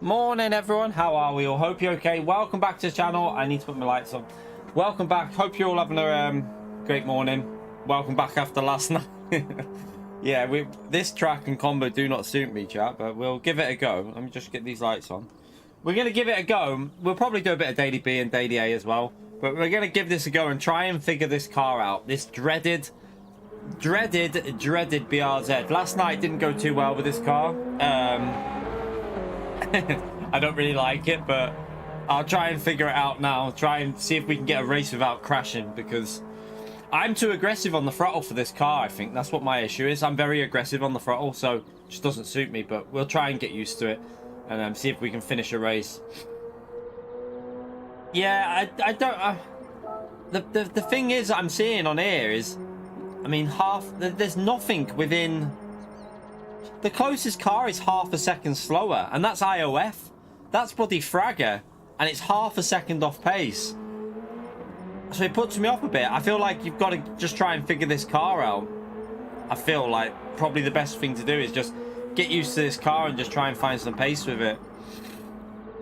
Morning everyone, how are we all? Hope you're okay. Welcome back to the channel. I need to put my lights on. Welcome back. Hope you're all having a great morning. Welcome back after last night. Yeah, this track and combo do not suit me, chat, but we'll give it a go. Let me just get these lights on. We're going to give it a go. We'll probably do a bit of Daily B and Daily A as well, but we're going to give this a go and try and figure this car out. This dreaded BRZ. Last night didn't go too well with this car. I don't really like it, but I'll try and figure it out now. Try and see if we can get a race without crashing, because I'm too aggressive on the throttle for this car. I think that's what my issue is. I'm very aggressive on the throttle, so it just doesn't suit me, but we'll try and get used to it and see if we can finish a race. Yeah, I don't... The thing is I'm seeing on here is, I mean, there's nothing within... The closest car is half a second slower, and that's IOF. That's bloody Fragger, and it's half a second off pace. So it puts me off a bit. I feel like you've got to just try and figure this car out. I feel like probably the best thing to do is just get used to this car and just try and find some pace with it.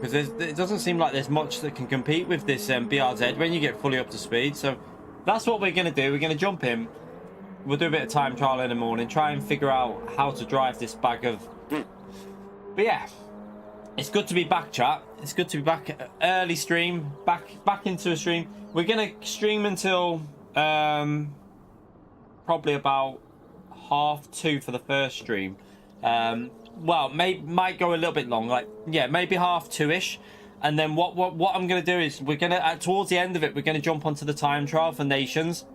Because it doesn't seem like there's much that can compete with this BRZ when you get fully up to speed. So that's what we're going to do. We're going to jump in. We'll do a bit of time trial in the morning, try and figure out how to drive this bag of... But yeah, it's good to be back, chat. It's good to be back. Early stream, back into a stream. We're going to stream until probably about 2:30 for the first stream. Well, might go a little bit long, like, yeah, maybe 2:30-ish. And then what I'm going to do is we're going to, towards the end of it, we're going to jump onto the time trial for Nations.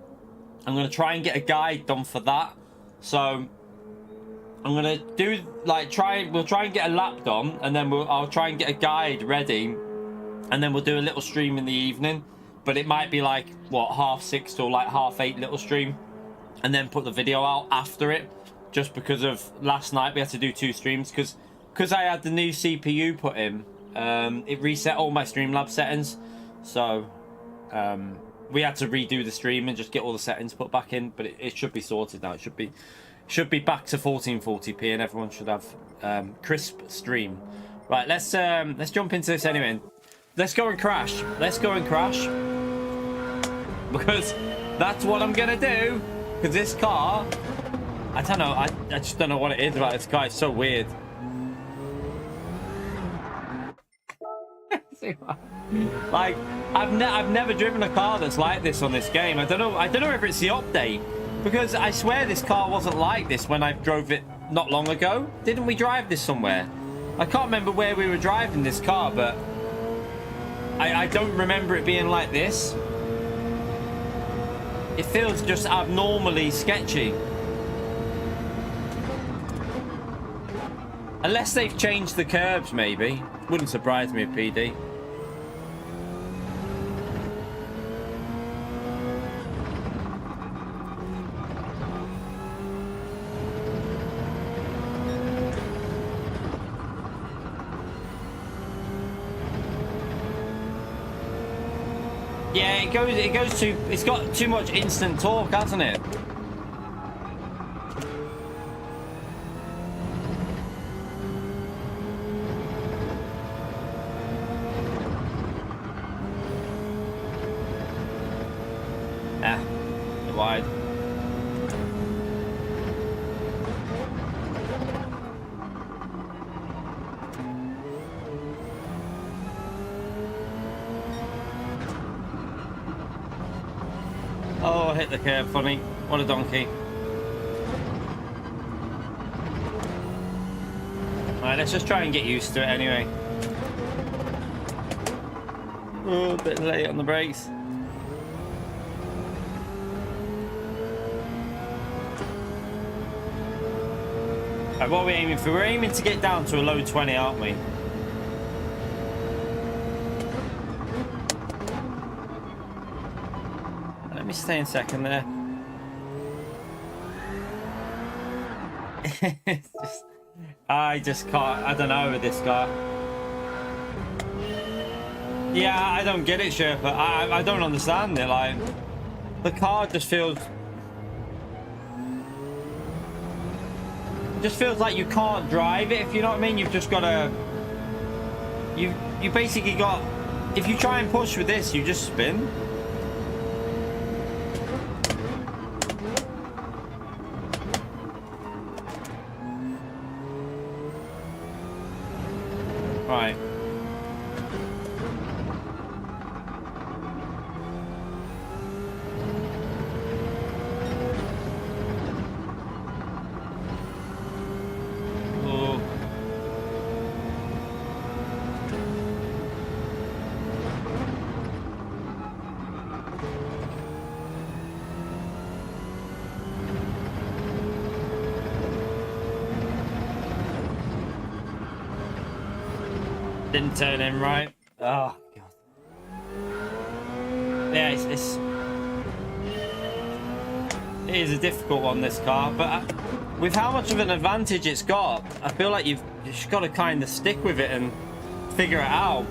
I'm going to try and get a guide done for that. So I'm going to do, like, we'll try and get a lap done, and then I'll try and get a guide ready, and then we'll do a little stream in the evening. But it might be like, what, 6:30 to like 8:30 little stream, and then put the video out after it, just because of last night we had to do 2 streams, because I had the new CPU put in. It reset all my Streamlabs settings, so we had to redo the stream and just get all the settings put back in, but it should be sorted now. It should be back to 1440p, and everyone should have crisp stream. Right, let's jump into this anyway. Let's go and crash. Let's go and crash, because that's what I'm gonna do. Because this car, I don't know. I just don't know what it is about this car. It's so weird. Like, I've never driven a car that's like this on this game. I don't know if it's the update, because I swear this car wasn't like this when I drove it not long ago. Didn't we drive this somewhere? I can't remember where we were driving this car, but I don't remember it being like this. It feels just abnormally sketchy. Unless they've changed the curbs, maybe. Wouldn't surprise me if PD. Yeah, it's got too much instant torque, hasn't it? Wide. Oh, hit the curb, funny. What a donkey. Alright, let's just try and get used to it anyway. Oh, a bit late on the brakes. Right, what are we aiming for? We're aiming to get down to a low 20, aren't we? Let me stay in second there. I just can't. I don't know with this car. Yeah, I don't get it, Sherpa. I don't understand it. Like, the car just feels just feels like you can't drive it, if you know what I mean. You've just got to you basically got, if you try and push with this, you just spin. Right. Didn't turn in right. Oh god. Yeah, it is a difficult one, this car, but with how much of an advantage it's got, I feel like you've just got to kind of stick with it and figure it out.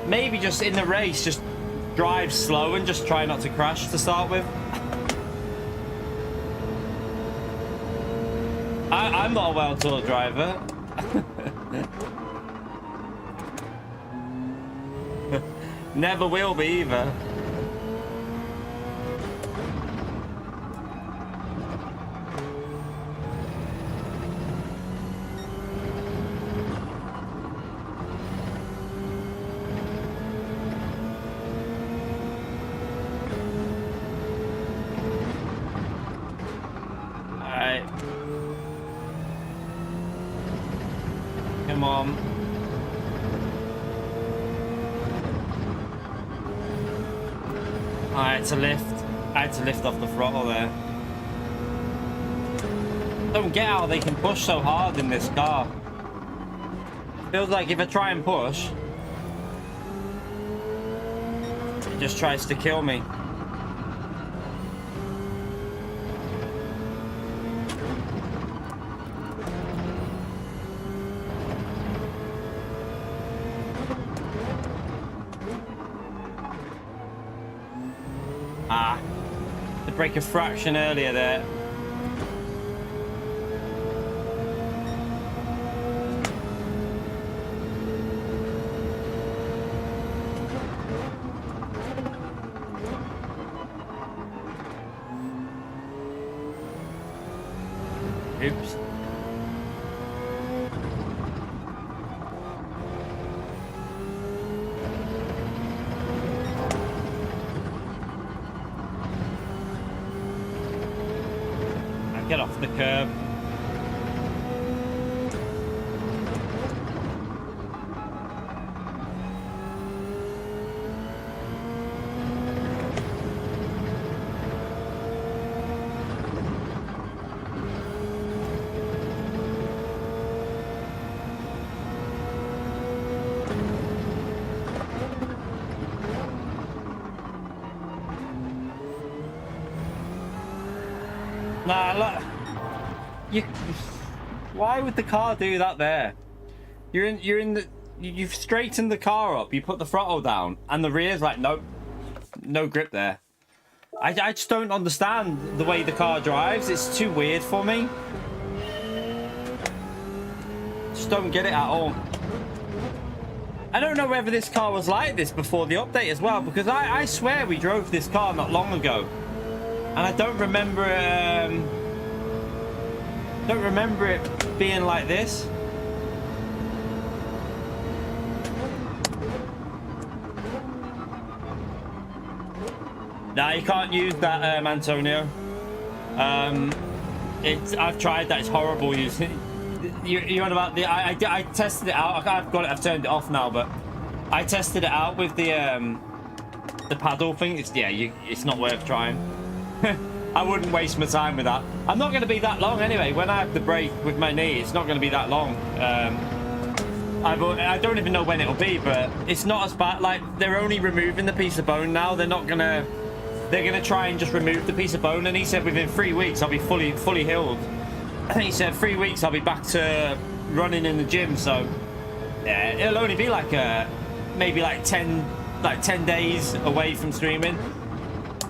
Maybe just in the race, just drive slow and just try not to crash to start with. I'm not a well-taught driver. Never will be either. Alright. Come on. I had to lift off the throttle there. Don't get how they can push so hard in this car. Feels like if I try and push, it just tries to kill me. To break a fraction earlier there. Oops. Get off the curb. Nah, look. Why would the car do that there? You've straightened the car up, you put the throttle down, and the rear's like, nope, no grip there. I just don't understand the way the car drives. It's too weird for me. Just don't get it at all. I don't know whether this car was like this before the update as well, because I swear we drove this car not long ago. And I don't remember it being like this. Nah, you can't use that, Antonio. I've tried that. It's horrible using. You're on about the. I tested it out. I've got it. I've turned it off now, but I tested it out with the paddle thing. It's not worth trying. I wouldn't waste my time with that. I'm not going to be that long anyway. When I have the break with my knee, it's not going to be that long. I don't even know when it'll be, but it's not as bad. Like, they're only removing the piece of bone now. They're gonna try and just remove the piece of bone. And he said within 3 weeks I'll be fully healed. And he said 3 weeks I'll be back to running in the gym. So yeah, it'll only be like maybe like 10 days away from streaming,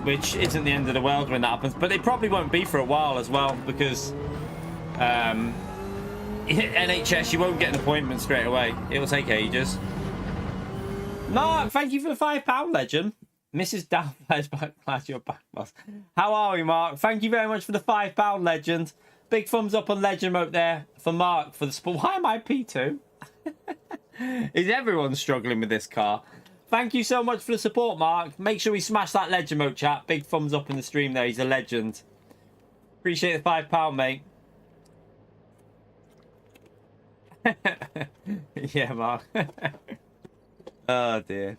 which isn't the end of the world when that happens. But it probably won't be for a while as well, because NHS, you won't get an appointment straight away. It'll take ages. Mark, thank you for the £5 legend. Mrs. Doubtfire's back. Glad you're back, boss. How are we, Mark? Thank you very much for the £5 legend. Big thumbs up on legend mode there for Mark for the support. Why am I P2? Is everyone struggling with this car? Thank you so much for the support, Mark. Make sure we smash that legend mode, chat. Big thumbs up in the stream there. He's a legend. Appreciate the £5, mate. Yeah, Mark. Oh, dear.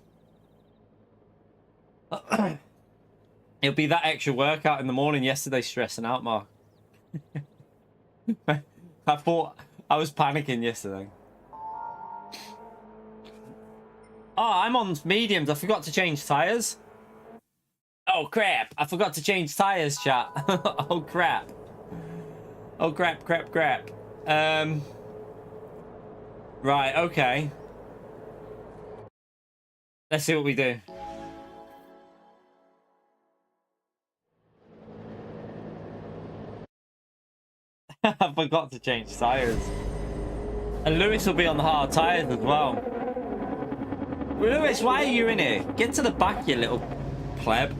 It'll be that extra workout in the morning. Yesterday, stressing out, Mark. I thought I was panicking yesterday. Oh, I'm on mediums. I forgot to change tires. Oh, crap. I forgot to change tires, chat. Oh, crap. Oh, crap. Right, okay. Let's see what we do. I forgot to change tires. And Lewis will be on the hard tires as well. Lewis, why are you in here? Get to the back, you little pleb.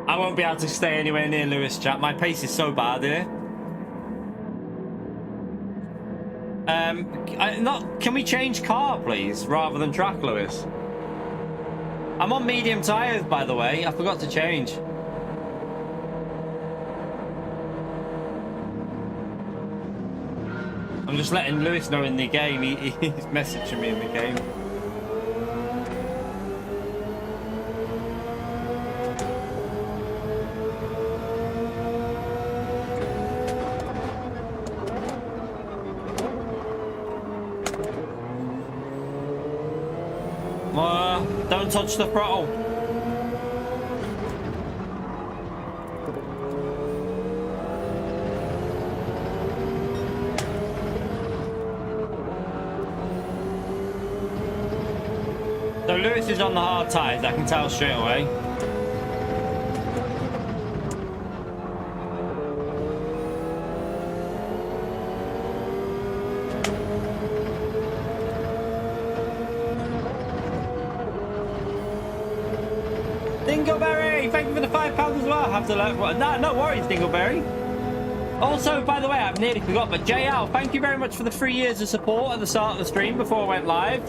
I won't be able to stay anywhere near Lewis, chat. My pace is so bad here. Can we change car, please, rather than track, Lewis? I'm on medium tires, by the way. I forgot to change. I'm just letting Lewis know in the game. He's messaging me in the game. Don't touch the throttle. So Lewis is on the hard tyres, I can tell straight away. Dingleberry, thank you for the £5 as well. I have to learn. No worries, Dingleberry. Also, by the way, I've nearly forgot, but JL, thank you very much for the 3 years of support at the start of the stream before I went live.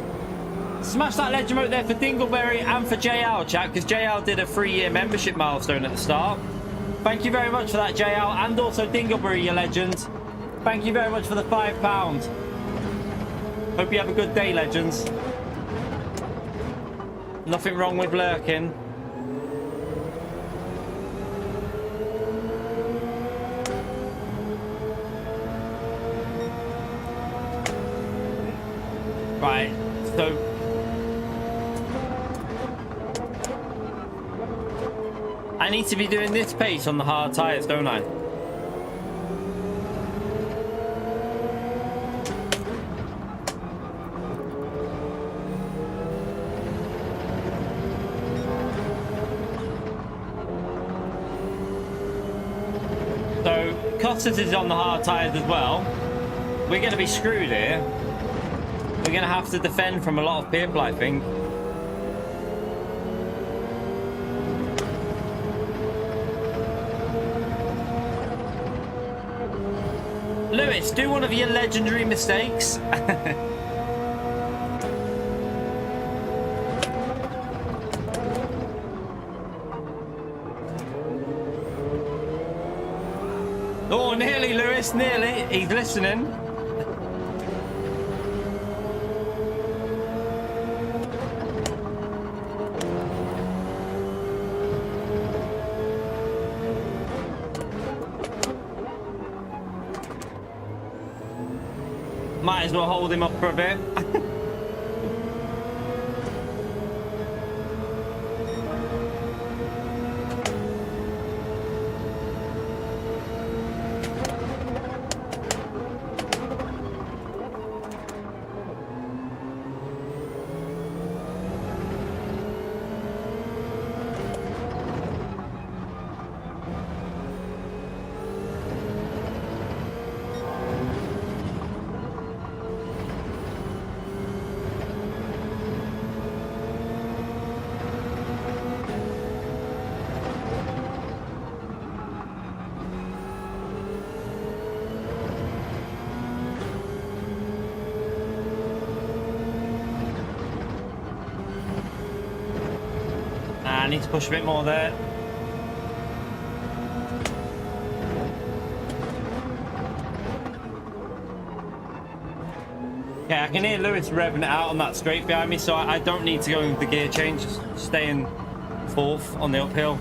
Smash that legend remote there for Dingleberry and for JL, chat, because JL did a 3-year membership milestone at the start. Thank you very much for that, JL, and also Dingleberry, your legend. Thank you very much for the £5. Hope you have a good day, legends. Nothing wrong with lurking. Right, so I need to be doing this pace on the hard tyres, don't I? So Costas is on the hard tyres as well. We're going to be screwed here. We're going to have to defend from a lot of people, I think. Lewis, do one of your legendary mistakes. Oh, nearly, Lewis, nearly. He's listening. Might as well hold him up for a bit. I need to push a bit more there. Yeah, I can hear Lewis revving it out on that straight behind me, so I don't need to go into the gear change, just staying fourth on the uphill.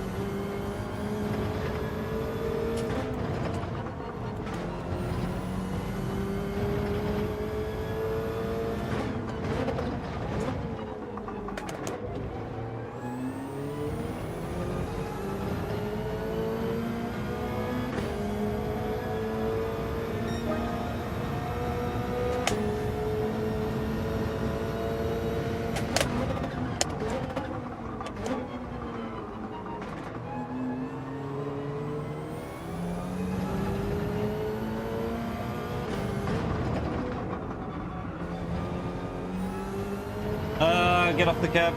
Get off the curb.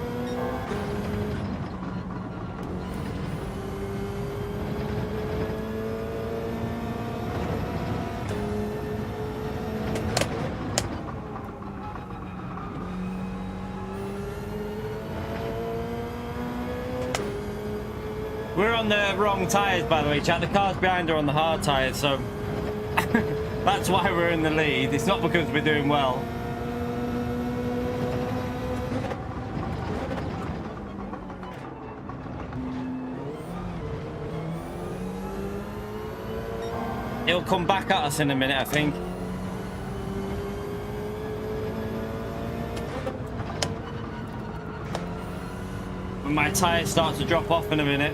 We're on the wrong tyres, by the way, chat. The cars behind are on the hard tyres, so that's why we're in the lead. It's not because we're doing well. It'll come back at us in a minute, I think. When my tyres start to drop off in a minute.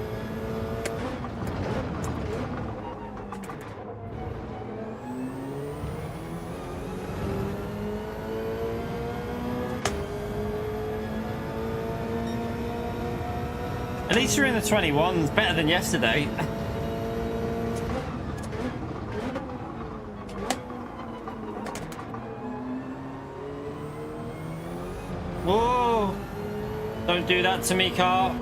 At least you're in the 21s, better than yesterday. Whoa! Don't do that to me, car.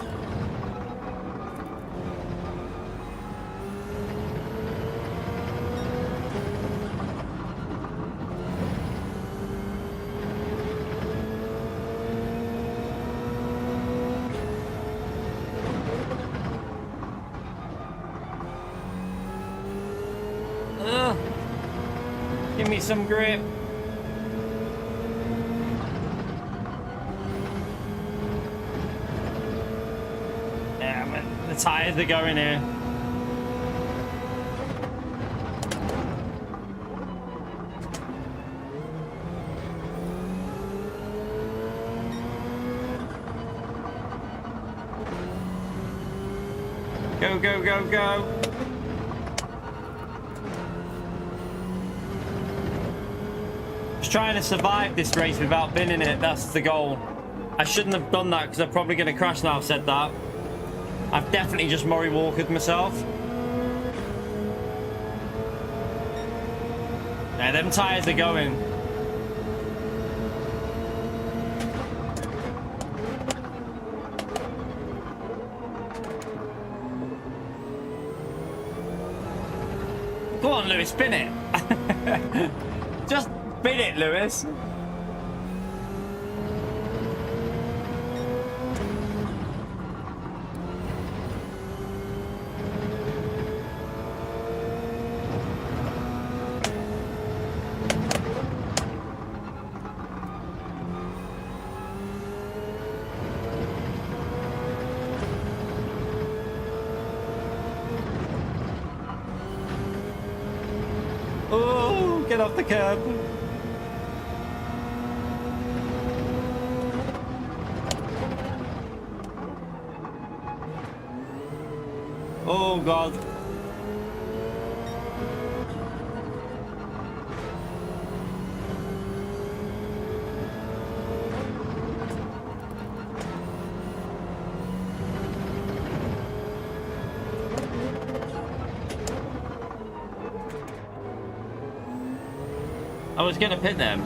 Give me some grip. The tires are going here. Go, go, go, go. Just trying to survive this race without binning it. That's the goal. I shouldn't have done that because I'm probably going to crash now I've said that. I've definitely just Murray Walkered myself. Yeah, them tyres are going. Go on, Lewis, spin it. Just spin it, Lewis. Oh, get off the curb. Oh, God. I was gonna pit them.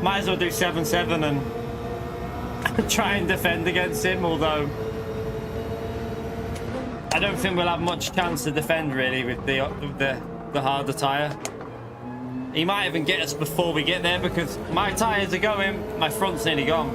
Might as well do 7-7 and try and defend against him, although I don't think we'll have much chance to defend really with the harder tyre. He might even get us before we get there because my tyres are going, my front's nearly gone.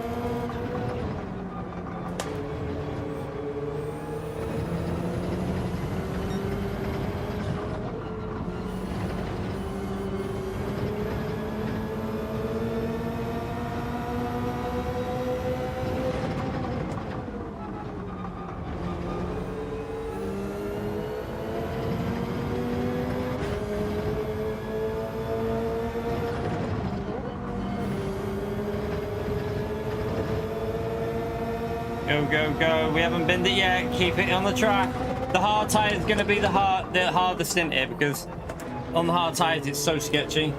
Go, go, go. We haven't binned it yet. Keep it on the track. The hard tire is going to be the hardest in here because on the hard tires it's so sketchy.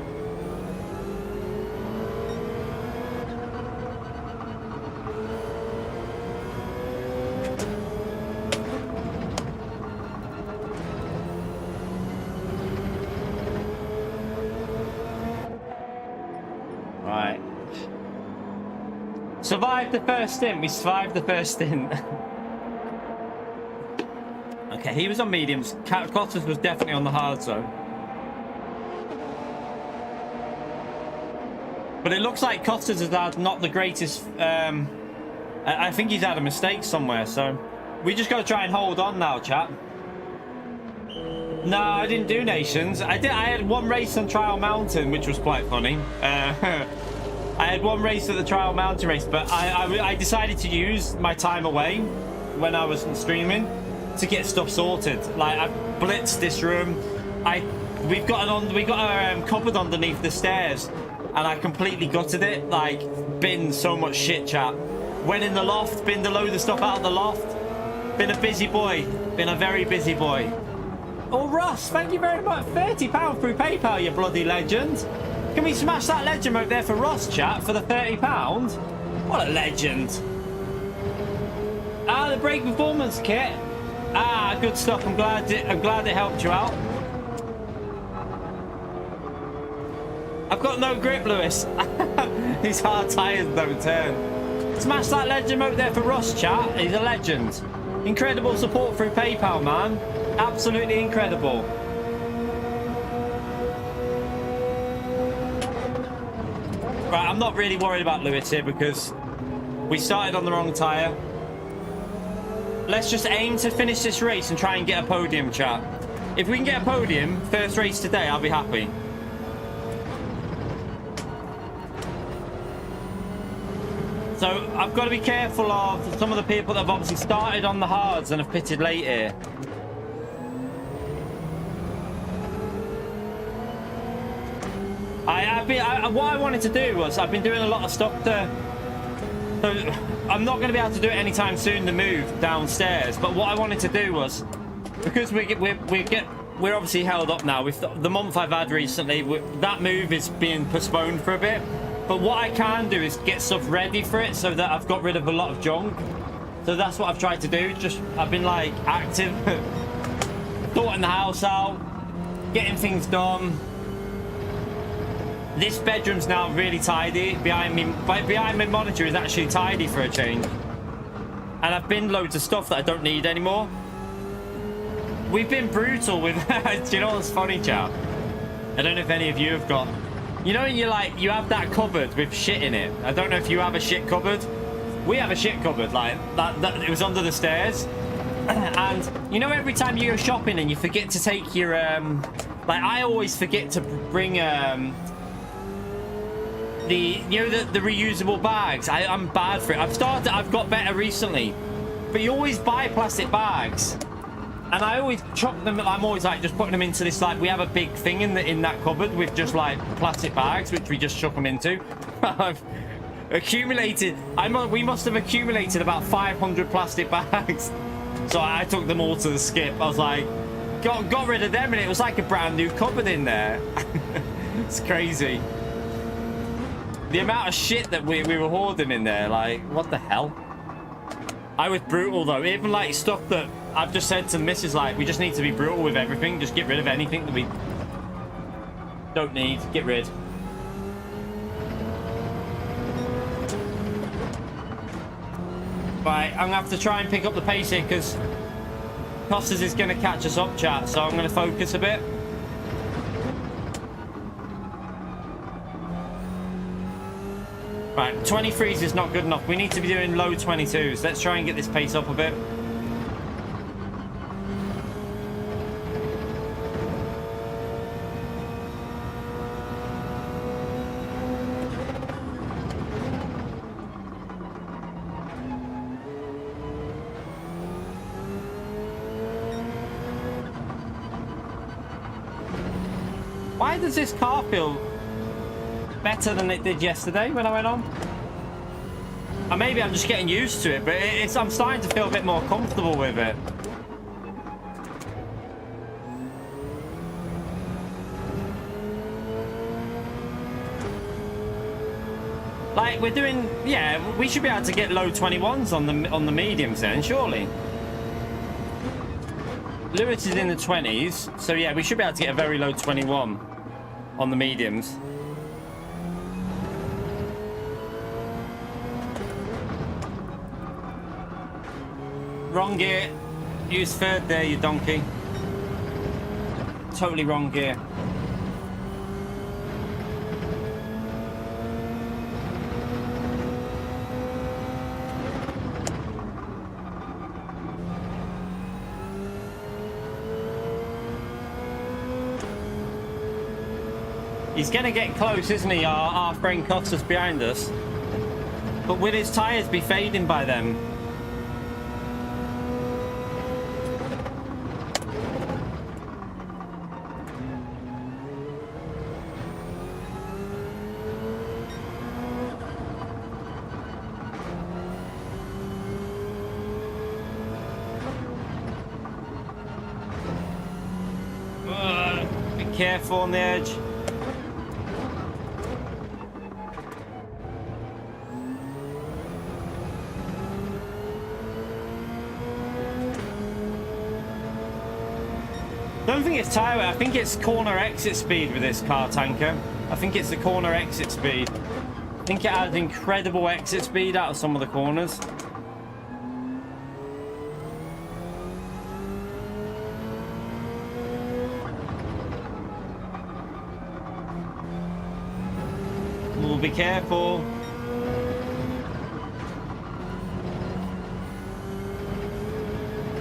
Right. Survived the first stint. We survived the first stint. Okay, he was on mediums. Costas was definitely on the hard zone. But it looks like Costas has had not the greatest... I think he's had a mistake somewhere, so... We just got to try and hold on now, chat. No, I didn't do Nations. I had one race on Trial Mountain, which was quite funny. I had one race at the Trial Mountain race, but I decided to use my time away when I wasn't streaming to get stuff sorted. Like, I blitzed this room. We've got a cupboard underneath the stairs, and I completely gutted it. Like, binned so much shit, chat. Went in the loft, binned a load of stuff out of the loft. Been a busy boy. Been a very busy boy. Oh, Ross, thank you very much. £30 through PayPal, you bloody legend. Can we smash that legend out there for Ross, chat, for the £30? What a legend. Ah, the brake performance kit. Ah, good stuff. I'm glad it helped you out. I've got no grip, Lewis. These hard tires don't turn. Smash that legend out there for Ross, chat. He's a legend. Incredible support through PayPal, man. Absolutely incredible. Right, I'm not really worried about Lewis here because we started on the wrong tyre. Let's just aim to finish this race and try and get a podium, chat. If we can get a podium, first race today, I'll be happy. So I've got to be careful of some of the people that have obviously started on the hards and have pitted late here. What I wanted to do was, I've been doing a lot of stuff to... So I'm not going to be able to do it anytime soon, the move downstairs. But what I wanted to do was, because we're obviously held up now. With the month I've had recently, that move is being postponed for a bit. But what I can do is get stuff ready for it so that I've got rid of a lot of junk. So that's what I've tried to do. I've been like active, sorting the house out, getting things done. This bedroom's now really tidy. Behind my monitor is actually tidy for a change. And I've binned loads of stuff that I don't need anymore. We've been brutal with... Do you know what's funny, chat? I don't know if any of you have got... You know, you have that cupboard with shit in it. I don't know if you have a shit cupboard. We have a shit cupboard, like that it was under the stairs. And you know, every time you go shopping and you forget to take your like, I always forget to bring the reusable bags. I'm bad for it. I've got better recently, but you always buy plastic bags, and I always chuck them. I'm always like just putting them into this, like, we have a big thing in that cupboard with just like plastic bags, which we just chuck them into. I've accumulated. We must have accumulated about 500 plastic bags. So I took them all to the skip. I was like, got rid of them, and it was like a brand new cupboard in there. It's crazy. The amount of shit that we were hoarding in there, like, what the hell? I was brutal, though. Even, like, stuff that I've just said to the missus, like, we just need to be brutal with everything. Just get rid of anything that we don't need. Get rid. Right, I'm going to have to try and pick up the pace here, because Costas is going to catch us up, chat. So I'm going to focus a bit. Right, 23s is not good enough. We need to be doing low 22s. Let's try and get this pace up a bit. Why does this car feel better than it did yesterday when I went on? And maybe I'm just getting used to it, but I'm starting to feel a bit more comfortable with it. Like we're doing, yeah, we should be able to get low 21s on the mediums then, surely. Lewis is in the 20s, so yeah, we should be able to get a very low 21 on the mediums. Wrong gear. Use third there, you donkey. Totally wrong gear. He's gonna get close, isn't he? Our friend Costas behind us. But will his tyres be fading by then? Be careful on the edge. I don't think it's tyre weight. I think it's corner exit speed with this car tanker. I think it's the corner exit speed. I think it has incredible exit speed out of some of the corners. We'll be careful.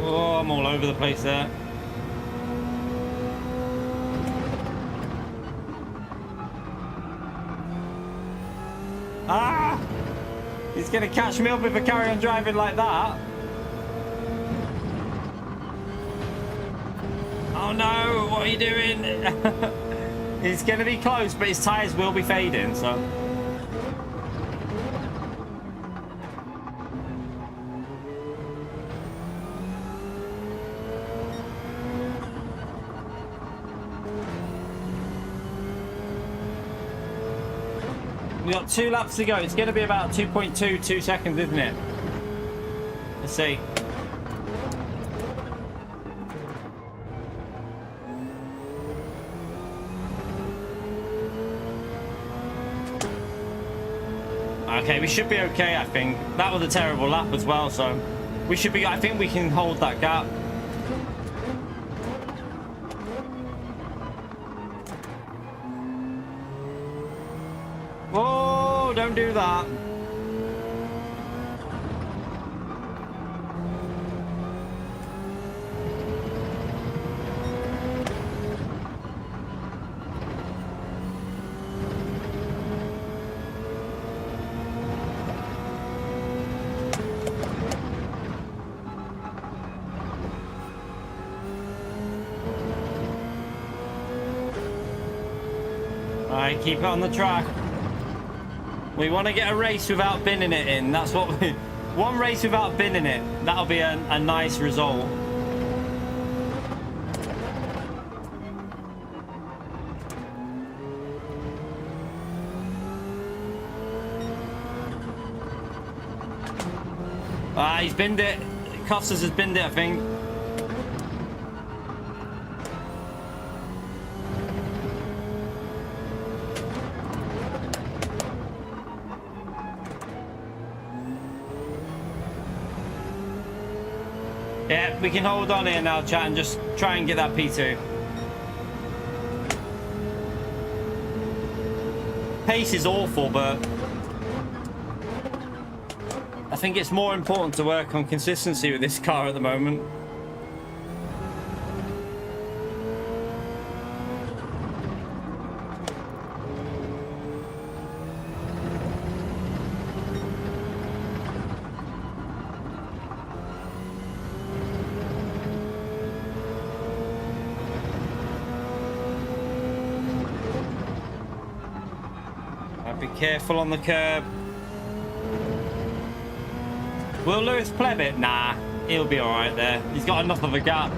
Oh, I'm all over the place there. Ah! He's gonna catch me up if I carry on driving like that. Oh no, what are you doing? He's gonna be close, but his tyres will be fading, so. We've got 2 laps to go. It's going to be about 2.22 seconds, isn't it? Let's see. Okay, we should be okay, I think. That was a terrible lap as well, so we should be, I think we can hold that gap. Whoa, don't do that. All right, keep it on the track. We want to get a race without binning it in. That's what we... One race without binning it. That'll be a nice result. He's binned it. Costas has binned it, I think. Yeah, we can hold on here now, chat, and just try and get that P2. Pace is awful, but I think it's more important to work on consistency with this car at the moment. Be careful on the curb. Will Lewis pleb it? Nah, he'll be all right there. He's got enough of a gap.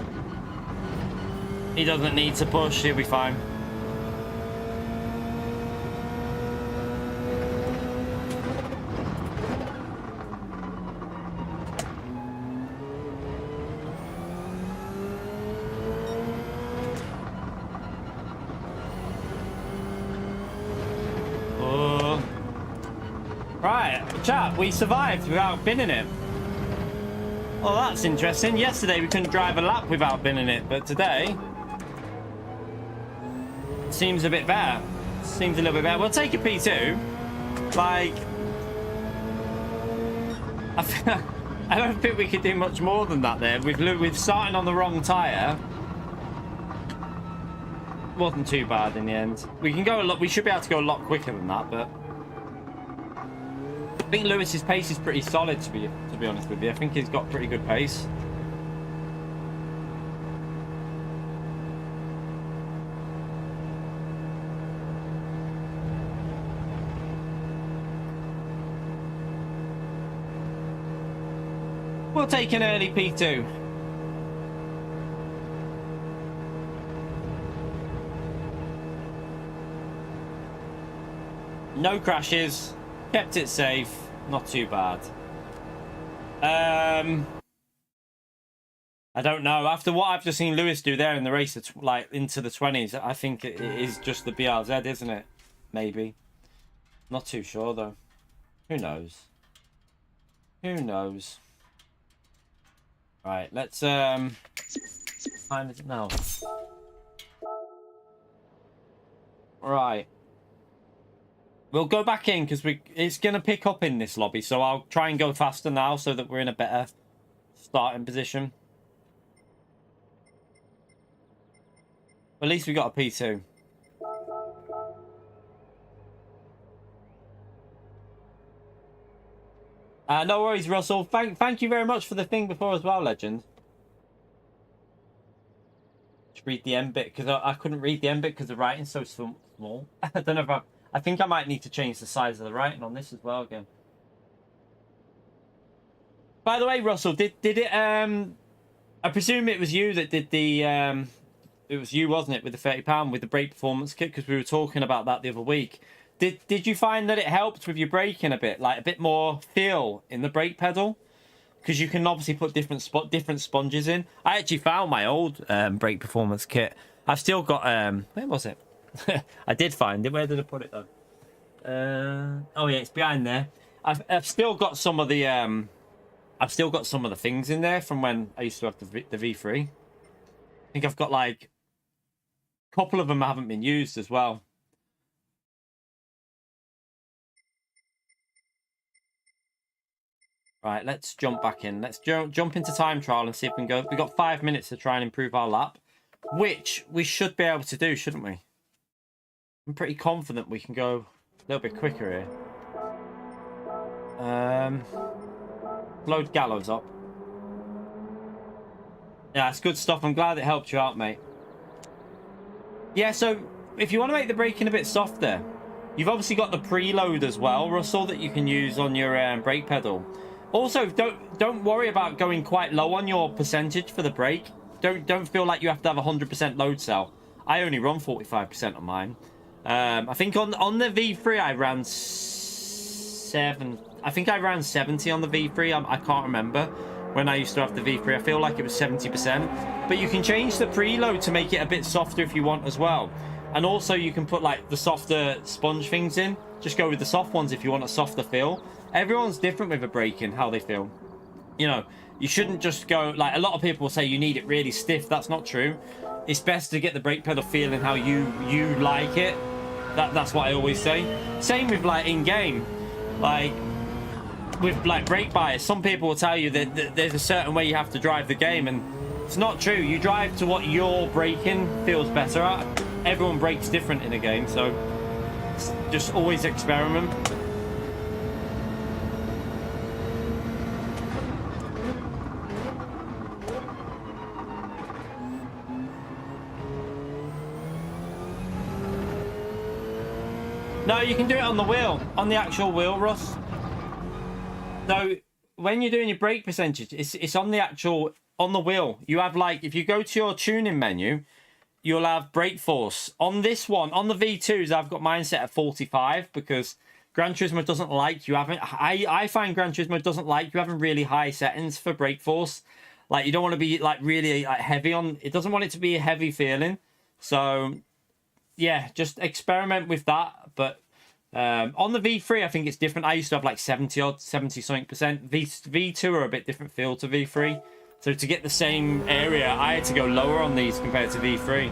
He doesn't need to push. He'll be fine. Right, chat, we survived without binning it. Well, that's interesting. Yesterday we couldn't drive a lap without binning it, but today seems a bit better. Seems a little bit better. We'll take a P2. Like, I don't think we could do much more than that there. We've started on the wrong tyre. Wasn't too bad in the end. We can go a lot. We should be able to go a lot quicker than that, but I think Lewis's pace is pretty solid, to be honest with you. I think he's got pretty good pace. We'll take an early P2. No crashes. Kept it safe. Not too bad. I don't know. After what I've just seen Lewis do there in the race, like into the 20s, I think it is just the BRZ, isn't it? Maybe. Not too sure though. Who knows? Who knows? Right, let's find it now. Right. We'll go back in because it's going to pick up in this lobby. So I'll try and go faster now so that we're in a better starting position. At least we got a P2. No worries, Russell. Thank you very much for the thing before as well, legend. Just read the M bit because I couldn't read the M bit because the writing's so small. I don't know if I think I might need to change the size of the writing on this as well again. By the way, Russell, did it I presume it was you that did the it was you, wasn't it, with the £30 with the brake performance kit, because we were talking about that the other week. Did you find that it helped with your braking a bit, like a bit more feel in the brake pedal? Because you can obviously put different sponges in. I actually found my old brake performance kit. I've still got where was it? I did find it. Where did I put it though? Oh yeah, it's behind there. I've still got some of the things in there from when I used to have the V3. I think I've got like a couple of them haven't been used as well. Right, let's jump back in. Let's jump into time trial and see if we can go. We've got 5 minutes to try and improve our lap, which we should be able to do, shouldn't we? I'm pretty confident we can go a little bit quicker here. Load Gallows up. Yeah, it's good stuff. I'm glad it helped you out, mate. Yeah, so if you want to make the braking a bit softer, you've obviously got the preload as well, Russell, that you can use on your brake pedal. Also, don't worry about going quite low on your percentage for the brake. Don't feel like you have to have 100% load cell. I only run 45% on mine. I think on the V3 I ran 70 on the V3. I can't remember when I used to have the V3. I feel like it was 70%. But you can change the preload to make it a bit softer if you want as well. And also you can put like the softer sponge things in. Just go with the soft ones if you want a softer feel. Everyone's different with a braking, how they feel. You know, you shouldn't just go, like a lot of people say you need it really stiff. That's not true. It's best to get the brake pedal feeling how you like it. That's what I always say. Same with like in-game. Like with like brake bias, some people will tell you that there's a certain way you have to drive the game, and it's not true. You drive to what your braking feels better at. Everyone brakes different in a game, so just always experiment. No, you can do it on the wheel, on the actual wheel, Russ. So when you're doing your brake percentage, it's on the actual, on the wheel. You have like, if you go to your tuning menu, you'll have brake force. On this one, on the V2s, I've got mine set at 45 because Gran Turismo doesn't like you having, I find Gran Turismo doesn't like you having really high settings for brake force. Like, you don't want to be like really like heavy on, it doesn't want it to be a heavy feeling. So yeah, just experiment with that. But on the V3, I think it's different. I used to have like 70 something percent. V2 are a bit different feel to V3. So to get the same area, I had to go lower on these compared to V3.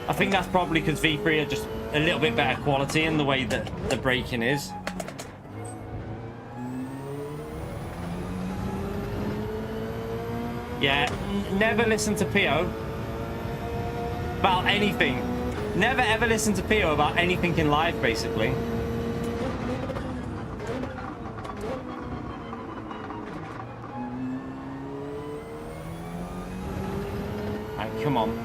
I think that's probably because V3 are just a little bit better quality in the way that the braking is. Yeah, never listen to Pio about anything. Never ever listen to Pio about anything in life, basically. Alright, come on.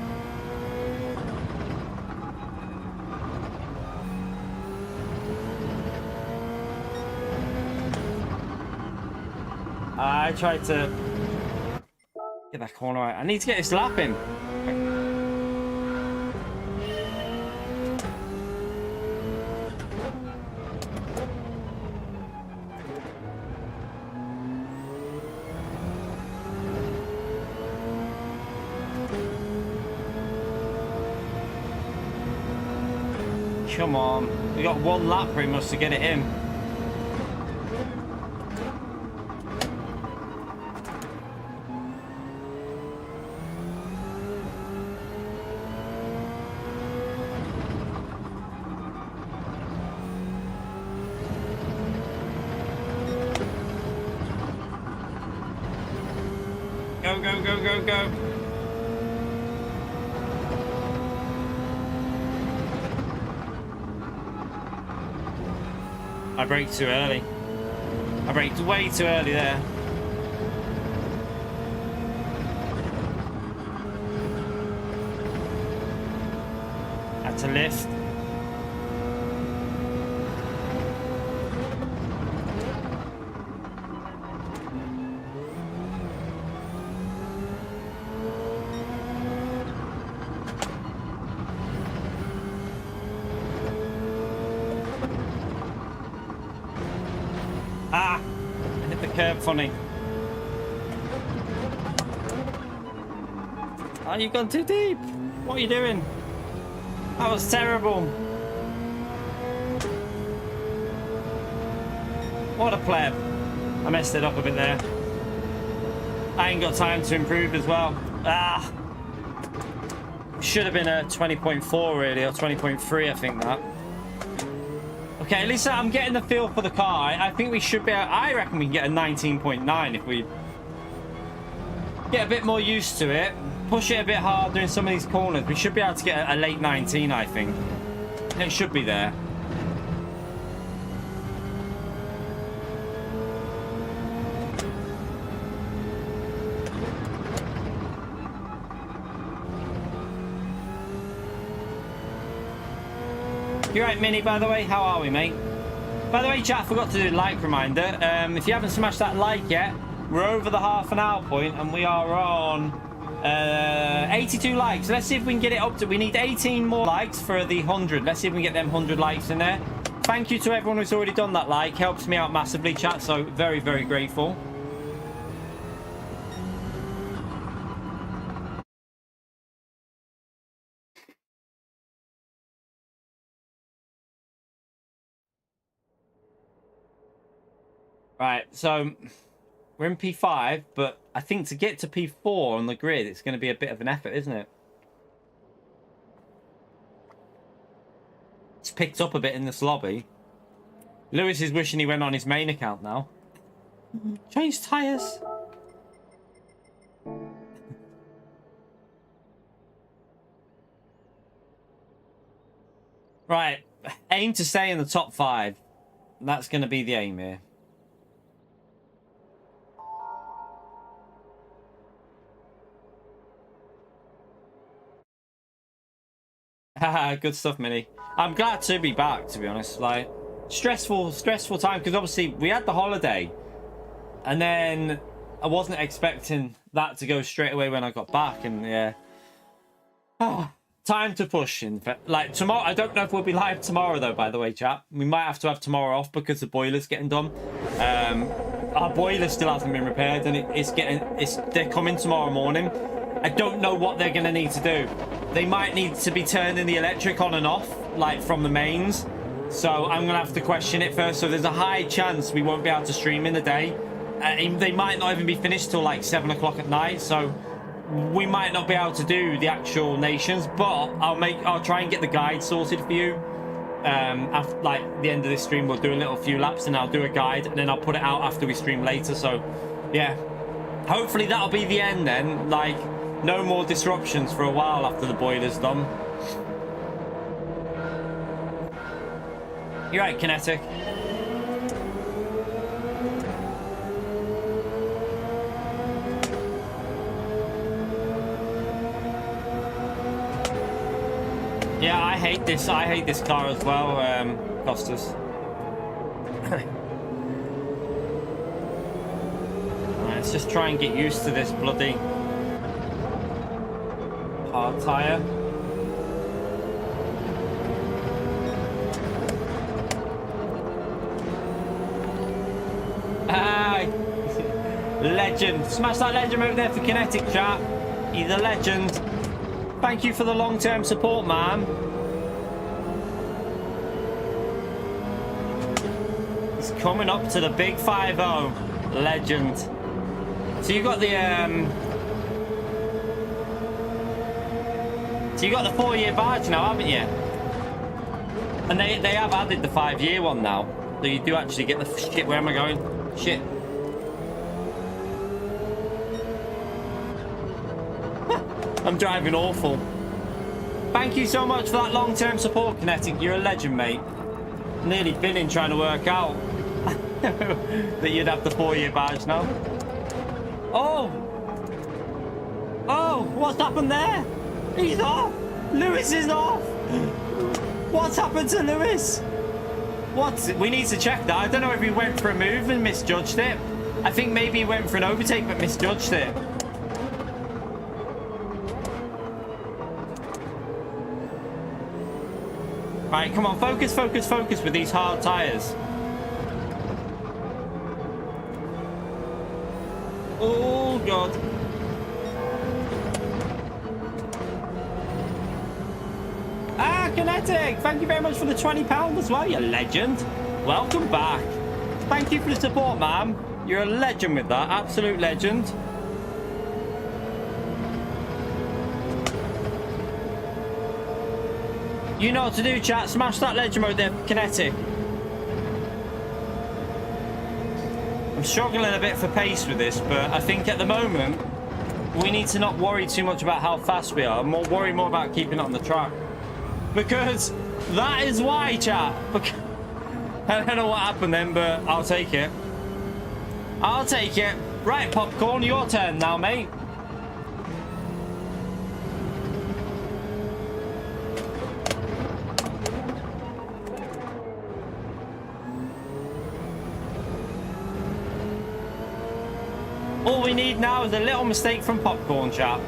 I tried to get that corner right. I need to get this lap in. Come on. We got one lap pretty much to get it in. Go, go, go, go, go. I braked too early. I braked way too early there. Had to lift. Ah! I hit the curb funny. Oh, you've gone too deep. What are you doing? That was terrible. What a pleb. I messed it up a bit there. I ain't got time to improve as well. Ah! Should have been a 20.4 really, or 20.3, I think that. Okay, at least I'm getting the feel for the car. I think we should be, I reckon we can get a 19.9 if we get a bit more used to it. Push it a bit harder in some of these corners. We should be able to get a late 19, I think. It should be there. You're right, Mini, by the way. How are we, mate? By the way, chat, I forgot to do a like reminder. If you haven't smashed that like yet, we're over the half an hour point and we are on 82 likes. Let's see if we can get it up to... We need 18 more likes for the 100. Let's see if we can get them 100 likes in there. Thank you to everyone who's already done that like. Helps me out massively, chat. So very, very grateful. Right, so we're in P5, but I think to get to P4 on the grid, it's going to be a bit of an effort, isn't it? It's picked up a bit in this lobby. Lewis is wishing he went on his main account now. Change tyres. Right, aim to stay in the top 5. That's going to be the aim here. Haha, good stuff, Mini. I'm glad to be back, to be honest. Like, stressful time, because obviously we had the holiday. And then I wasn't expecting that to go straight away when I got back, and yeah. Time to push. In fact, like tomorrow, I don't know if we'll be live tomorrow though, by the way, chat. We might have to have tomorrow off because the boiler's getting done. Our boiler still hasn't been repaired, and they're coming tomorrow morning. I don't know what they're gonna need to do. They might need to be turning the electric on and off, like from the mains. So I'm gonna have to question it first. So there's a high chance we won't be able to stream in the day. They might not even be finished till like 7 o'clock at night. So we might not be able to do the actual nations, but I'll try and get the guide sorted for you. After like the end of this stream, we'll do a little few laps, and I'll do a guide, and then I'll put it out after we stream later. So yeah, hopefully that'll be the end then. Like no more disruptions for a while after the boiler's done. You're right, Kinetic. Yeah, I hate this car as well, Costas. Alright, let's just try and get used to this bloody hard tyre. Legend. Smash that legend over there for Kinetic, chat. He's a legend. Thank you for the long-term support, man. He's coming up to the big 5-0. Legend. So you got the So you got the 4-year badge now, haven't you? And they have added the 5-year one now. So you do actually get the shit. Where am I going? Shit. I'm driving awful. Thank you so much for that long-term support, Kinetic. You're a legend, mate. Nearly been in trying to work out that you'd have the 4-year badge now. Oh! Oh, what's happened there? He's off! Lewis is off! What's happened to Lewis? What? We need to check that. I don't know if he went for a move and misjudged it. I think maybe he went for an overtake but misjudged it. Right, come on, focus, focus, focus with these hard tyres. Oh, God. Ah, Kinetic, thank you very much for the £20 as well, you legend. Welcome back. Thank you for the support, man. You're a legend with that, absolute legend. You know what to do, chat. Smash that legend mode there, Kinetic. I'm struggling a bit for pace with this, but I think at the moment we need to not worry too much about how fast we are. Worry more about keeping it on the track. Because that is why, chat. I don't know what happened then, but I'll take it. I'll take it. Right, Popcorn, your turn now, mate. All we need now is a little mistake from Popcorn, chap.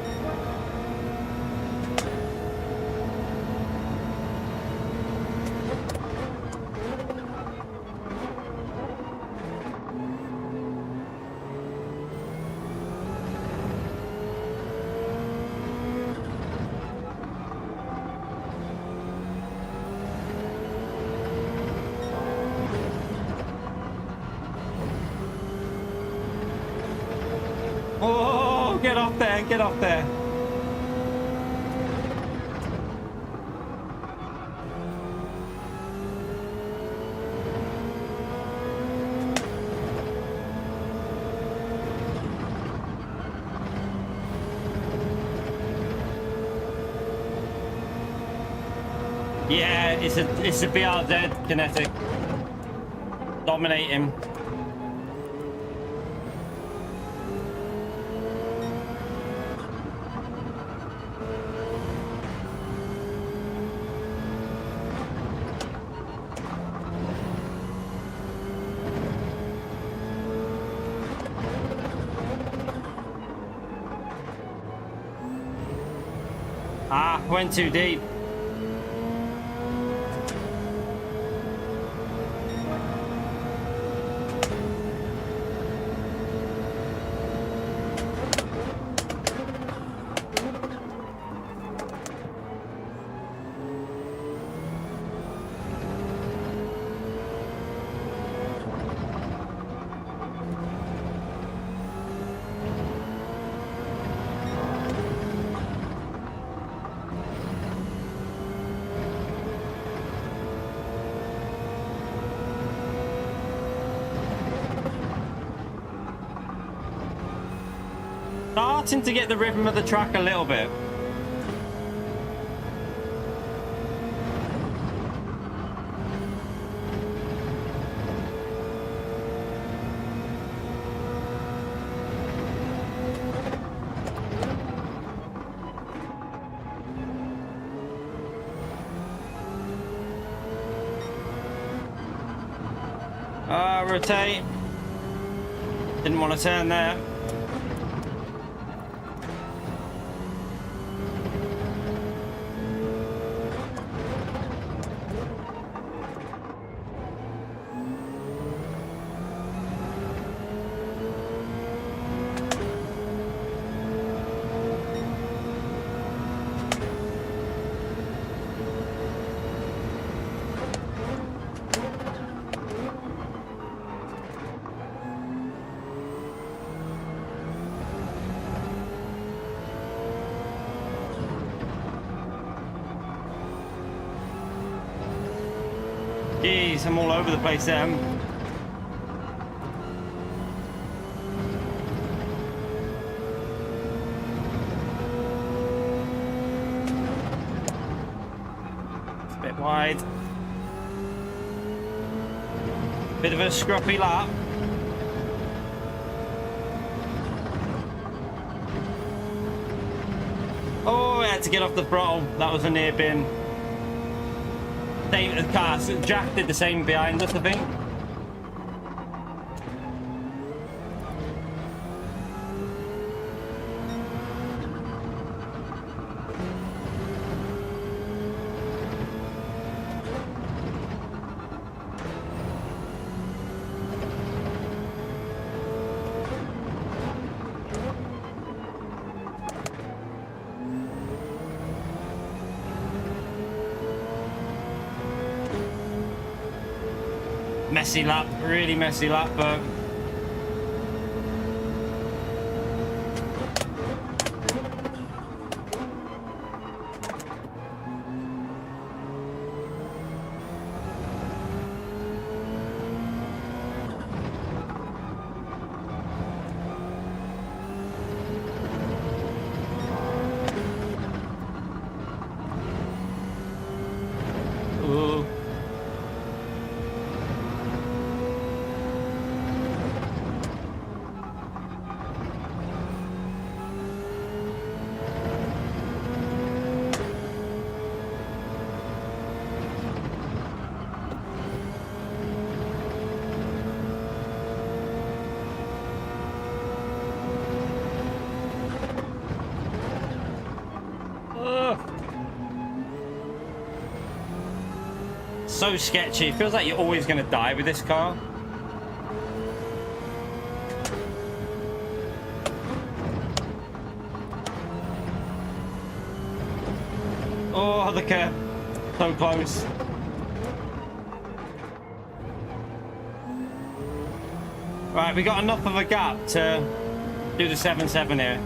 Oh, get off there, get off there. Yeah, it's a BRZ Kinetic. Dominate him. went too deep. Starting to get the rhythm of the track a little bit. Rotate. Didn't want to turn there. Jeez, I'm all over the place there. It's a bit wide. Bit of a scruffy lap. Oh, I had to get off the throttle. That was a near bin. The car, Jack did the same behind us, I think. Messy lap, really messy lap, but so sketchy. It feels like you're always going to die with this car. Oh, the curve. So close. Right, we got enough of a gap to do the 7.7 here.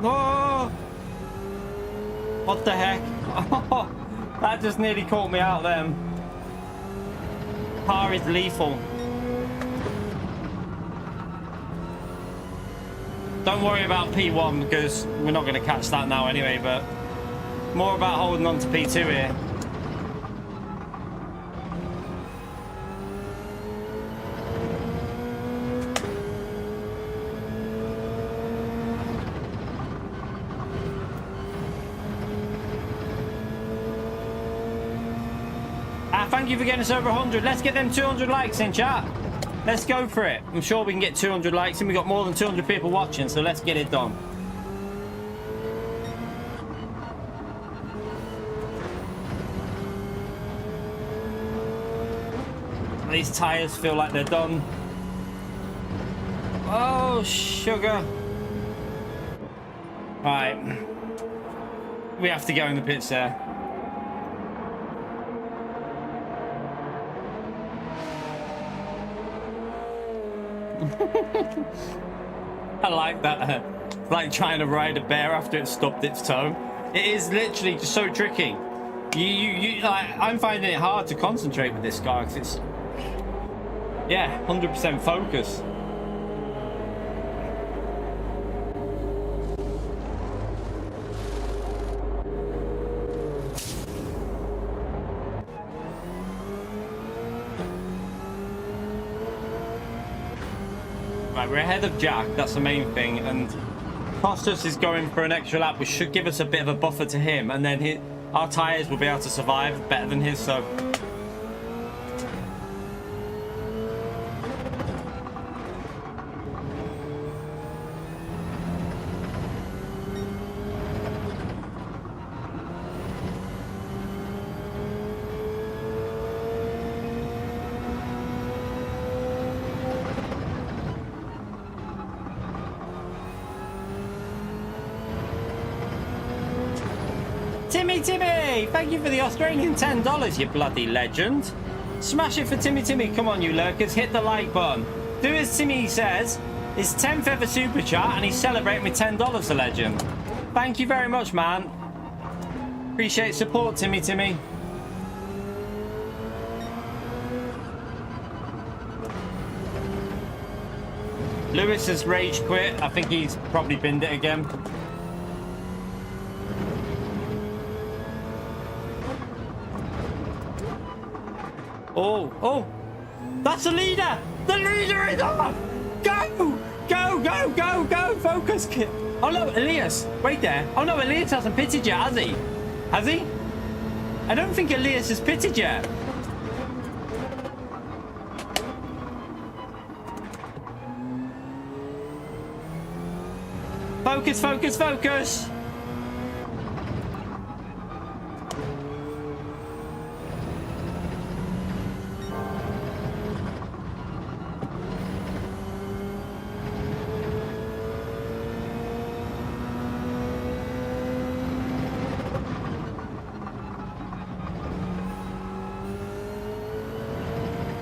Oh! What the heck? Oh, that just nearly caught me out then. Car is lethal. Don't worry about P1 because we're not going to catch that now anyway, but more about holding on to P2 here. Ah, thank you for getting us over 100. Let's get them 200 likes in chat. Let's go for it. I'm sure we can get 200 likes, and we got more than 200 people watching, so let's get it done. These tires feel like they're done. Oh, sugar. Right. We have to go in the pits there. I like that. It's like trying to ride a bear after it's stubbed its toe. It is literally just so tricky. I'm finding it hard to concentrate with this car because it's, yeah, 100% focus. Right, we're ahead of Jack, that's the main thing, and Costas is going for an extra lap, which should give us a bit of a buffer to him, and then our tyres will be able to survive better than his, so... Timmy, thank you for the Australian $10, you bloody legend. Smash it for Timmy. Come on, you lurkers, hit the like button. Do as Timmy says. His 10th ever super chat, and he's celebrating with $10, the legend. Thank you very much, man. Appreciate support, Timmy. Lewis has rage quit. I think he's probably binned it again. Oh, that's the leader! The leader is off! Go! Focus, kid. Oh no, Elias, wait there. Oh no, Elias hasn't pitted yet, has he? Has he? I don't think Elias has pitted yet. Focus!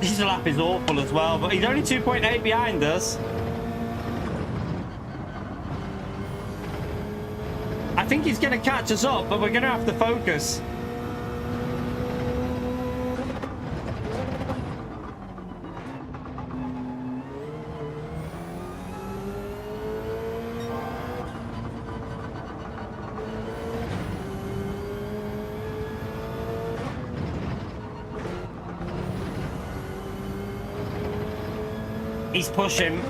His lap is awful as well, but he's only 2.8 behind us. I think he's going to catch us up, but we're going to have to focus. He's pushing.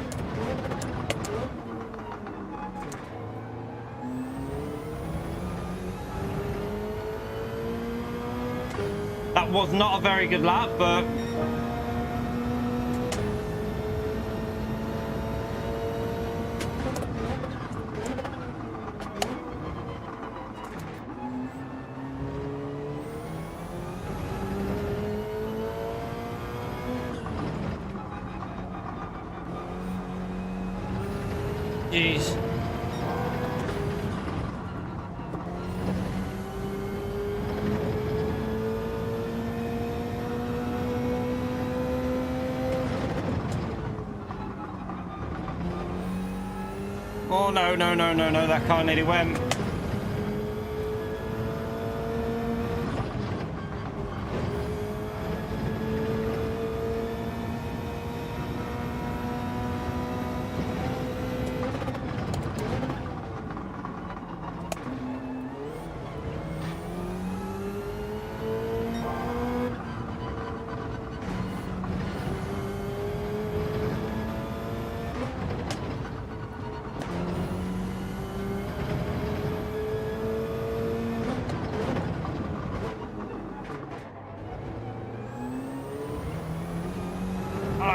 That was not a very good lap, but... Jeez. Oh no, that car nearly went.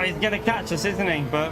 he's gonna catch us, isn't he? But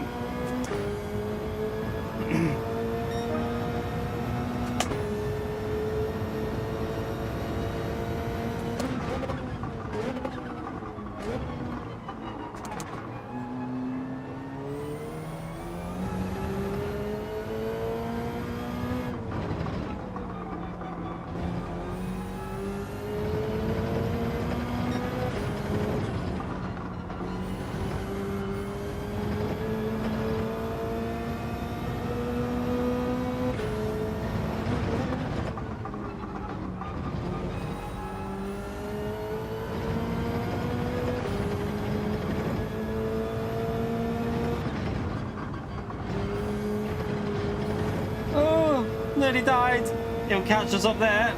nearly died. He'll catch us up there.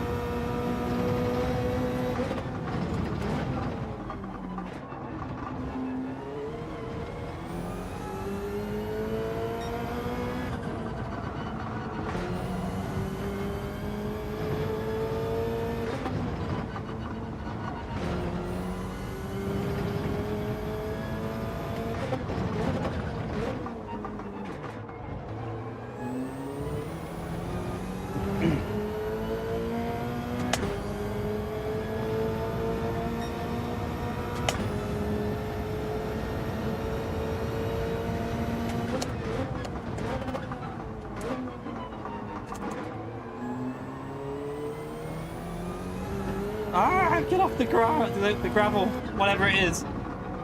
Ah, get off the gravel, whatever it is.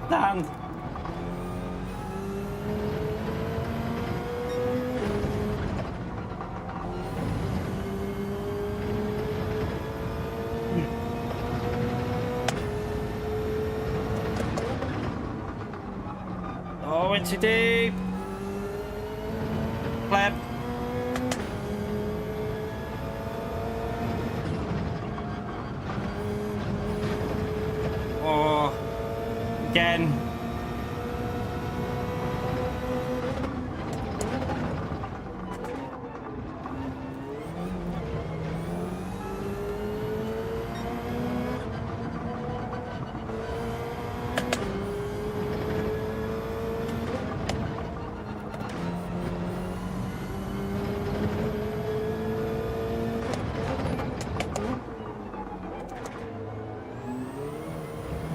Stand. Oh, went too deep. Pleb. Oh, again.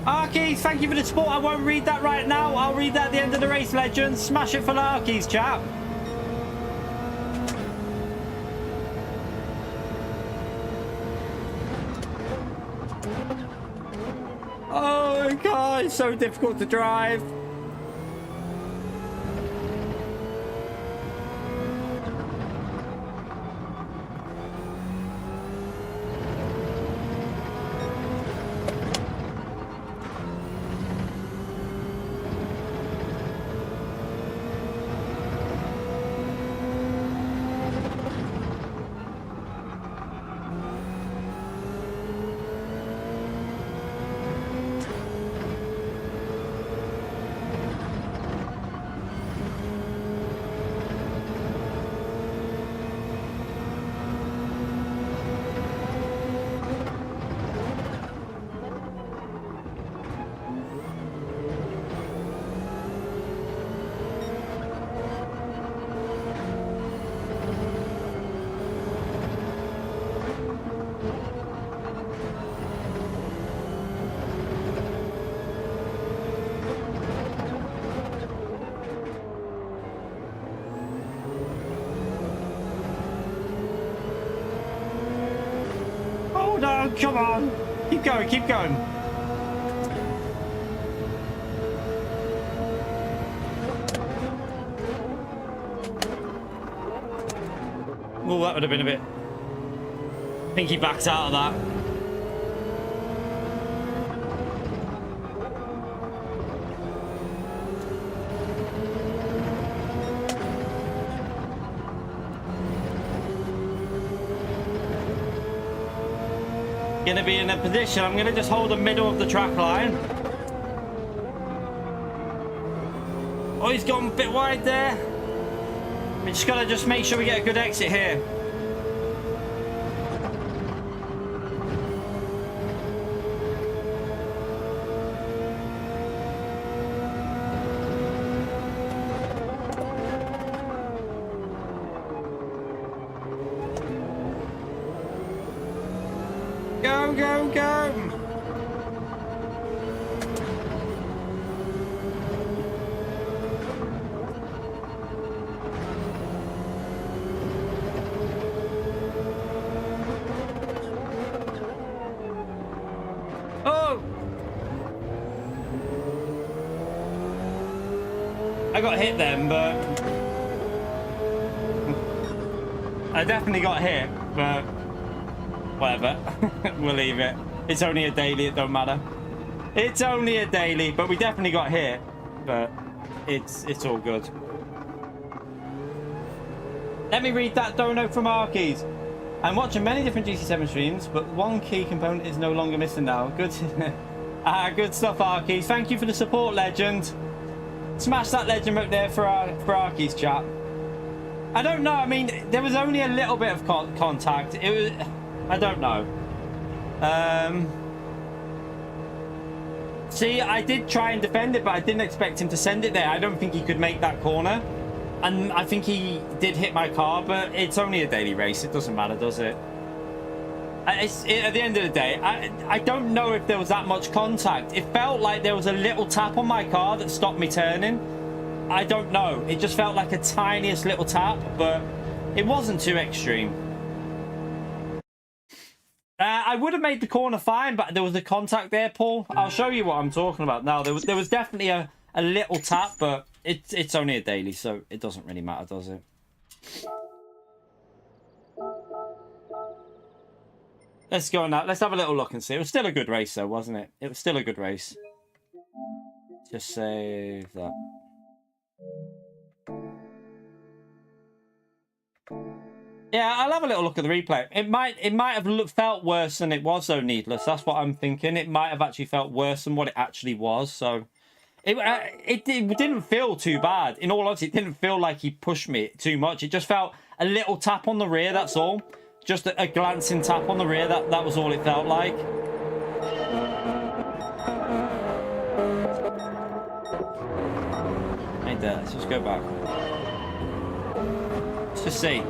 Arkies, thank you for the support. I won't read that right now. I'll read that at the end of the race, legends. Smash it for the Arkies, chap. Oh, God, it's so difficult to drive. No, come on. Keep going, keep going. Oh, that would have been a bit... I think he backs out of that. Gonna be in a position, I'm gonna just hold the middle of the track line. Oh, he's gone a bit wide there. We just gotta just make sure we get a good exit here. Go, go, go! Oh! I got hit then, but... I definitely got hit, but... Whatever. We'll leave it. It's only a daily, it don't matter. It's only a daily, but we definitely got hit. But it's all good. Let me read that dono from Arkies. I'm watching many different GC7 streams, but one key component is no longer missing now. Good. Good stuff, Arkies. Thank you for the support, legend. Smash that legend up there for Arkies chat. I don't know. I mean, there was only a little bit of contact. It was... I don't know. See, I did try and defend it, but I didn't expect him to send it there. I don't think he could make that corner. And I think he did hit my car, but it's only a daily race. It doesn't matter, does it? At the end of the day, I don't know if there was that much contact. It felt like there was a little tap on my car that stopped me turning. I don't know. It just felt like a tiniest little tap, but it wasn't too extreme. I would have made the corner fine, but there was a contact there, Paul. I'll show you what I'm talking about now. There was definitely a little tap, but it's only a daily, so it doesn't really matter, does it? Let's go now. Let's have a little look and see. It was still a good race, though, wasn't it? It was still a good race. Just save that. Yeah, I'll have a little look at the replay. It might have felt worse than it was, though, Needless. That's what I'm thinking. It might have actually felt worse than what it actually was. So it didn't feel too bad. In all honesty, it didn't feel like he pushed me too much. It just felt a little tap on the rear, that's all. Just a glancing tap on the rear. That was all it felt like. Hey there, let's just go back. Let's just see.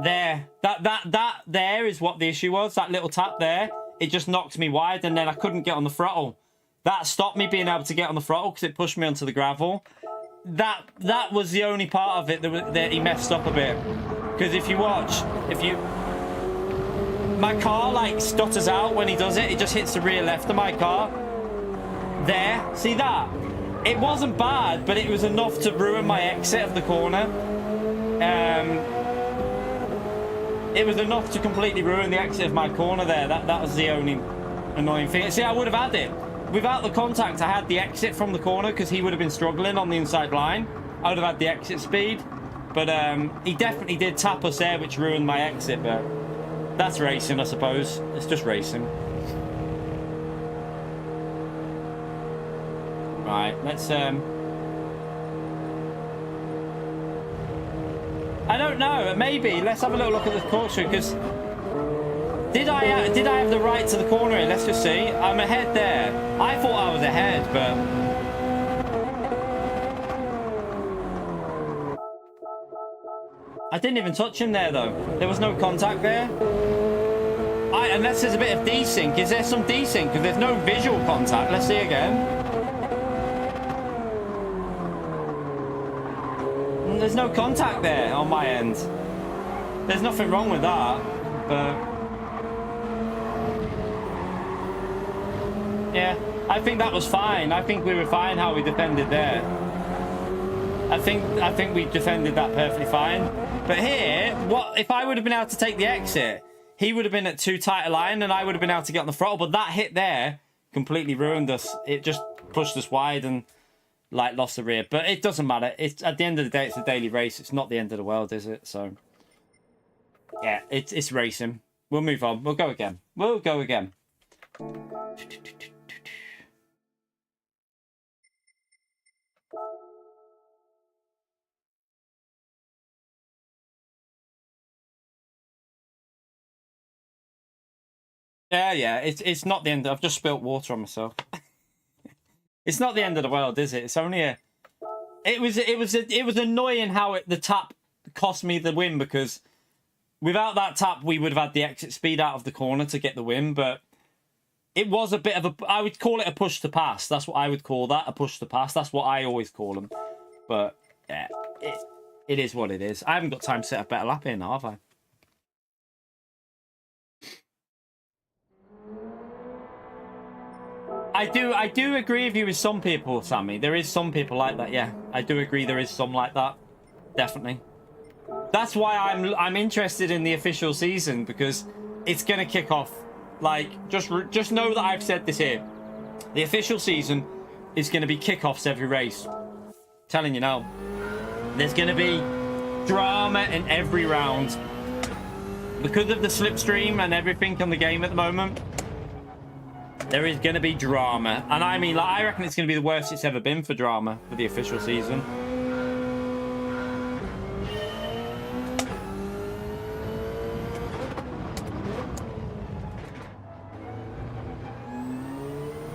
There, that there is what the issue was. That little tap there, it just knocked me wide, and then I couldn't get on the throttle. That stopped me being able to get on the throttle because it pushed me onto the gravel. That was the only part of it that he messed up a bit. Because if you watch, my car like stutters out when he does it. It just hits the rear left of my car. There, see that? It wasn't bad, but it was enough to ruin my exit of the corner. It was enough to completely ruin the exit of my corner there. That was the only annoying thing. See, I would have had it. Without the contact, I had the exit from the corner because he would have been struggling on the inside line. I would have had the exit speed. But he definitely did tap us there, which ruined my exit. But that's racing, I suppose. It's just racing. Right, let's... I don't know. Maybe. Let's have a little look at the corkscrew, because... Did I have the right to the corner here? Let's just see. I'm ahead there. I thought I was ahead, but... I didn't even touch him there, though. There was no contact there. Unless there's a bit of desync. Is there some desync? Because there's no visual contact. Let's see again. There's no contact there on my end. There's nothing wrong with that, but... Yeah, I think that was fine. I think we were fine how we defended there. I think we defended that perfectly fine. But here, what if I would have been able to take the exit? He would have been at too tight a line, and I would have been able to get on the throttle. But that hit there completely ruined us. It just pushed us wide and like lost the rear. But it doesn't matter. It's at the end of the day, it's a daily race. It's not the end of the world, is it? So yeah, it's racing. We'll move on. We'll go again. We'll go again. Yeah, it's not the end. I've just spilt water on myself. It's not the end of the world, is it? It's only a It was annoying how the tap cost me the win, because without that tap we would have had the exit speed out of the corner to get the win. But it was a bit of a, I would call it a push to pass. That's what I would call that, a push to pass. That's what I always call them. But yeah, it is what it is. I haven't got time to set a better lap here now, have I? I do agree with you with some people, Sammy. There is some people like that, yeah. I do agree there is some like that. Definitely. That's why I'm interested in the official season, because it's gonna kick off. Like, just know that I've said this here. The official season is gonna be kickoffs every race. Telling you now. There's gonna be drama in every round. Because of the slipstream and everything on the game at the moment, there is going to be drama. And I mean, like, I reckon it's going to be the worst it's ever been for drama for the official season.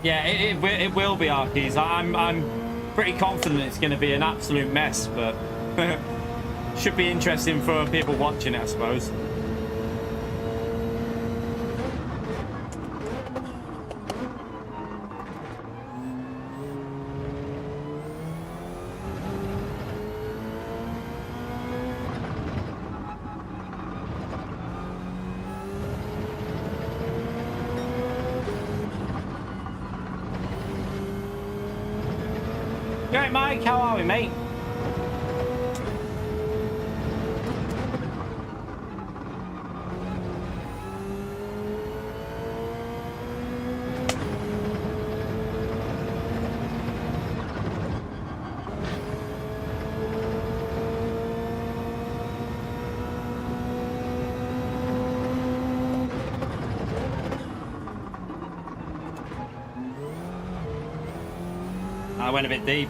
Yeah, it will be, Arkies. I'm pretty confident it's going to be an absolute mess, but should be interesting for people watching it, I suppose. You alright, Mike? How are we, mate? I went a bit deep.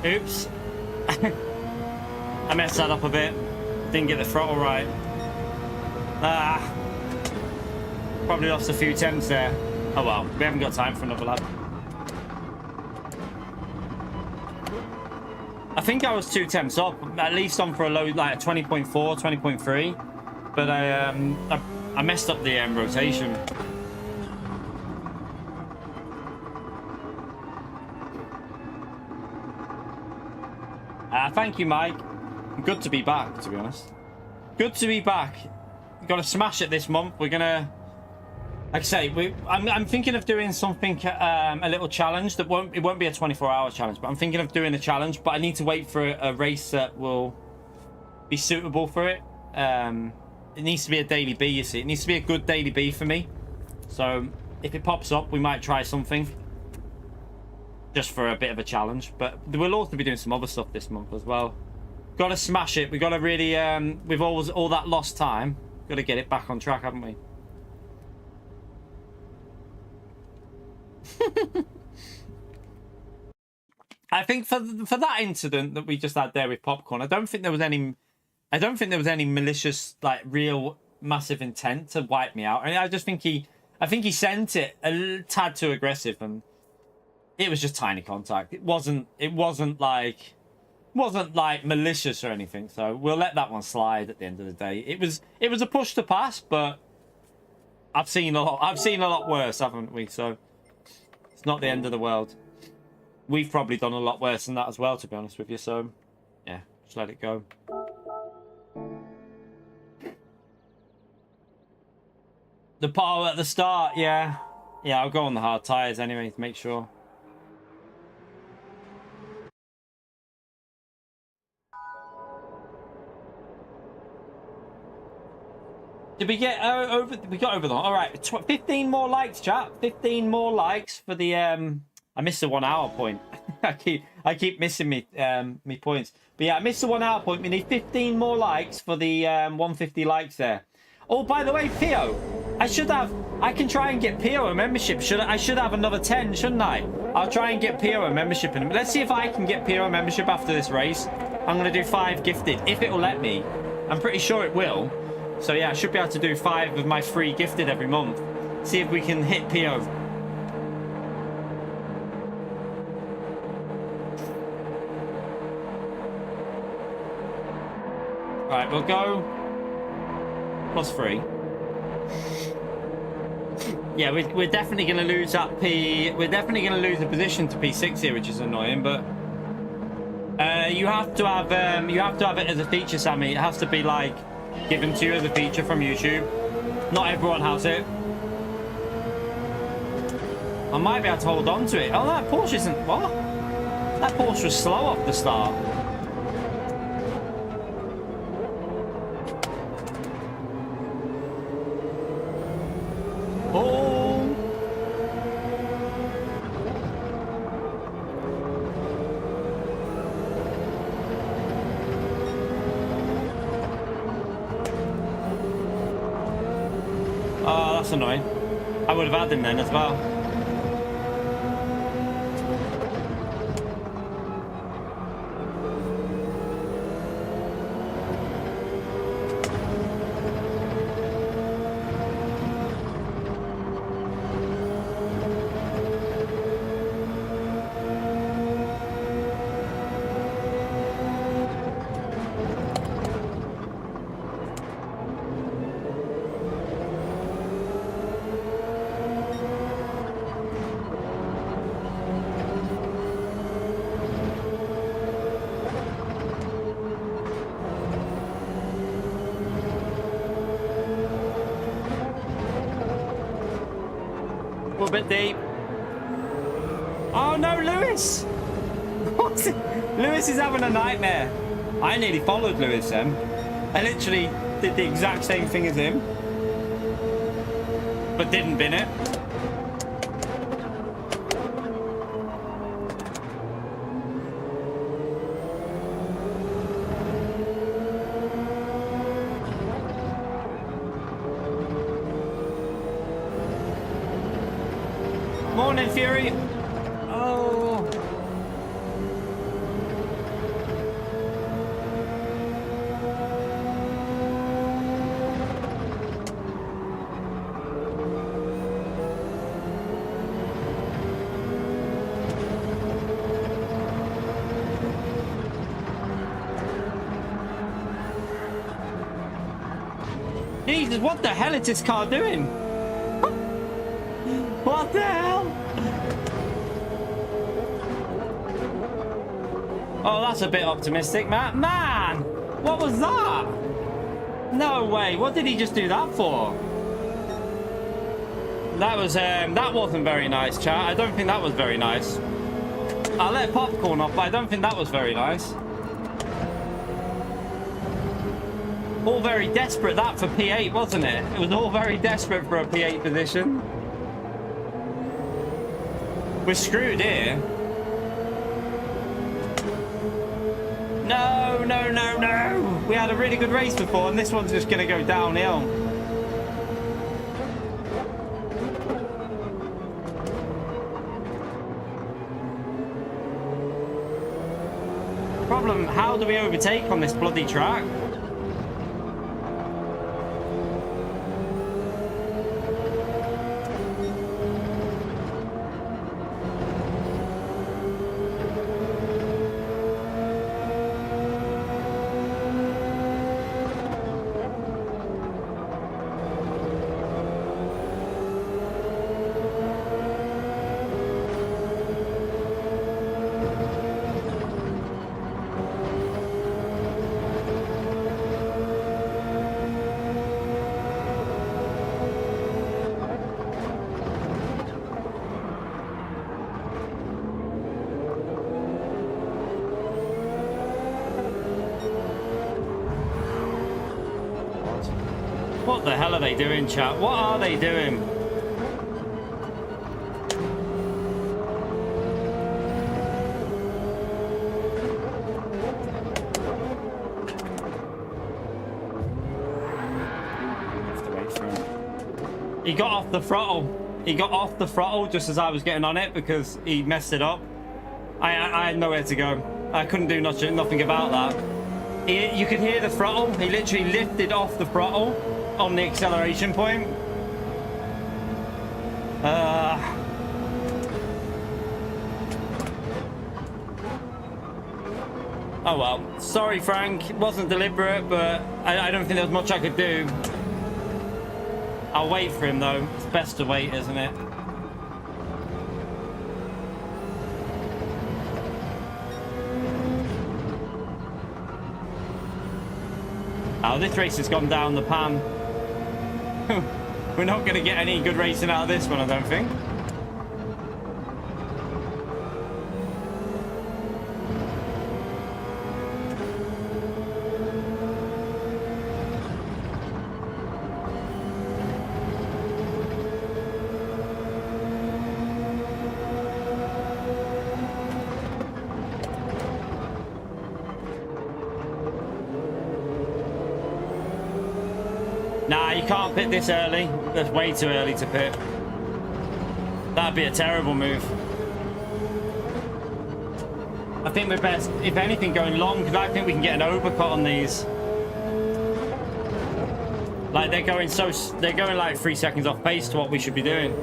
Oops. I messed that up a bit. Didn't get the throttle right. Probably lost a few temps there. Oh well, we haven't got time for another lap. I think I was 2 temps up, at least on for a low, like a 20.4, 20.3. But I messed up the rotation. Thank you, Mike. Good to be back, to be honest. Good to be back. We've got to smash it this month. We're gonna, like I say, I'm thinking of doing something, a little challenge that won't be a 24-hour challenge, but I'm thinking of doing a challenge. But I need to wait for a race that will be suitable for it. It needs to be a daily B, you see. It needs to be a good daily B for me. So if it pops up, we might try something. Just for a bit of a challenge. But we'll also be doing some other stuff this month as well. Got to smash it. We've got to really, with all that lost time, got to get it back on track, haven't we? I think for that incident that we just had there with Popcorn, I don't think there was any malicious, like, real massive intent to wipe me out. I just think I think he sent it a tad too aggressive, and it was just tiny contact. It wasn't like malicious or anything. So we'll let that one slide at the end of the day. It was a push to pass, but I've seen a lot worse, haven't we? So it's not the end of the world. We've probably done a lot worse than that as well, to be honest with you. So yeah, just let it go. The power at the start, yeah. I'll go on the hard tires anyway to make sure. Did we get over? We got over the. All right, 15 more likes, chat. 15 more likes for the. I missed the 1 hour point. I keep missing me points. But yeah, I missed the 1 hour point. We need 15 more likes for the 150 likes there. Oh, by the way, Theo, I can try and get PO membership. I should have another 10, shouldn't I? I'll try and get PO membership. And let's see if I can get PO membership after this race. I'm going to do 5 gifted, if it'll let me. I'm pretty sure it will. So yeah, I should be able to do 5 of my free gifted every month. See if we can hit PO. Right, we'll go +3. Yeah, we're definitely going to lose that We're definitely going to lose the position to P6 here, which is annoying. But you have to have it as a feature, Sammy. It has to be like given to you as a feature from YouTube. Not everyone has it. I might be able to hold on to it. Oh, that Porsche isn't. What? That Porsche was slow off the start. Oh. Oh, that's annoying. I would have had him then as well. A bit deep. Oh no, Lewis! What's it? Lewis is having a nightmare. I nearly followed Lewis then. I literally did the exact same thing as him, but didn't bin it. Morning, Fury. Oh. Jesus, what the hell is this car doing? What the hell? Oh, that's a bit optimistic, Matt. Man, what was that? No way. What did he just do that for? That wasn't very nice, chat. I don't think that was very nice. I let popcorn off, but I don't think that was very nice. All very desperate that for P8, wasn't it? It was all very desperate for a P8 position. We're screwed here. No, no, no, no. We had a really good race before, and this one's just going to go downhill. Problem, how do we overtake on this bloody track? What the hell are they doing, chat? What are they doing? Have to wait for him. He got off the throttle. He got off the throttle just as I was getting on it because he messed it up. I had nowhere to go. I couldn't do nothing about that. You could hear the throttle. He literally lifted off the throttle on the acceleration point. Oh well. Sorry, Frank. It wasn't deliberate, but I don't think there was much I could do. I'll wait for him, though. It's best to wait, isn't it? Oh, this race has gone down the pan. We're not going to get any good racing out of this one, I don't think. Nah, you can't pit this early. That's way too early to pit. That'd be a terrible move. I think we're best, if anything, going long, because I think we can get an overcut on these. Like, they're going like 3 seconds off pace to what we should be doing.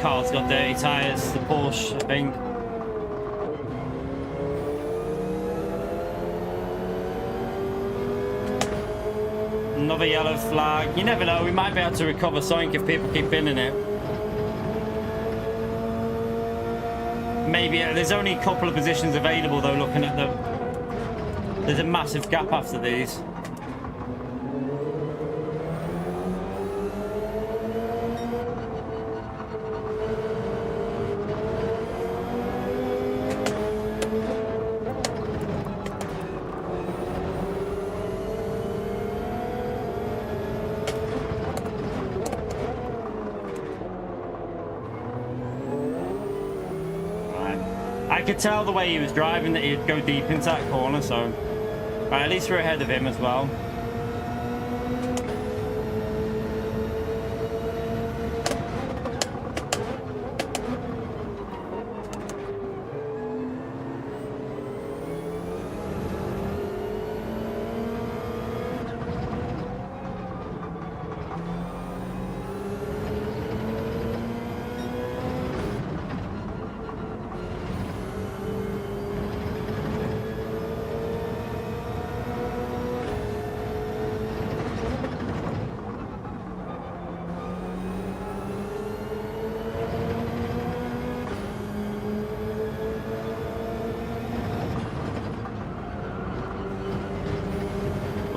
Car's got dirty tyres, the Porsche, I think. Another yellow flag. You never know, we might be able to recover something if people keep pinning it. Maybe, there's only a couple of positions available though, looking at them. There's a massive gap after these. I could tell the way he was driving that he'd go deep into that corner, so right, at least we're ahead of him as well.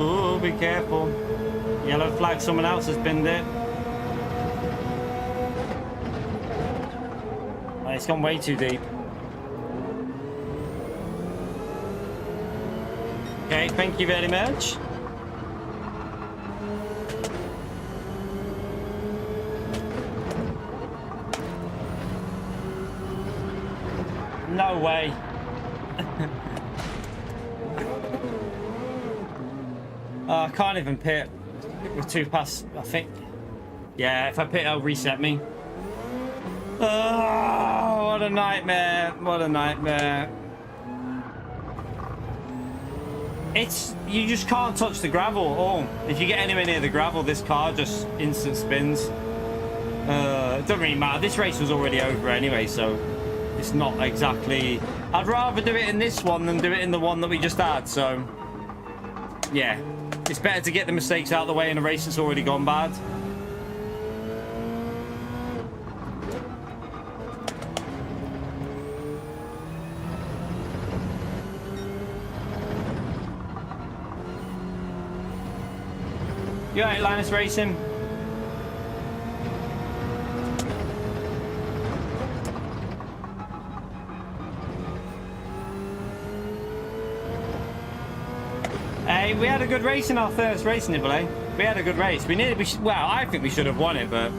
Oh, be careful. Yellow flag, someone else has binned it. Oh, it's gone way too deep. Okay, thank you very much. No way. I can't even pit. We're too past, I think. Yeah, if I pit, it'll reset me. Oh, what a nightmare. What a nightmare. You just can't touch the gravel at all. If you get anywhere near the gravel, this car just instant spins. It doesn't really matter. This race was already over anyway, so it's not exactly... I'd rather do it in this one than do it in the one that we just had, so... Yeah. It's better to get the mistakes out of the way in a race that's already gone bad. You alright, Linus Racing? Hey, we had a good race in our first race, Nibble, eh? We had a good race. Well, I think we should have won it, but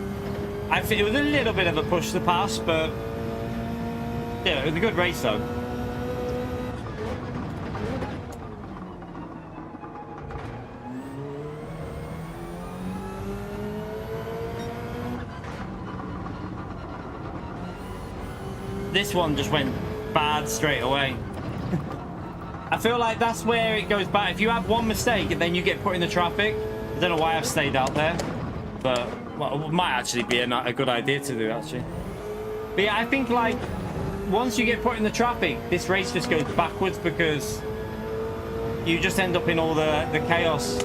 I think it was a little bit of a push to pass, but yeah, it was a good race though. This one just went bad straight away. I feel like that's where it goes back. If you have one mistake and then you get put in the traffic, I don't know why I've stayed out there, but well, it might actually be a good idea to do, actually. But yeah, I think like once you get put in the traffic, this race just goes backwards because you just end up in all the chaos.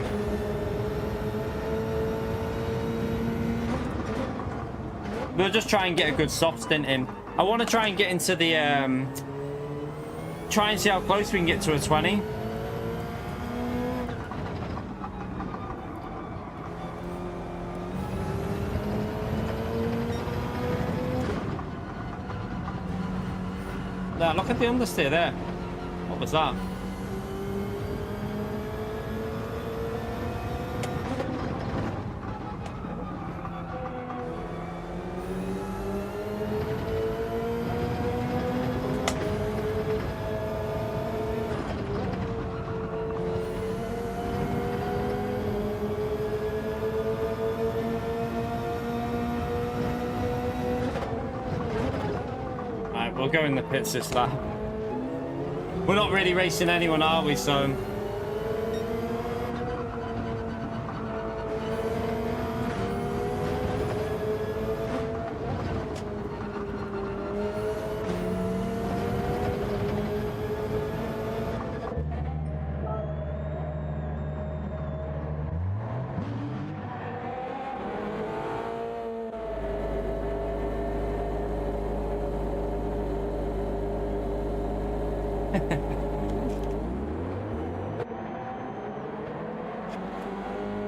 We'll just try and get a good soft stint in. I want to try and get into the try and see how close we can get to a 20. Now look at the understeer there. What was that? We'll go in the pits this lap. We're not really racing anyone, are we? So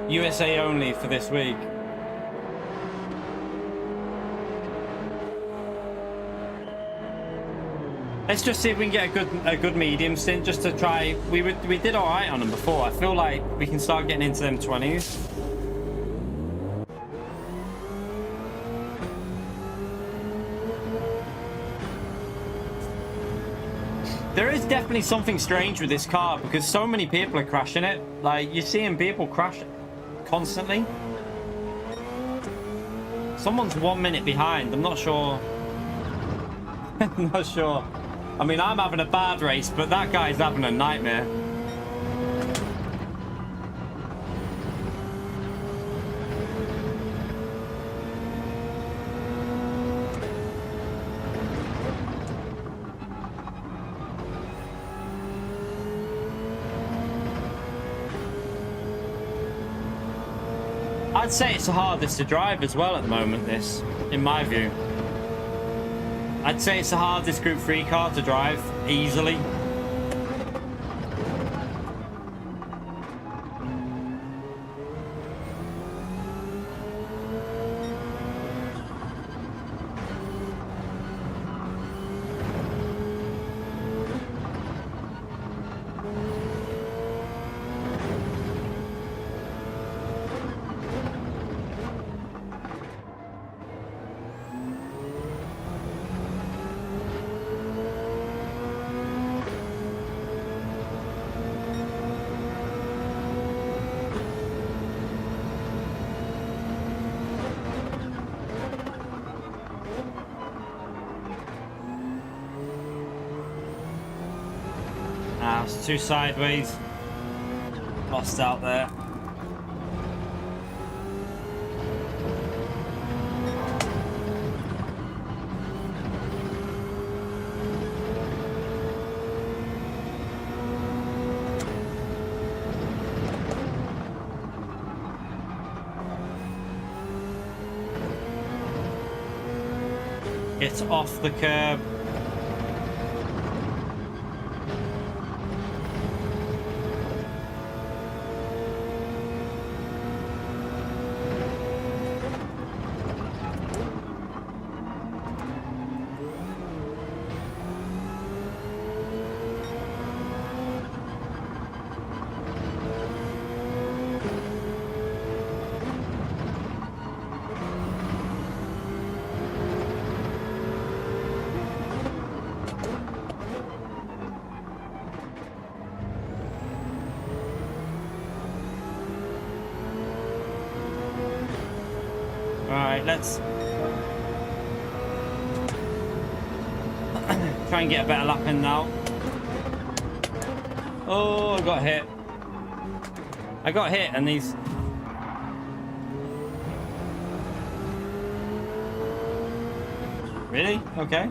USA only for this week. Let's just see if we can get a good medium stint just to try. We did all right on them before. I feel like we can start getting into them 20s. There is definitely something strange with this car because so many people are crashing it. Like, you're seeing people crash constantly. Someone's 1 minute behind. I'm not sure. I'm not sure. I mean, I'm having a bad race, but that guy's having a nightmare. I'd say it's the hardest to drive as well at the moment, this, in my view. I'd say it's the hardest Group 3 car to drive, easily. It's too sideways. Lost out there. Get off the curb. Alright, let's try and get a better lap in now. Oh, I got hit. I got hit and these... Really? Okay.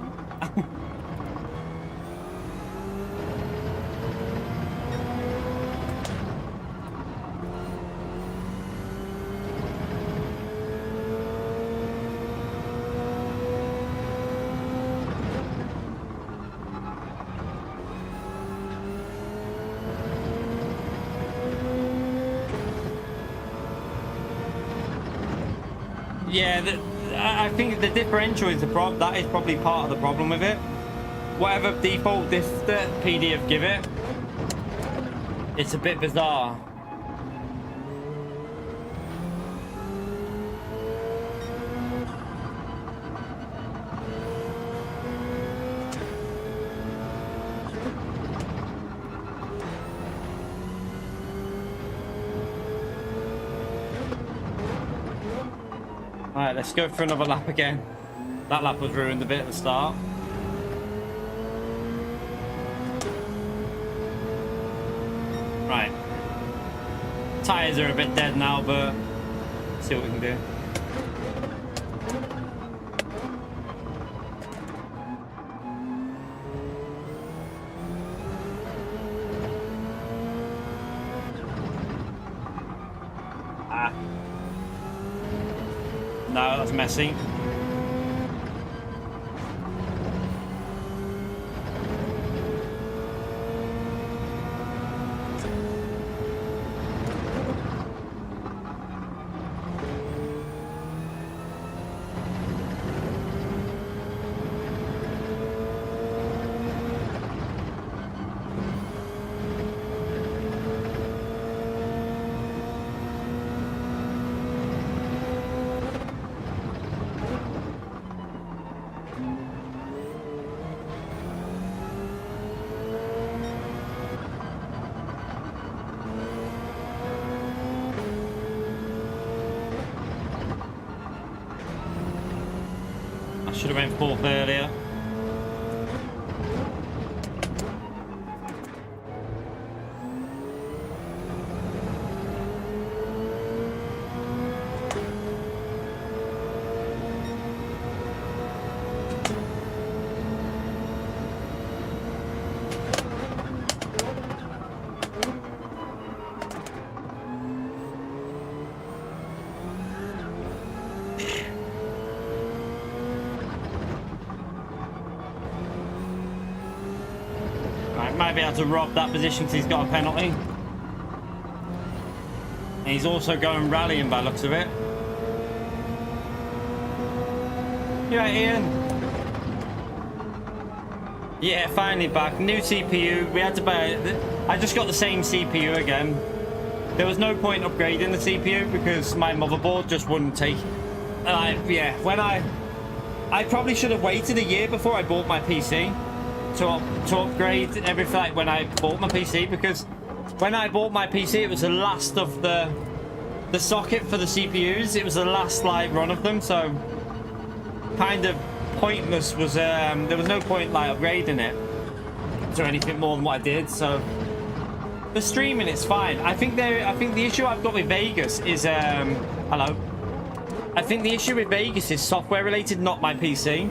Yeah, I think the differential is the problem. That is probably part of the problem with it. Whatever default this the PDF give it, it's a bit bizarre. Alright, let's go for another lap again. That lap was ruined a bit at the start. Right. Tyres are a bit dead now, but let's see what we can do. No, that's messy. Should have went fourth earlier. Might be able to rob that position because he's got a penalty. And he's also going rallying by the looks of it. You right, Ian? Yeah, finally back. New CPU. We had to buy it. I just got the same CPU again. There was no point upgrading the CPU because my motherboard just wouldn't take. Yeah, when I probably should have waited a year before I bought my PC. To upgrade everything, like when I bought my PC, because when I bought my PC it was the last of the socket for the CPUs. It was the last like run of them, so kind of pointless was there was no point like upgrading it to anything more than what I did. So the streaming is fine. I think the issue I've got with Vegas is hello. I think the issue with Vegas is software related, not my PC.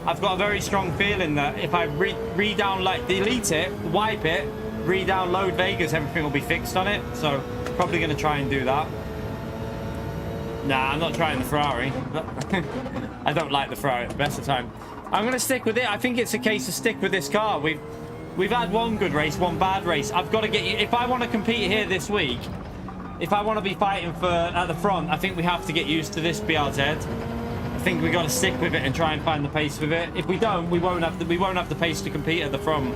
I've got a very strong feeling that if I re-download, delete it, wipe it, re-download Vegas, everything will be fixed on it. So probably going to try and do that. Nah, I'm not trying the Ferrari. I don't like the Ferrari at the best of time. I'm going to stick with it. I think it's a case of stick with this car. We've had one good race, one bad race. I've got to get you. If I want to compete here this week, if I want to be fighting for at the front, I think we have to get used to this BRZ. I think we got to stick with it and try and find the pace with it. If we don't, we won't have the pace to compete at the front.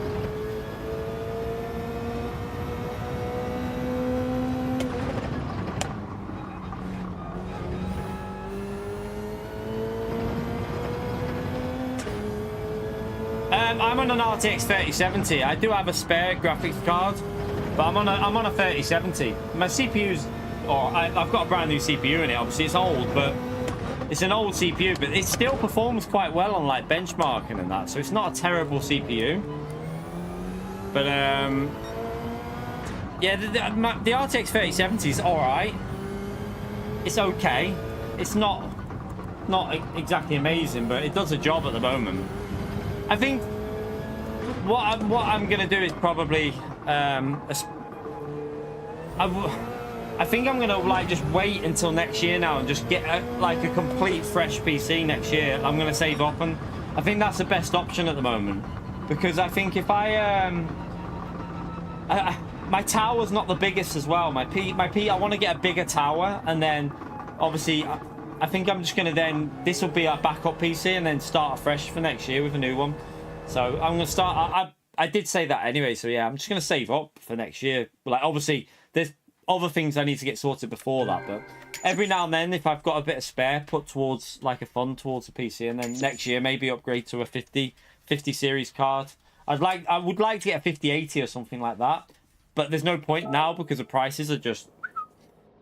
I'm on an RTX 3070. I do have a spare graphics card, but I'm on a 3070. My CPU's, I've got a brand new CPU in it. Obviously, it's old, but It's an old CPU, but it still performs quite well on like benchmarking and that. So it's not a terrible CPU. But yeah, the RTX 3070 is all right. It's okay. It's not exactly amazing, but it does a job at the moment. I think what I'm gonna do is probably I think I'm gonna like just wait until next year now and just get like a complete fresh PC next year. I'm gonna save up, and I think that's the best option at the moment, because I think if my tower's not the biggest as well. My I want to get a bigger tower, and then obviously I think I'm just gonna this will be our backup PC, and then start afresh for next year with a new one. So I'm gonna start. I did say that anyway. So yeah, I'm just gonna save up for next year. Like obviously there's other things I need to get sorted before that, but every now and then if I've got a bit of spare, put towards like a fund towards a PC, and then next year maybe upgrade to a 50 series card. I would like to get a 5080 or something like that, but there's no point now because the prices are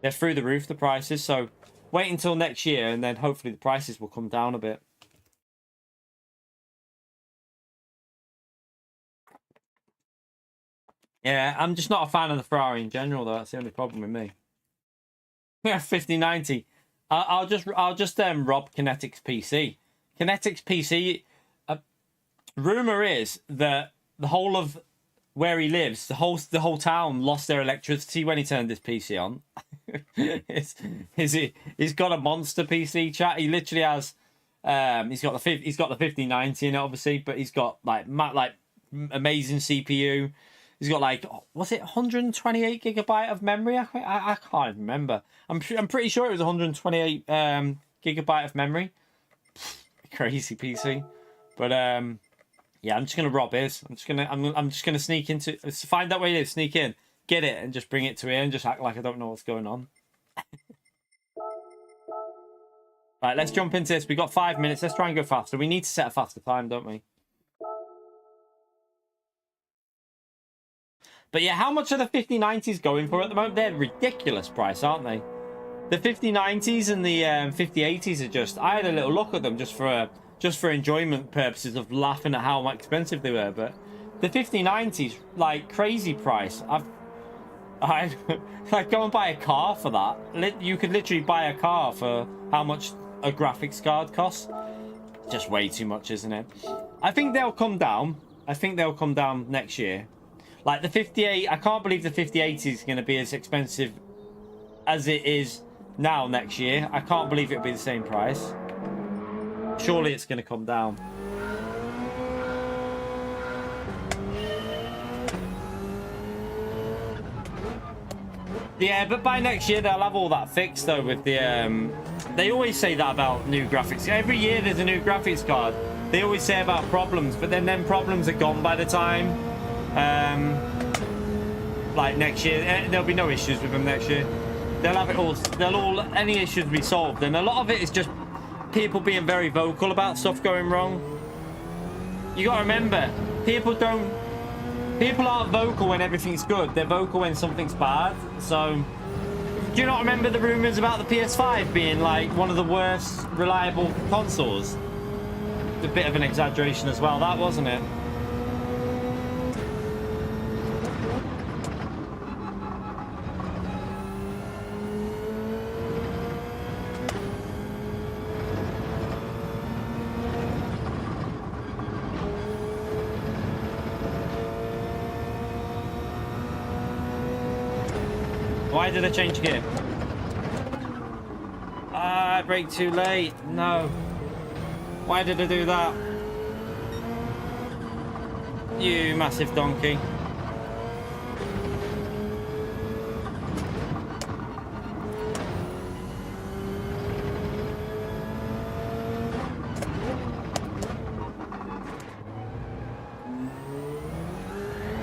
they're through the roof, the prices. So wait until next year, and then hopefully the prices will come down a bit. Yeah, I'm just not a fan of the Ferrari in general, though. That's the only problem with me. Yeah, 5090. I'll just rob Kinetic's PC. Kinetic's PC. Rumor is that the whole of where he lives, the whole town lost their electricity when he turned his PC on. He's got a monster PC, chat. He literally has. He's got the 5090 in it, obviously, but he's got like amazing CPU. He's got like, was it 128 gigabyte of memory? I can't remember. I'm pretty sure it was 128 gigabyte of memory. Crazy PC, but yeah, I'm just gonna rob his. I'm just gonna sneak into, find that way it is, sneak in, get it, and just bring it to here and just act like I don't know what's going on. Right, let's jump into this. We got 5 minutes. Let's try and go faster. We need to set a faster time, don't we? But yeah, how much are the 5090s going for at the moment? They're ridiculous price, aren't they? The 5090s and the 5080s are just... I had a little look at them just for enjoyment purposes of laughing at how expensive they were. But the 5090s, like, crazy price. I like, go and buy a car for that. You could literally buy a car for how much a graphics card costs. Just way too much, isn't it? I think they'll come down. I think they'll come down next year. Like the 58, I can't believe the 5080 is going to be as expensive as it is now next year. I can't believe it'll be the same price. Surely it's going to come down. Yeah, but by next year they'll have all that fixed though with the... They always say that about new graphics. Every year there's a new graphics card. They always say about problems, but then them problems are gone by the time... like next year, there'll be no issues with them next year. They'll have it all. Any issues will be solved, and a lot of it is just people being very vocal about stuff going wrong. You got to remember, people aren't vocal when everything's good. They're vocal when something's bad. So, do you not remember the rumors about the PS5 being like one of the worst reliable consoles? It's a bit of an exaggeration as well, that wasn't it? Why did I change gear? I braked too late. No. Why did I do that? You massive donkey.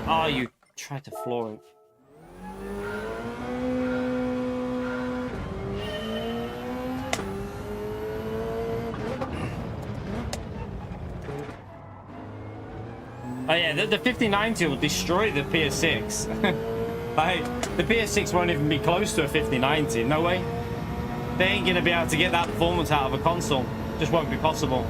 Oh, you tried to floor it. Oh yeah, the 5090 will destroy the PS6. Like, the PS6 won't even be close to a 5090. No way. They ain't gonna be able to get that performance out of a console. Just won't be possible.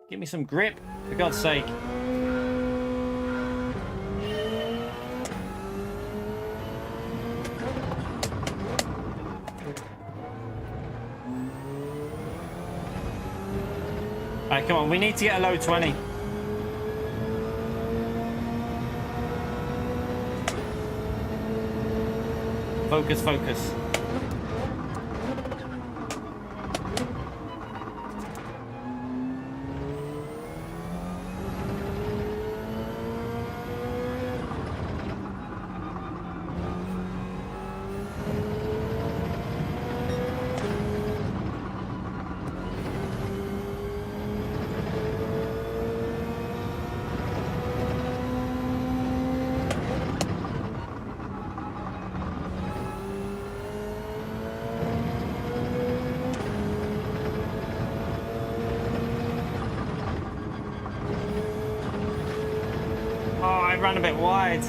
Give me some grip, for God's sake. Alright, come on, we need to get a low 20. Focus, focus. Ran a bit wide.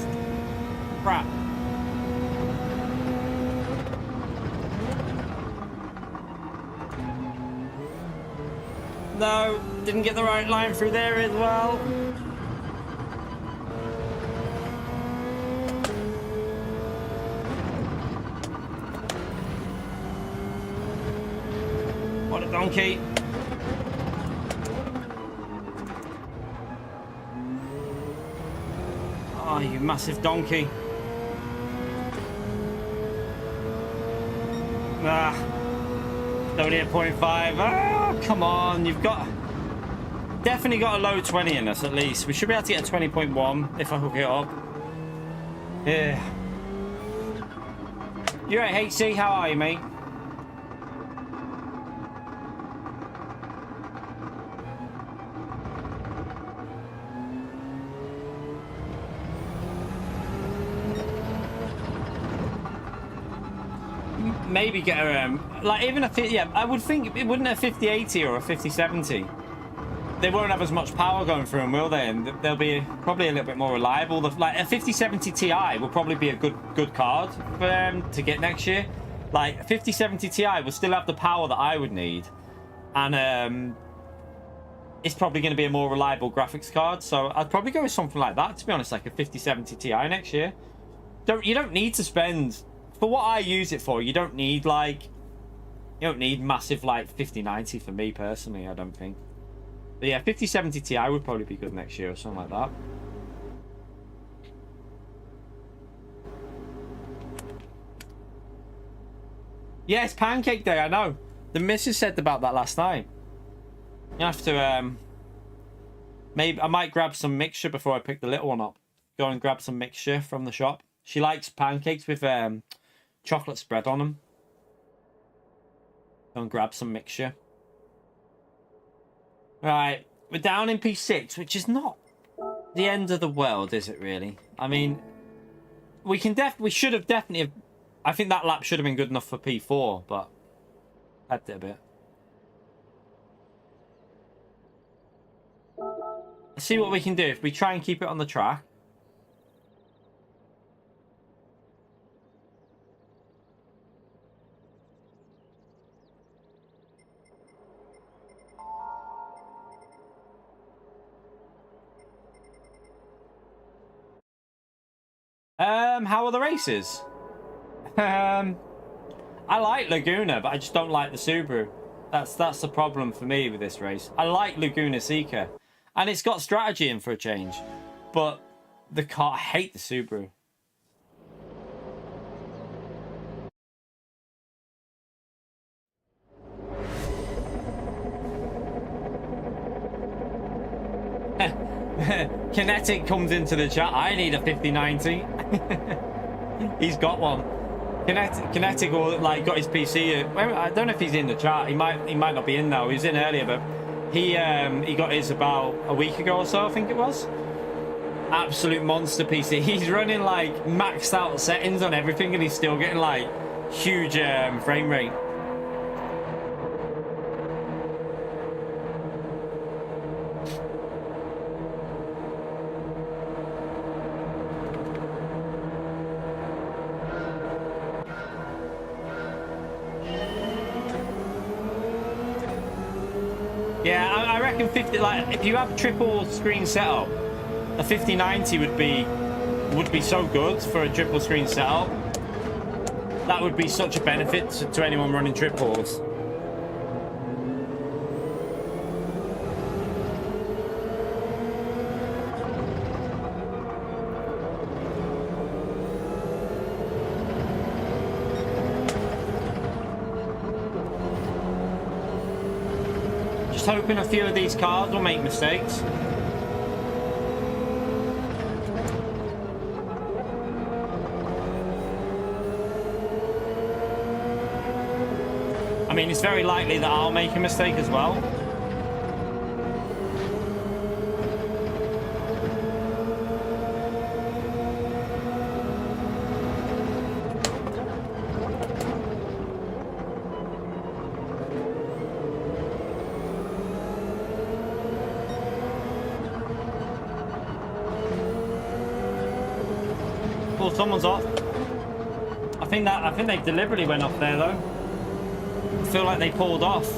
Crap. No, didn't get the right line through there as well. What a donkey. Oh, you massive donkey. Ah, only at 0.5. Ah, come on. You've got... Definitely got a low 20 in us, at least. We should be able to get a 20.1 if I hook it up. Yeah. You right, HC? How are you, mate? Maybe get a like even a yeah, I would think it wouldn't a 5080 or a 5070. They won't have as much power going through them, will they? And they'll be probably a little bit more reliable. Like a 5070 Ti will probably be a good card for them to get next year. Like a 5070 Ti will still have the power that I would need, and it's probably going to be a more reliable graphics card. So I'd probably go with something like that, to be honest, like a 5070 Ti next year. You don't need to spend. For what I use it for, you don't need massive like 5090 for me personally, I don't think. But yeah, 5070 Ti would probably be good next year or something like that. Yeah, it's pancake day, I know. The missus said about that last night. You have to maybe I might grab some mixture before I pick the little one up. Go and grab some mixture from the shop. She likes pancakes with chocolate spread on them. Go and grab some mixture. Right, we're down in P6, which is not the end of the world, is it really? I mean, we should have definitely. I think that lap should have been good enough for P4, but had it a bit. Let's see what we can do if we try and keep it on the track. How are the races? I like Laguna, but I just don't like the Subaru. That's the problem for me with this race. I like Laguna Seca, and it's got strategy in for a change, but the car, I hate the Subaru. Kinetic comes into the chat. I need a 5090. He's got one. Kinetic or like got his PC. I don't know if he's in the chat. He might not be in now. He was in earlier, but he got his about a week ago or so, I think it was. Absolute monster PC. He's running like maxed out settings on everything, and he's still getting like huge frame rate. Yeah, I reckon 50. Like, if you have triple screen setup, a 5090 would be so good for a triple screen setup. That would be such a benefit to anyone running triples. Just hoping a few of these cars will make mistakes. I mean, it's very likely that I'll make a mistake as well. Oh, someone's off. I think they deliberately went off there though. I feel like they pulled off.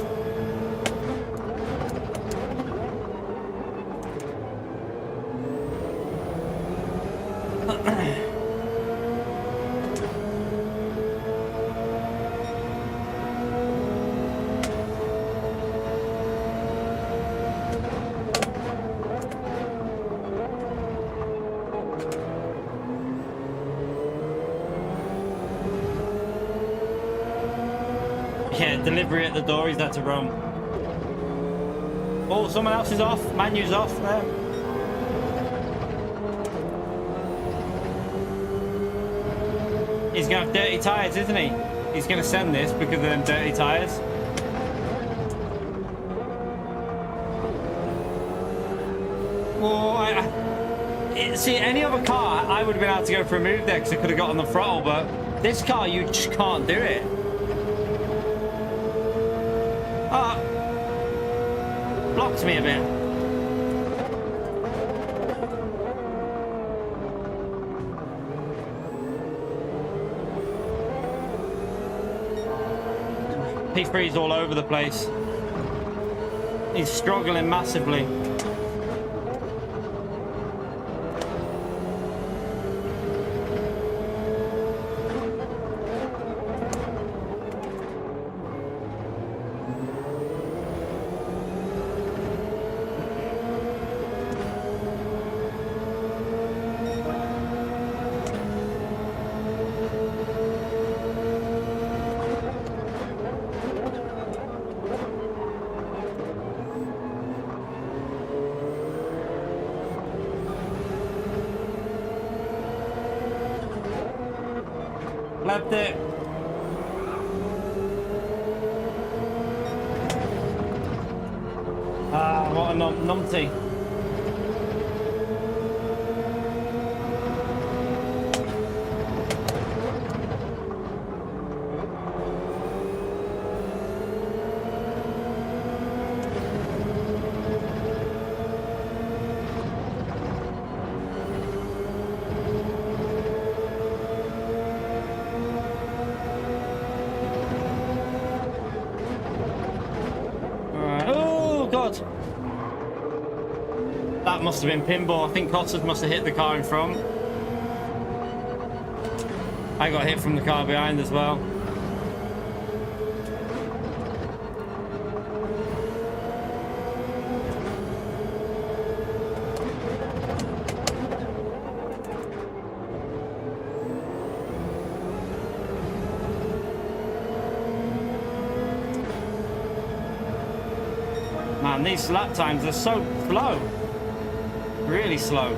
Yeah, delivery at the door, he's had to run. Oh, someone else is off. Manu's off there. He's going to have dirty tyres, isn't he? He's going to send this because of them dirty tyres. Well, see, any other car, I would have been able to go for a move there because I could have got on the throttle, but this car, you just can't do it. Blocks me a bit. P3's all over the place. He's struggling massively. Left it. Ah, what a numpty. That must have been pinball. I think Cottas must have hit the car in front. I got hit from the car behind as well. Man, these lap times are so slow. Really slow.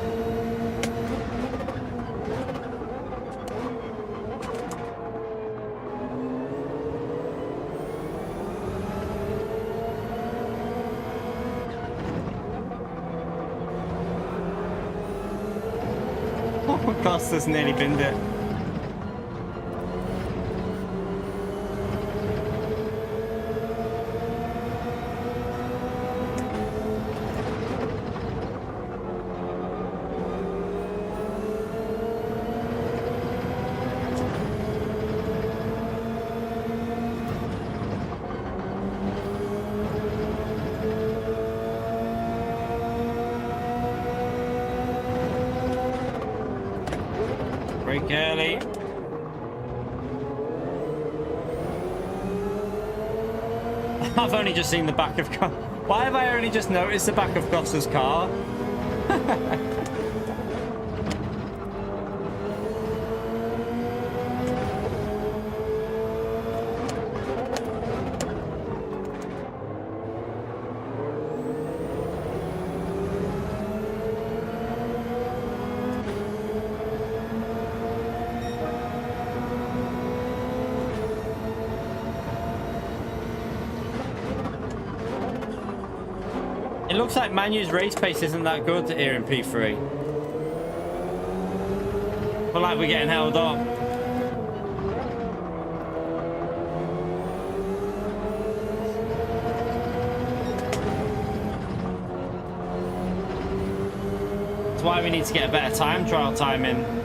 Oh, Costa's nearly binned it. Brake early. I've only just seen the back of... Why have I only just noticed the back of Costa's car? It looks like Manu's race pace isn't that good here in P3. But like we're getting held up. That's why we need to get a better time trial time in.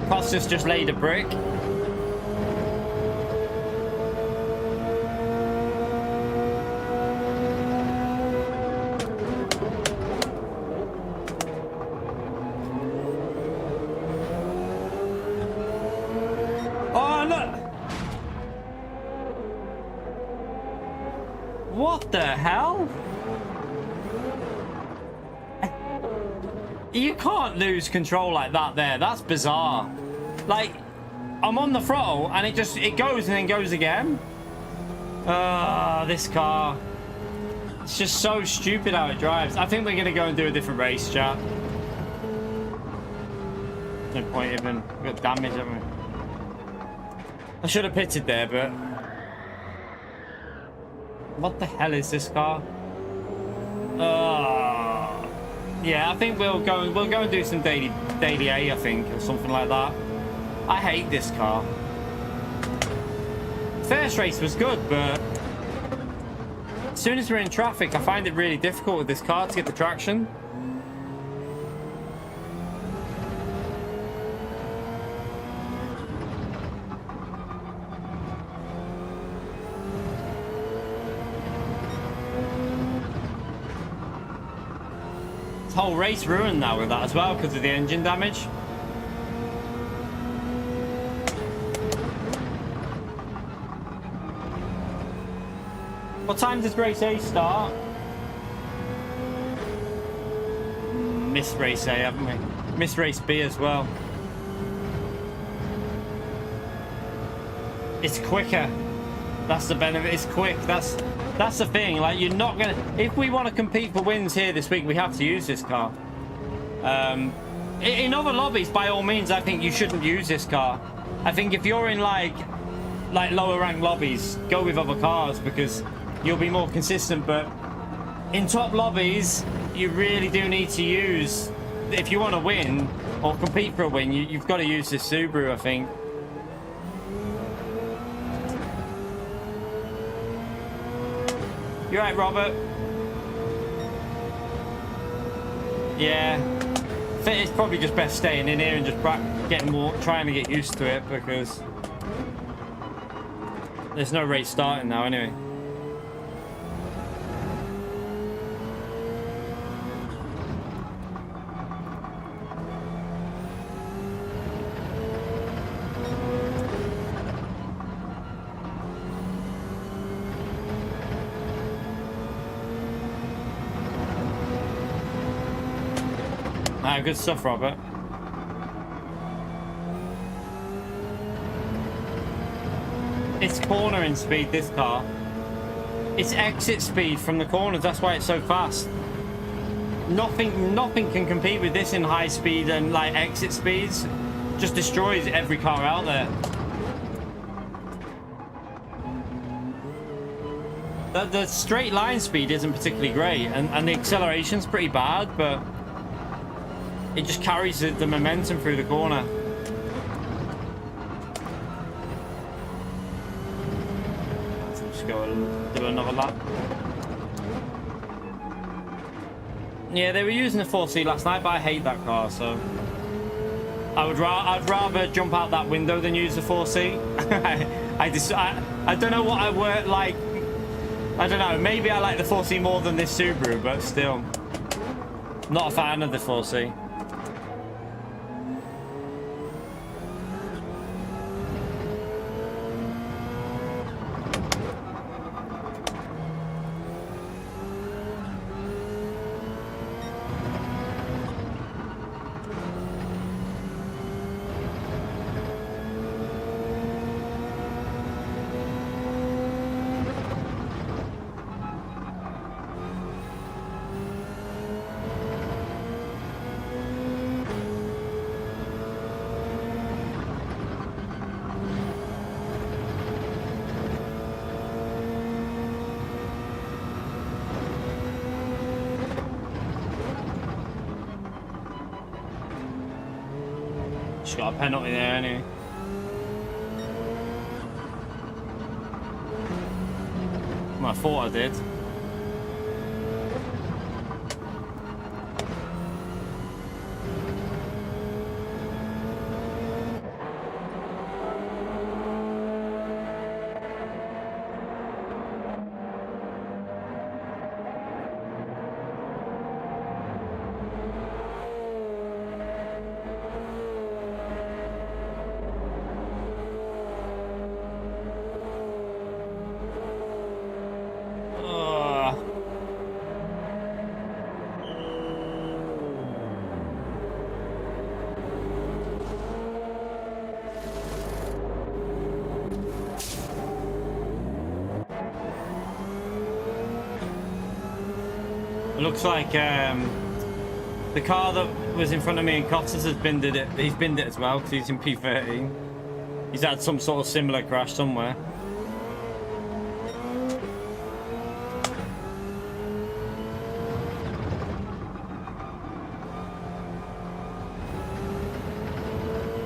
Costa's just laid a brick. Oh, look! What the hell? You can't lose control like that there. That's bizarre. Like, I'm on the throttle and it goes and then goes again. This car. It's just so stupid how it drives. I think we're going to go and do a different race, chat. No point even. We've got damage, haven't we? I should have pitted there, but... What the hell is this car? Yeah, I think we'll go and do some daily A, I think, or something like that. I hate this car. First race was good, but as soon as we're in traffic, I find it really difficult with this car to get the traction. This whole race ruined now with that as well because of the engine damage. What time does race A start? Missed race A, haven't we? Missed race B as well. It's quicker. That's the benefit. It's quick. That's the thing. Like, you're not gonna. If we want to compete for wins here this week, we have to use this car. In other lobbies, by all means, I think you shouldn't use this car. I think if you're in like lower rank lobbies, go with other cars because you'll be more consistent. But in top lobbies, you really do need to use. If you want to win or compete for a win, you've got to use this Subaru, I think. You right, Robert? Yeah. I think it's probably just best staying in here and just trying to get used to it because there's no race starting now anyway. Good stuff, Robert. It's cornering speed, this car. It's exit speed from the corners, that's why it's so fast. Nothing can compete with this in high speed and like exit speeds. Just destroys every car out there. The straight line speed isn't particularly great and the acceleration's pretty bad, but it just carries the momentum through the corner. So just go and do another lap. Yeah, they were using the 4C last night, but I hate that car, so I'd rather jump out that window than use the 4C. I don't know what I work like. I don't know. Maybe I like the 4C more than this Subaru, but still, not a fan of the 4C. Just got a penalty there, anyway. Well, I thought I did. It looks like the car that was in front of me in Costas has binned it. He's binned it as well because he's in P13. He's had some sort of similar crash somewhere.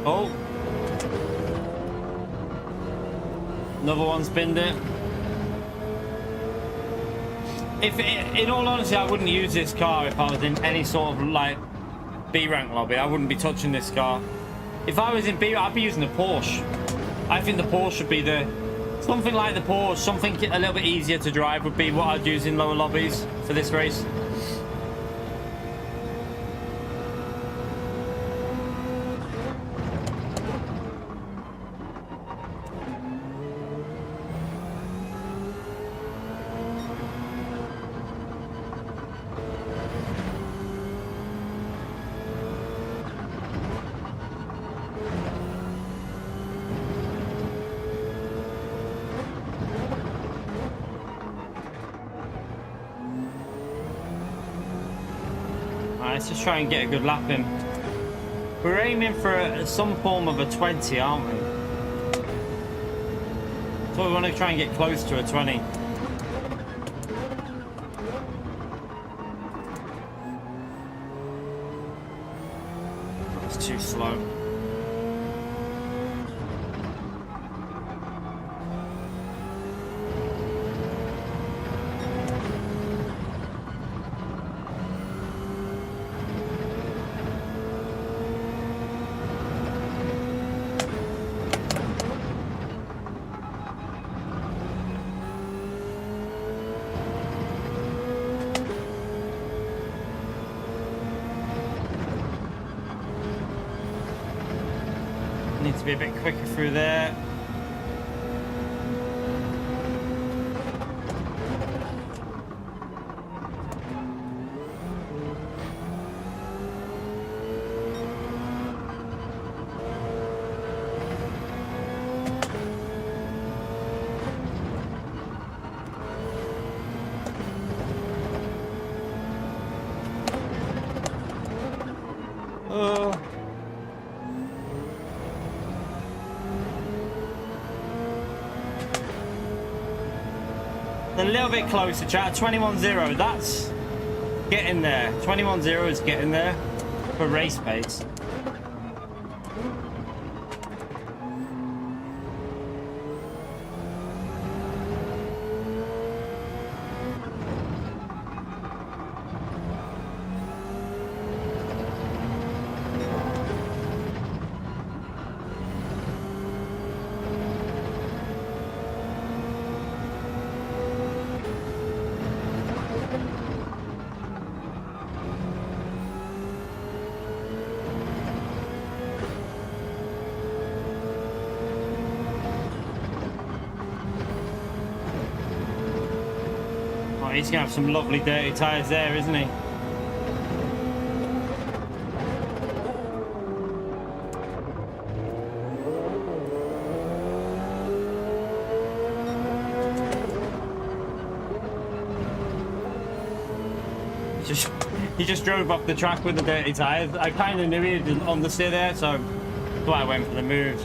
Oh, another one's binned it. In all honesty, I wouldn't use this car if I was in any sort of like B rank lobby. I wouldn't be touching this car. If I was in B, I'd be using the Porsche. I think the Porsche should be something like the Porsche, something a little bit easier to drive would be what I'd use in lower lobbies for this race. Let's just try and get a good lap in. We're aiming for some form of a 20, aren't we? So we want to try and get close to a 20. It's too slow. Need to be a bit quicker through there. A little bit closer, chat. 21.0. That's getting there. 21.0 is getting there for race pace. he's gonna have some lovely dirty tyres there, isn't he? He just drove off the track with the dirty tyres. I kind of knew he didn't understeer there, so that's why I went for the moves.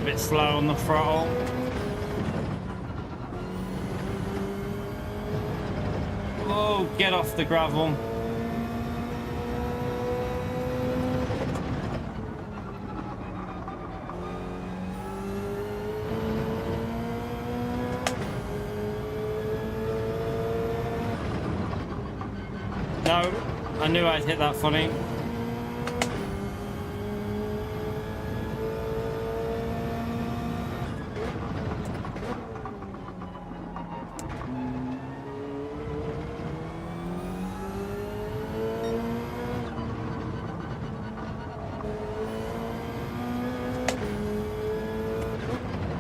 Bit slow on the throttle. Oh, get off the gravel. No, I knew I'd hit that funny.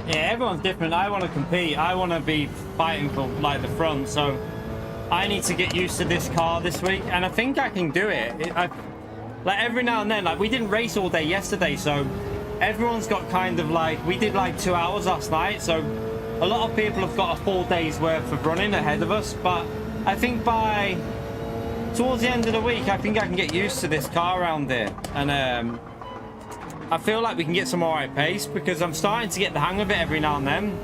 Everyone's different. I want to compete. I want to be fighting for like the front, so I need to get used to this car this week, and I think I can do it. Like every now and then, like we didn't race all day yesterday, so everyone's got kind of like, we did like 2 hours last night, so a lot of people have got a full day's worth of running ahead of us, but I think by towards the end of the week, I think I can get used to this car around here, and I feel like we can get some alright pace because I'm starting to get the hang of it every now and then.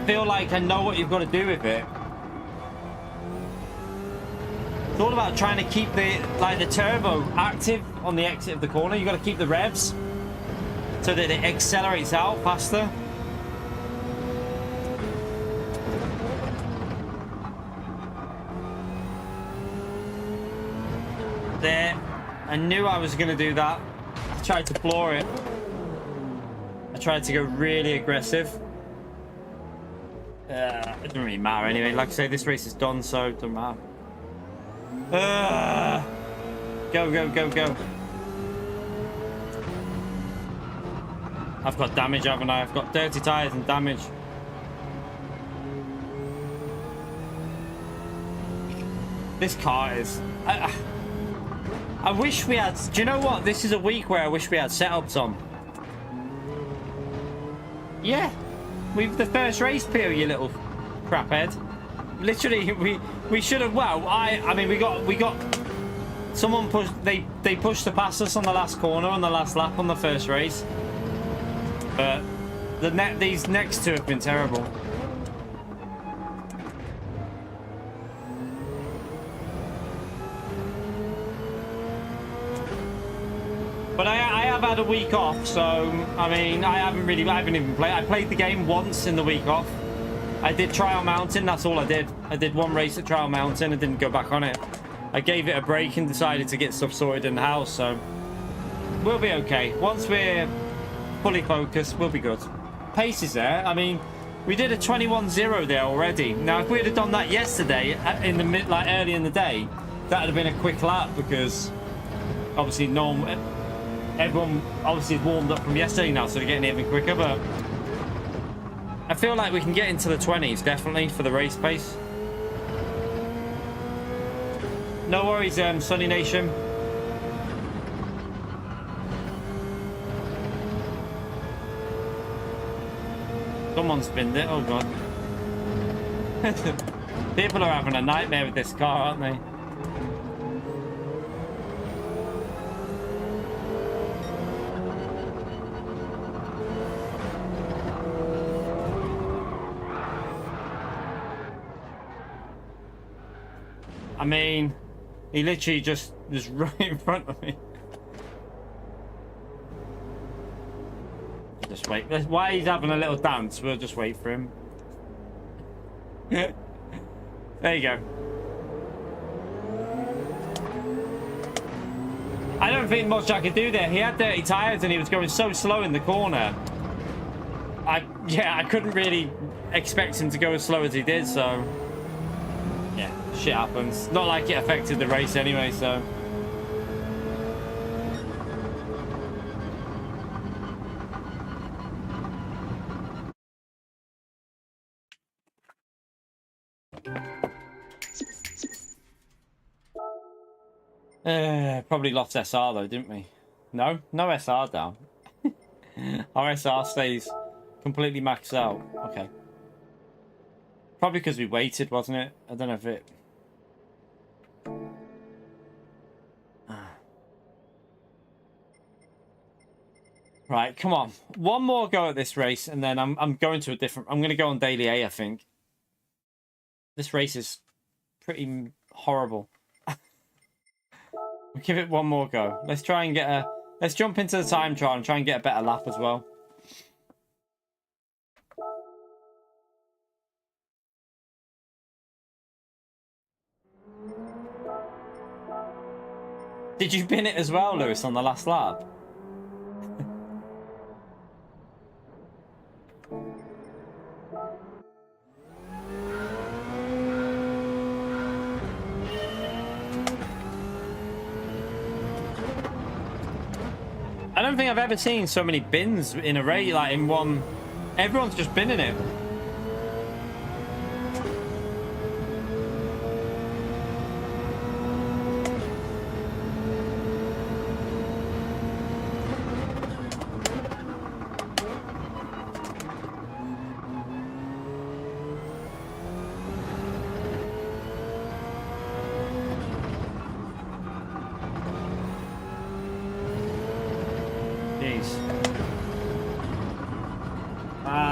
I feel like I know what you've got to do with it. It's all about trying to keep the turbo active on the exit of the corner. You've got to keep the revs so that it accelerates out faster. There. I knew I was going to do that. I tried to floor it. I tried to go really aggressive. It doesn't really matter anyway. Like I say, this race is done, so it doesn't matter. Go, go, go, go. I've got damage, haven't I? I've got dirty tyres and damage. This car is... I wish we had... Do you know what? This is a week where I wish we had setups on. Yeah. We've the first race, Peter, you little craphead. Literally, we should have... Well, I mean, we got... Someone pushed... They pushed to pass us on the last corner on the last lap on the first race. But these next two have been terrible. But I have had a week off, so I mean I haven't even played. I played the game once in the week off. I did Trial Mountain, that's all I did. I did one race at Trial Mountain and didn't go back on it. I gave it a break and decided to get stuff sorted in the house, so we'll be okay. Once we're fully focused, we'll be good. Pace is there. I mean, we did a 21.0 there already. Now, if we'd have done that yesterday in the early in the day, that would have been a quick lap because obviously everyone obviously is warmed up from yesterday now, so they're getting even quicker. But I feel like we can get into the 20s definitely for the race pace. No worries, Sunny Nation. Someone spinned it. Oh god. People are having a nightmare with this car, aren't they? I mean, he literally just was right in front of me. Just wait. While he's having a little dance, we'll just wait for him. There you go. I don't think much I could do there. He had dirty tires and he was going so slow in the corner. I couldn't really expect him to go as slow as he did, so yeah, shit happens. Not like it affected the race anyway, so. Probably lost SR though, didn't we? No SR down. Our SR stays completely maxed out. Okay. Probably because we waited, wasn't it? I don't know if it... Right, come on. One more go at this race, and then I'm going to a different... I'm going to go on Daily A, I think. This race is pretty horrible. We'll give it one more go. Let's try and get a... Let's jump into the time trial and try and get a better lap as well. Did you bin it as well, Lewis, on the last lap? I don't think I've ever seen so many bins in a race, like in one. Everyone's just binning it.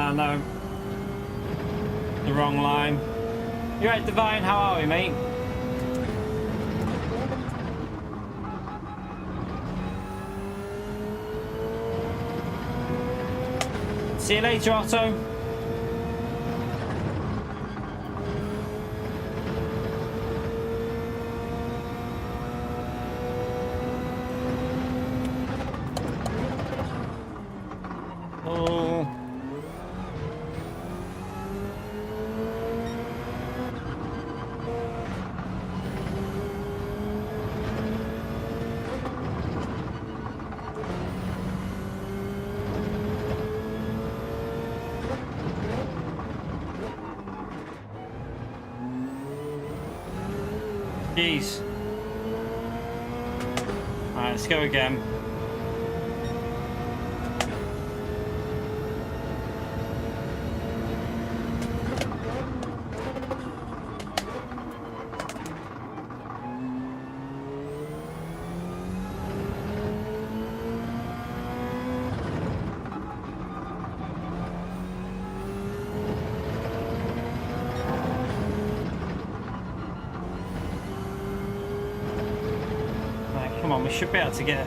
No. The wrong line. You're right, Divine. How are we, mate? See you later, Otto. Jeez. Alright, let's go again. Come on, we should be able to get...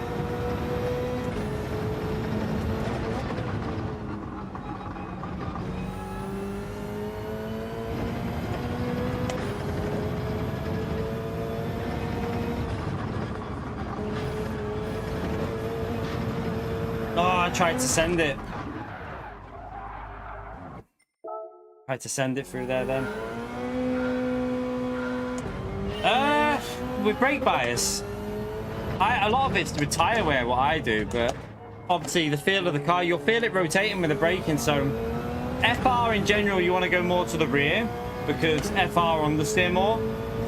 Oh, I tried to send it. Tried to send it through there then. With brake bias. A lot of it's with tyre wear, what I do, but obviously the feel of the car, you'll feel it rotating with the braking. So FR in general, you want to go more to the rear because FR understeer more.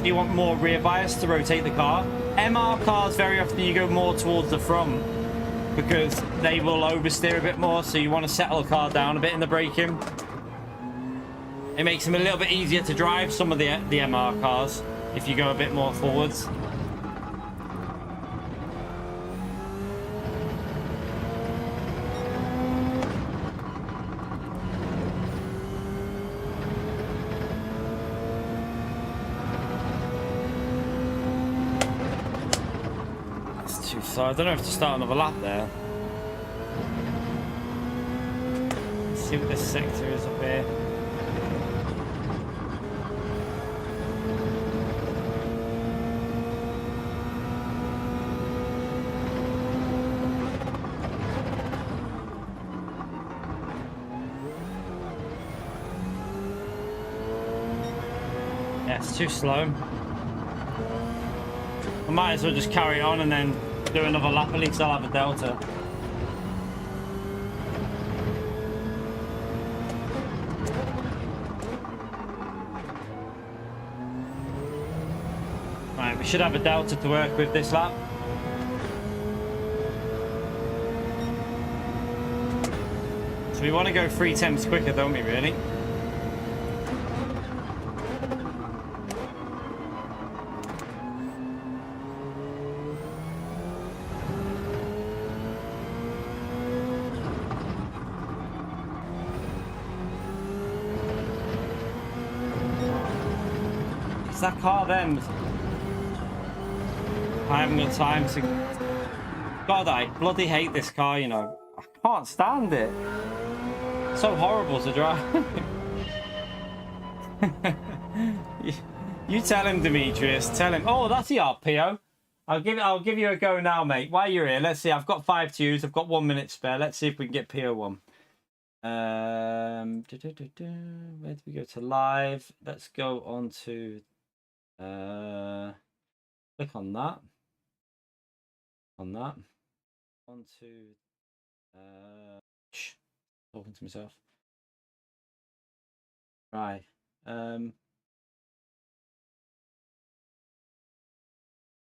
You want more rear bias to rotate the car. MR cars, very often you go more towards the front because they will oversteer a bit more. So you want to settle the car down a bit in the braking. It makes them a little bit easier to drive, some of the MR cars, if you go a bit more forwards. So I don't know if to start another lap there. see what this sector is up here. Yeah, it's too slow. I might as well just carry on and then do another lap. At least I'll have a delta. Right, we should have a delta to work with this lap. So we want to go 3 tenths quicker, don't we, really? That car then, I haven't got time to. God, I bloody hate this car, you know. I can't stand it. It's so horrible to drive. You tell him, Demetrius. Tell him. Oh, that's the RPO. I'll give you a go now, mate. While you're here, let's see. I've got 5 to use. I've got 1 minute spare. Let's see if we can get PO1. Where do we go to live? Let's go on to. Click on that. On to talking to myself. Right.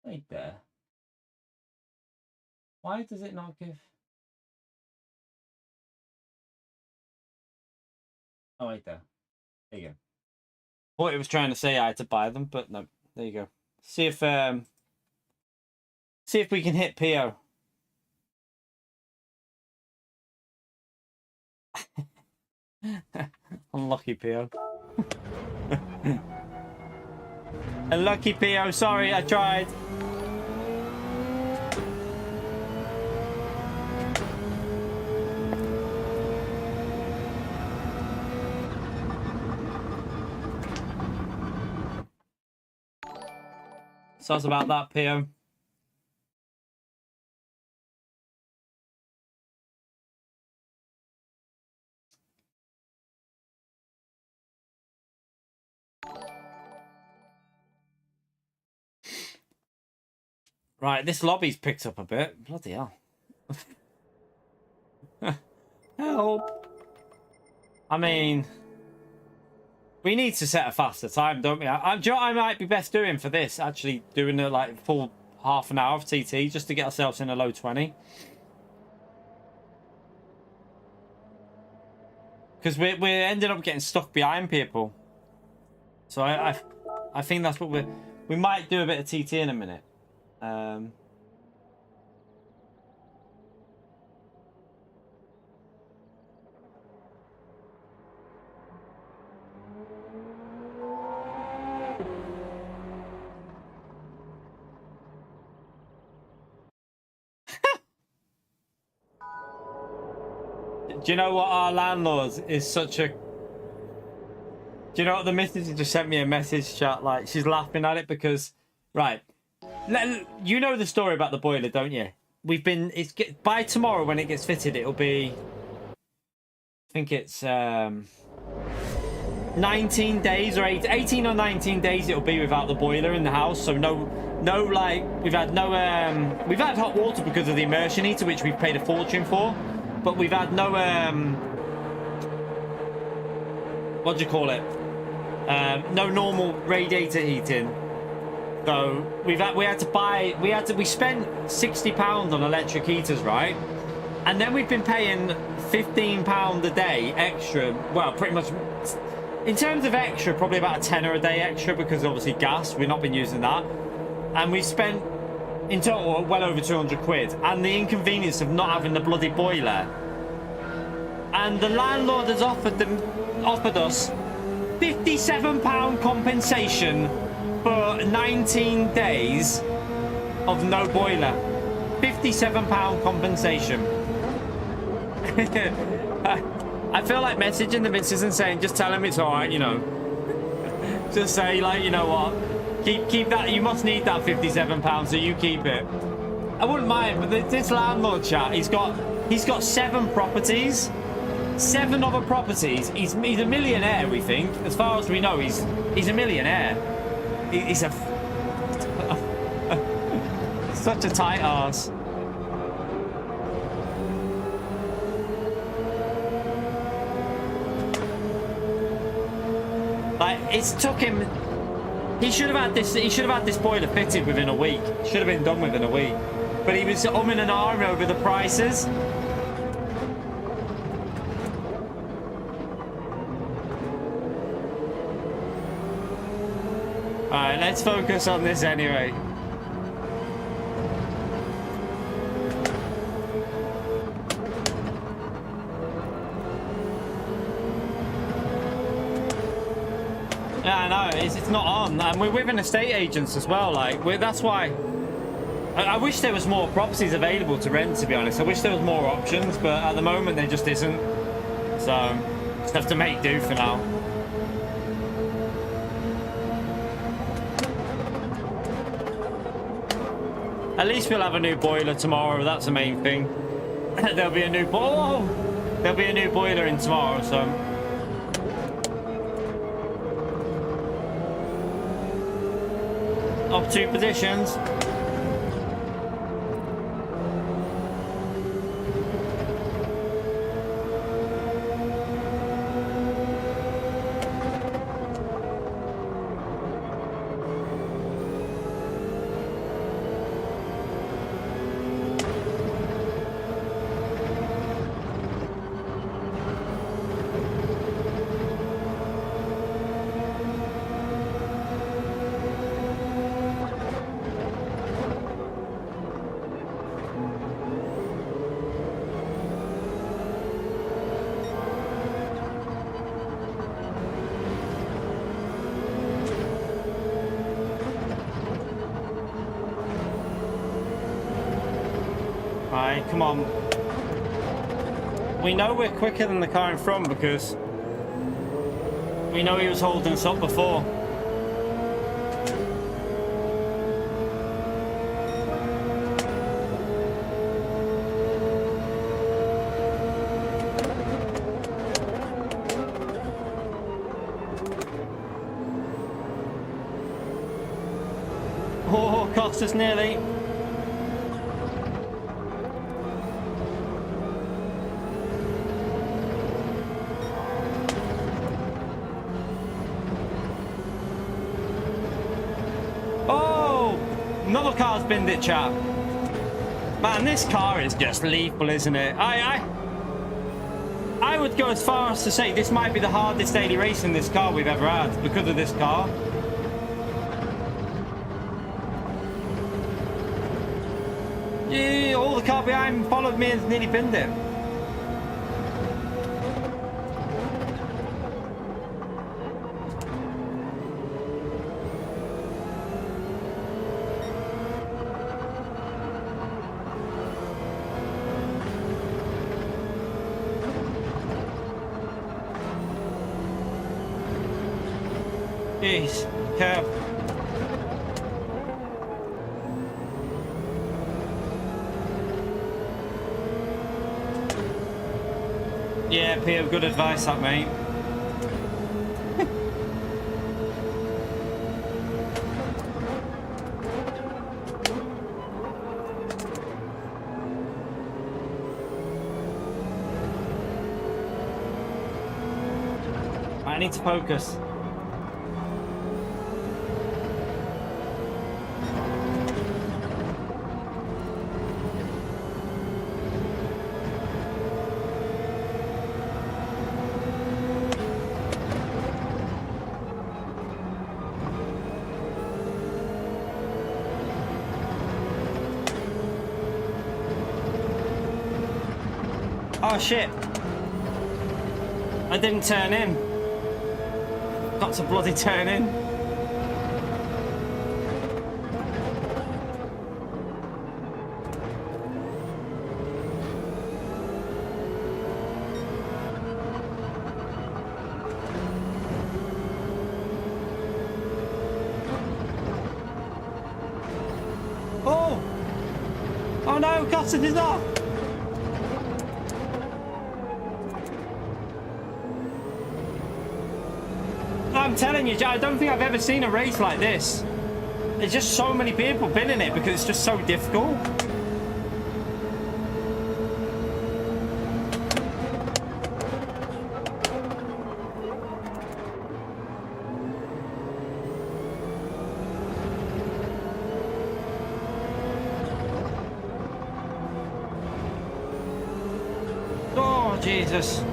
Right there. Why does it not give? Oh, right there. There you go. Thought it was trying to say I had to buy them, but no. There you go. See if we can hit PO. Unlucky PO. Unlucky PO. Sorry, I tried. So that's about that, PO. Right, this lobby's picked up a bit. Bloody hell. Help. I mean, we need to set a faster time, don't we? Do you know what I might be best doing for this? Actually doing a like full half an hour of TT just to get ourselves in a low 20. Because we're ending up getting stuck behind people. So I think that's what we might do a bit of TT in a minute. Do you know what our landlord is such a... Do you know what the missus just sent me a message chat? Like, she's laughing at it because... Right. You know the story about the boiler, don't you? We've been... by tomorrow when it gets fitted, it'll be... I think it's... 19 days or 18 or 19 days it'll be without the boiler in the house. So no like... We've had hot water because of the immersion heater, which we've paid a fortune for. But we've had no, what do you call it? No normal radiator heating. So we spent £60 on electric heaters, right? And then we've been paying £15 a day extra. Well, pretty much in terms of extra, probably about a tenner a day extra because obviously gas. We've not been using that, and we've spent in total well over 200 quid. And the inconvenience of not having the bloody boiler. And the landlord has offered us £57 compensation for 19 days of no boiler. £57 compensation. I feel like messaging the missus and saying, just tell him it's all right, you know. Just say, like, you know what, keep that. You must need that £57, so you keep it. I wouldn't mind, but this landlord chat, he's got 7 properties, 7 other properties. He's a millionaire, we think. As far as we know, he's a millionaire. He's a such a tight ass. Like, it's took him. He should have had this boiler fitted within a week. Should have been done within a week. But he was umming and ahhing over the prices. Alright, let's focus on this anyway. Yeah, no, it's not on. And we're with an estate agents as well. Like, that's why. I wish there was more properties available to rent, to be honest. I wish there was more options, but at the moment there just isn't. So, just have to make do for now. At least we'll have a new boiler tomorrow. That's the main thing. There'll be a new boiler in tomorrow. So. Up 2 positions. Alright, come on. We know we're quicker than the car in front because we know he was holding us up before. Oh, cost us nearly. Another car's binned it, chap. Man, this car is just lethal, isn't it? I would go as far as to say this might be the hardest daily race in this car we've ever had because of this car. Yeah, all the car behind followed me and nearly binned it. Jeez, curb. Yeah, Pio, good advice that, mate. I need to focus. Oh shit, I didn't turn in. Got to bloody turn in. Oh no, Gossett is off! I'm telling you, I don't think I've ever seen a race like this. There's just so many people been in it because it's just so difficult. Oh, Jesus.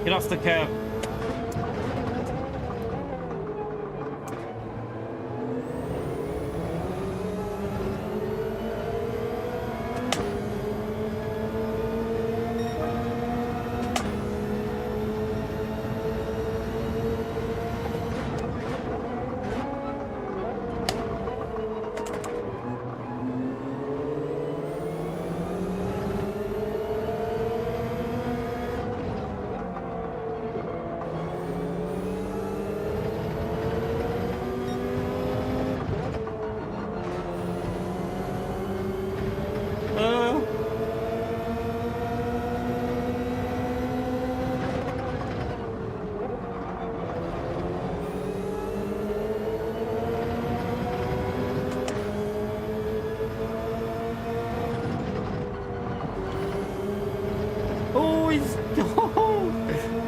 Get off the curb.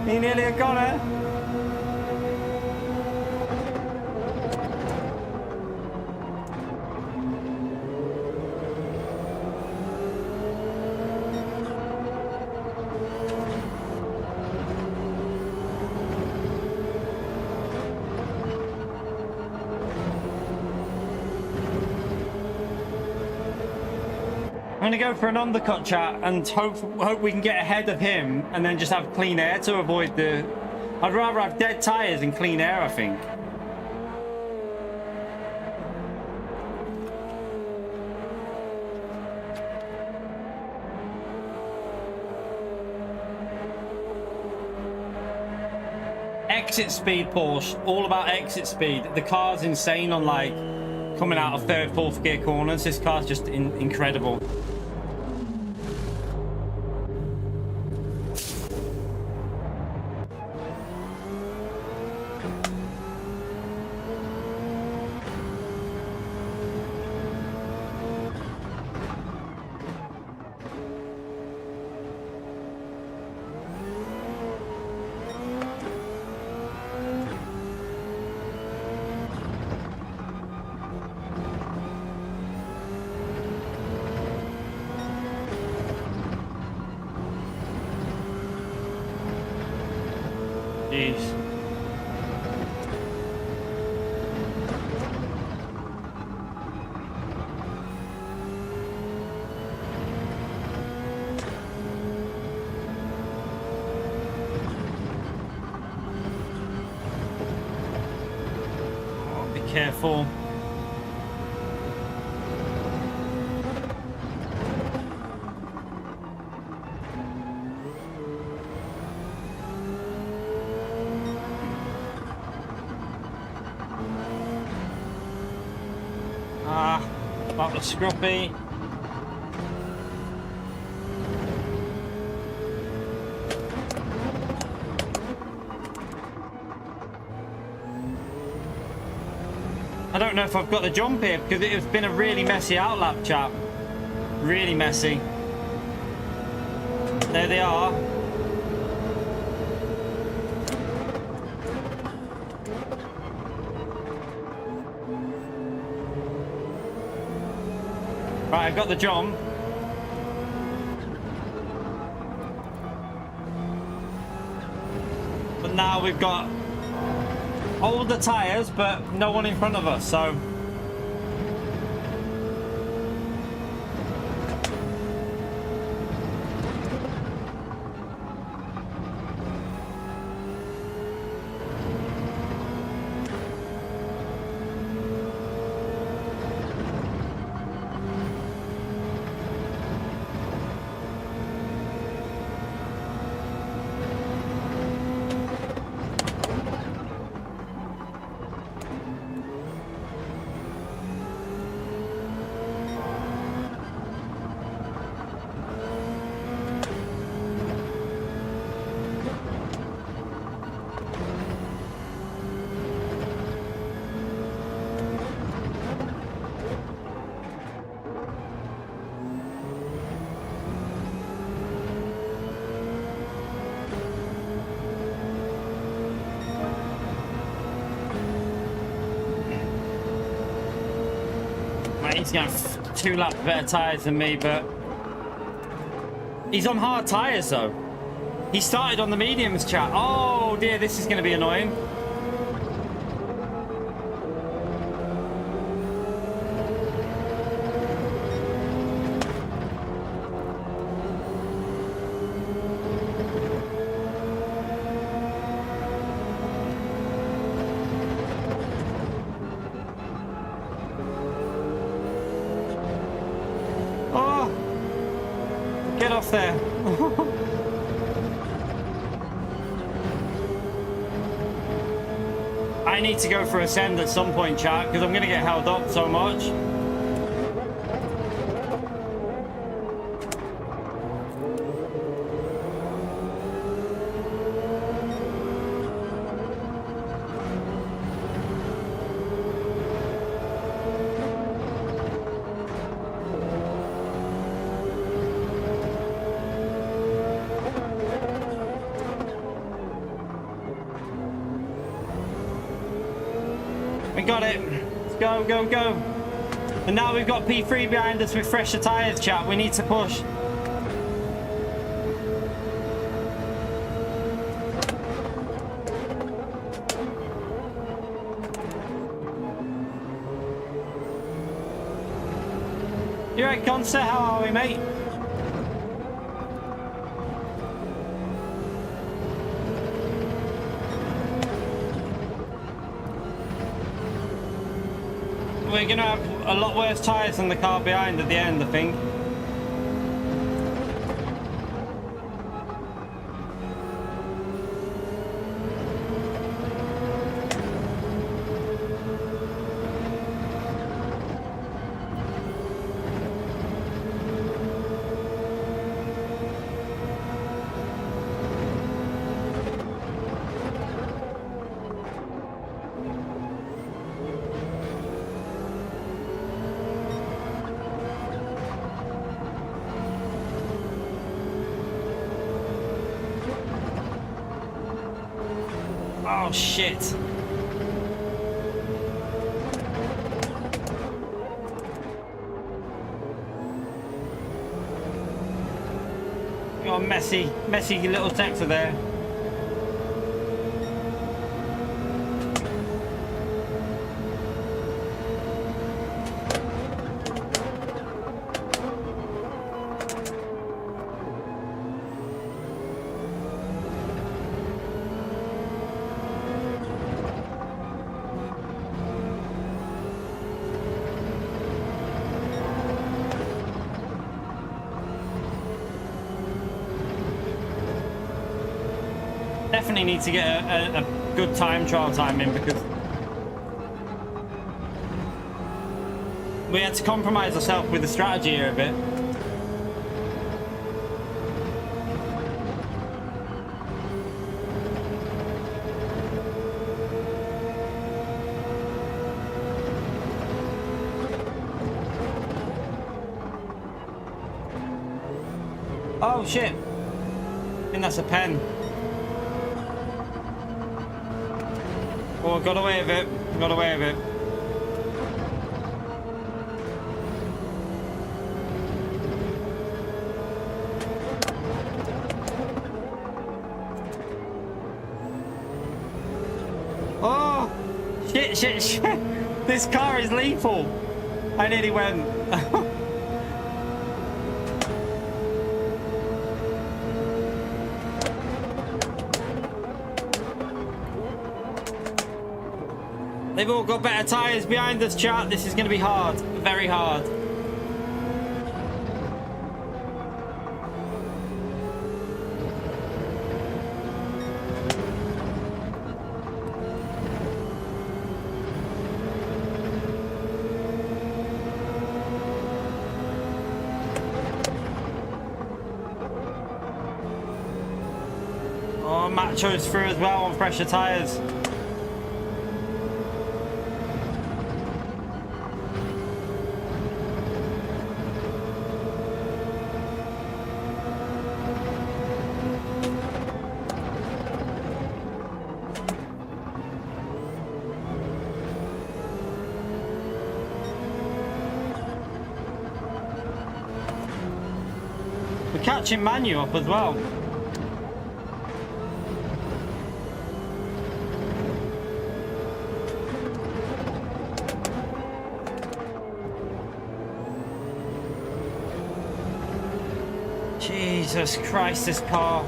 He nearly got her. I'm gonna go for an undercut, chat, and hope we can get ahead of him and then just have clean air to avoid the... I'd rather have dead tires than clean air, I think. Exit speed, Porsche. All about exit speed. The car's insane on, like, coming out of third, fourth gear corners. This car's just incredible. Jeez. Oh, be careful. That was scruffy. I don't know if I've got the jump here because it's been a really messy outlap, chap. Really messy. There they are. Right, I've got the jump. But now we've got all the tyres, but no one in front of us, so... He's got 2 laps better tyres than me, but he's on hard tyres though. He started on the mediums, chat. Oh dear, this is going to be annoying. There. I need to go for a send at some point, chat, because I'm going to get held up so much. We got it. Let's go, go, go. And now we've got P3 behind us with fresher tyres, chat. We need to push. You right, Corsair? How are we, mate? We're going to have a lot worse tyres than the car behind at the end, I think. Oh shit. Got a messy little sector there. Definitely need to get a good time trial time in, because we had to compromise ourselves with the strategy here a bit. Oh shit, I think that's a pen. Oh, got away with it. Got away with it. Shit, shit, shit. This car is lethal. I nearly went. They've all got better tyres behind us, chat. This is going to be hard. Very hard. Oh, Macho's through as well on fresher tyres. We're catching Manu up as well. Jesus Christ, this car.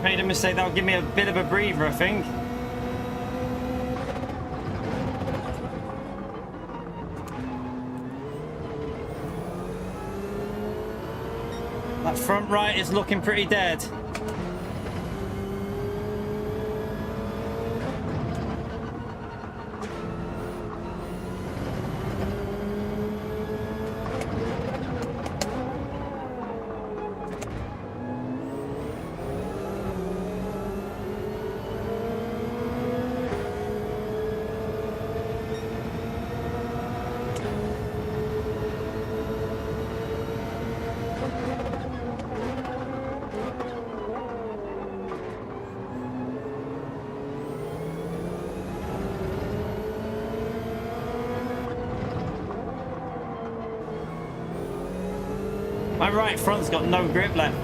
Made a mistake. That'll give me a bit of a breather, I think. That front right is looking pretty dead. My right front's got no grip left.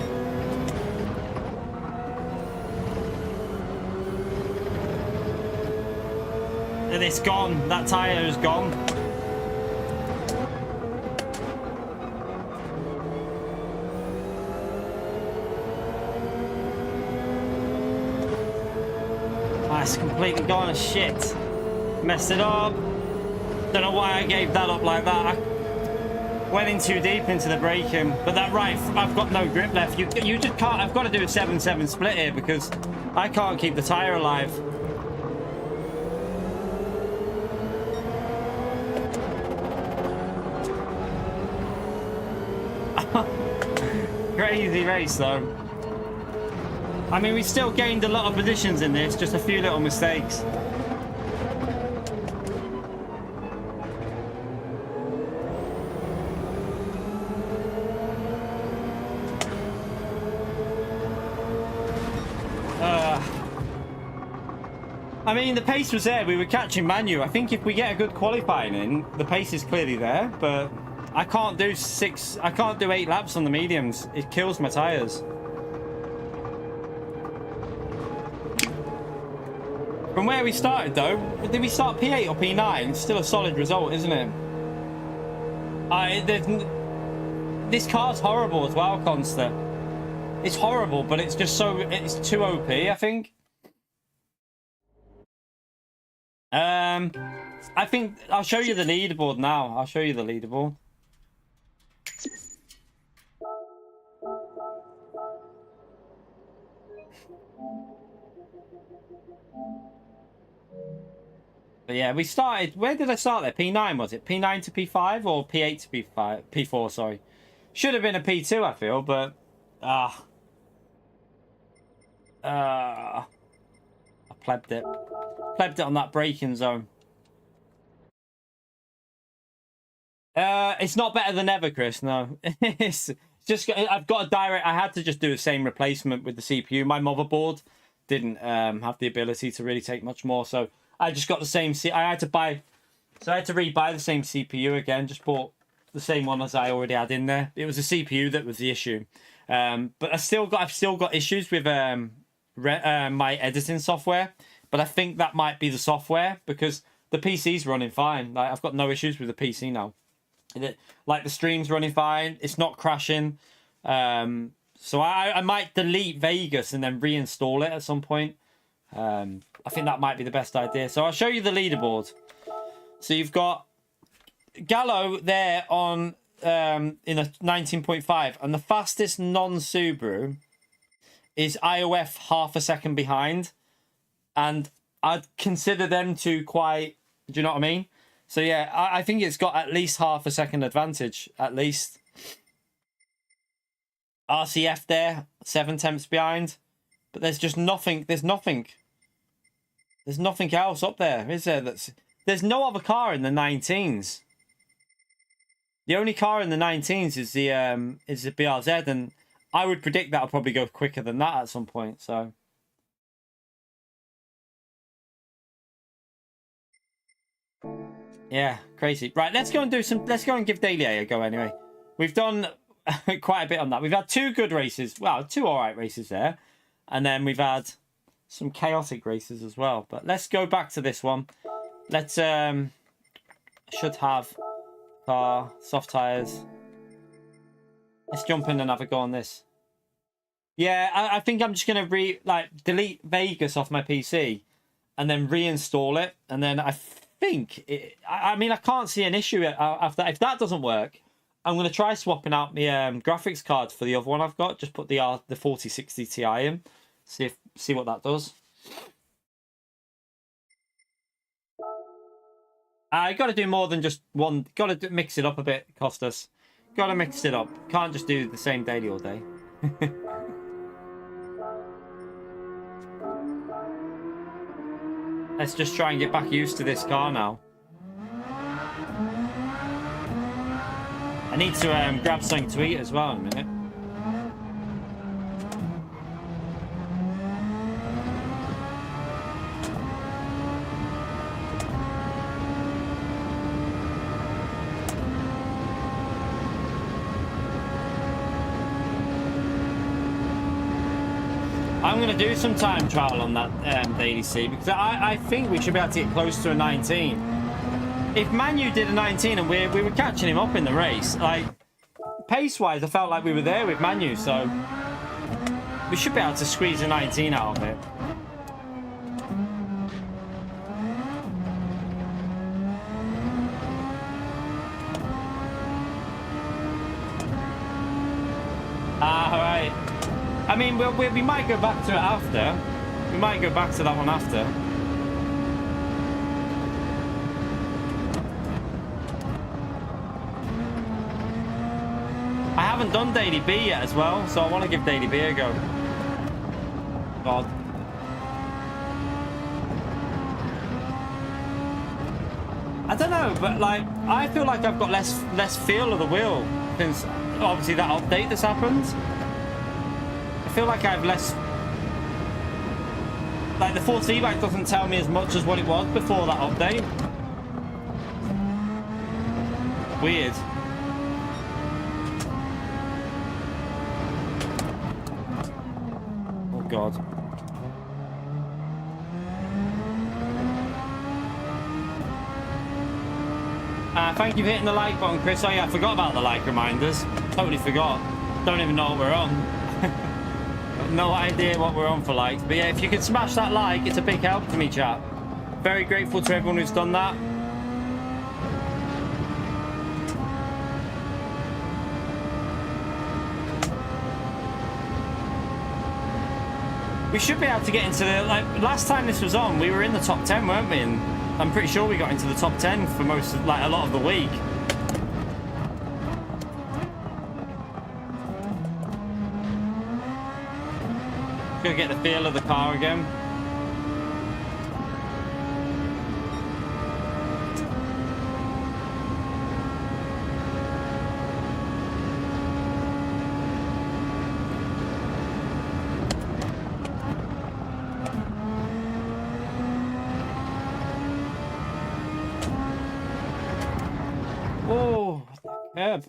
And it's gone. That tyre is gone. Ah, it's completely gone. Shit. Messed it up. Don't know why I gave that up like that. I went in too deep into the braking, but that right, I've got no grip left. You just can't. I've got to do a 7-7 split here because I can't keep the tyre alive. Crazy race though. I mean, we still gained a lot of positions in this, just a few little mistakes. I mean, the pace was there. We were catching Manu. I think if we get a good qualifying in, the pace is clearly there. But I can't do 8 laps on the mediums. It kills my tyres. From where we started, though, did we start P8 or P9? It's still a solid result, isn't it? This car's horrible as well, Consta. It's horrible, but it's just so... It's too OP, I think. I think I'll show you the leaderboard now. I'll show you the leaderboard. But yeah, we started... Where did I start there? P9, was it? P9 to P5 or P8 to P5? P4, sorry. Should have been a P2, I feel, but... I plebbed it. Plebbed it on that braking zone. It's not better than ever, Chris, no. It's just... I've got a direct... I had to just do the same replacement with the CPU. My motherboard didn't have the ability to really take much more, so... I just got the same... I had to buy... So I had to rebuy the same CPU again. Just bought the same one as I already had in there. It was the CPU that was the issue. But I've still got issues with my editing software. But I think that might be the software because the PC's running fine. Like I've got no issues with the PC now. Like the stream's running fine. It's not crashing. So I might delete Vegas and then reinstall it at some point. I think that might be the best idea. So I'll show you the leaderboard. So you've got Gallo there on in a 19.5, and the fastest non-Subaru is IOF half a second behind, and I'd consider them to quite. Do you know what I mean? So yeah, I think it's got at least half a second advantage, at least. RCF there, 7 tenths behind, but there's just nothing. There's nothing else up there, is there? There's no other car in the 19s. The only car in the 19s is the BRZ, and I would predict that'll probably go quicker than that at some point. So yeah, crazy. Right, let's go and give Daily A go anyway. We've done quite a bit on that. We've had 2 good races. Well, 2 alright races there, and then we've had some chaotic races as well. But let's go back to this one. Let's should have car, soft tires. Let's jump in and have a go on this. Yeah, I think I'm just gonna delete Vegas off my PC and then reinstall it, and then I think I mean I can't see an issue after. If that doesn't work, I'm gonna try swapping out my graphics card for the other one I've got. Just put the 4060 Ti in. See what that does. I got to do more than just one. Got to mix it up a bit, Costas. Got to mix it up. Can't just do the same daily all day. Let's just try and get back used to this car now. I need to grab something to eat as well in a minute. I'm going to do some time trial on that Daily C because I think we should be able to get close to a 19. If Manu did a 19 and we were catching him up in the race, like pace-wise, I felt like we were there with Manu, so we should be able to squeeze a 19 out of it. All right. I mean, we might go back to it after. We might go back to that one after. I haven't done Daily B yet as well, so I want to give Daily B a go. God. I don't know, but like, I feel like I've got less feel of the wheel since obviously that update that's happened. I feel like I have less... Like, the 4C-Bike doesn't tell me as much as what it was before that update. Weird. Oh, God. Thank you for hitting the like button, Chris. Oh, yeah, I forgot about the like reminders. Totally forgot. Don't even know what we're on. No idea what we're on for likes, but yeah, if you could smash that like, it's a big help to me, chat. Very grateful to everyone who's done that. We should be able to get into the, like, last time this was on, we were in the top 10, weren't we? And I'm pretty sure we got into the top 10 for most of, like, a lot of the week. Gonna get the feel of the car again. Oh, curb.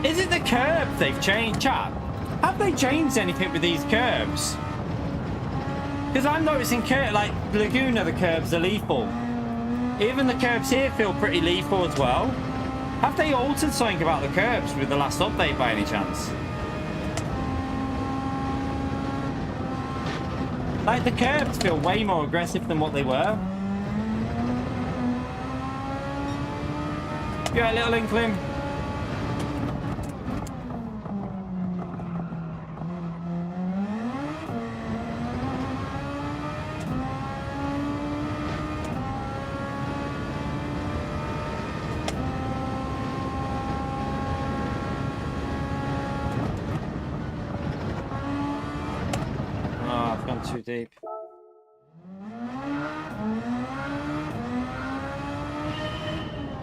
Is it the curb they've changed, chat? Have they changed anything with these curbs? Because I'm noticing like Laguna, the curbs are lethal. Even the curbs here feel pretty lethal as well. Have they altered something about the curbs with the last update by any chance? Like the curbs feel way more aggressive than what they were. You got a little inkling? Too deep.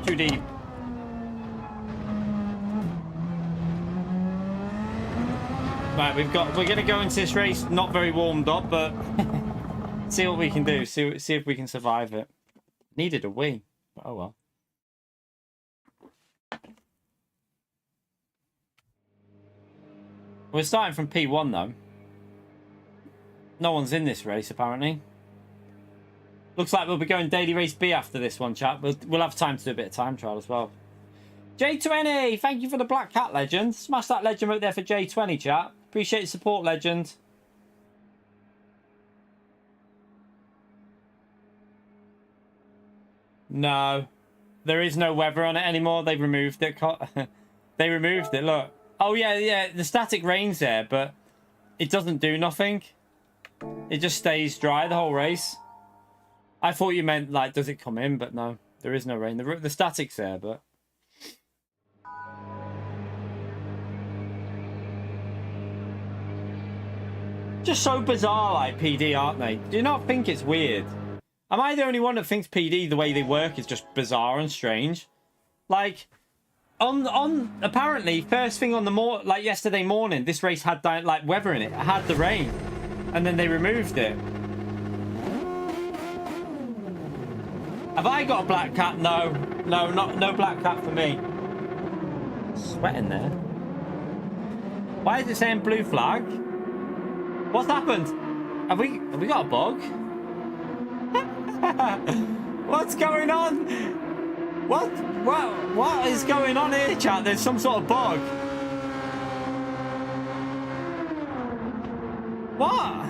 Too deep. Right, we're gonna go into this race not very warmed up, but see what we can do. See if we can survive it. Needed a win. Oh well. We're starting from P1 though. No one's in this race, apparently. Looks like we'll be going daily race B after this one, chat. We'll have time to do a bit of time trial as well. J20, thank you for the Black Cat legend. Smash that legend right there for J20, chat. Appreciate your support, legend. No. There is no weather on it anymore. They've removed it. They removed it, look. Oh, yeah. The static rain's there, but it doesn't do nothing. It just stays dry the whole race. I thought you meant, like, does it come in? But no, there is no rain. The static's there, but... Just so bizarre, like, PD, aren't they? Do you not think it's weird? Am I the only one that thinks PD, the way they work, is just bizarre and strange? Like, apparently, first thing on the like yesterday morning, this race had, like, weather in it. It had the rain. And then they removed it. Have I got a black cat? No. No black cat for me. Sweating there. Why is it saying blue flag? What's happened? Have we got a bug? What's going on? What is going on here, chat? There's some sort of bug. What?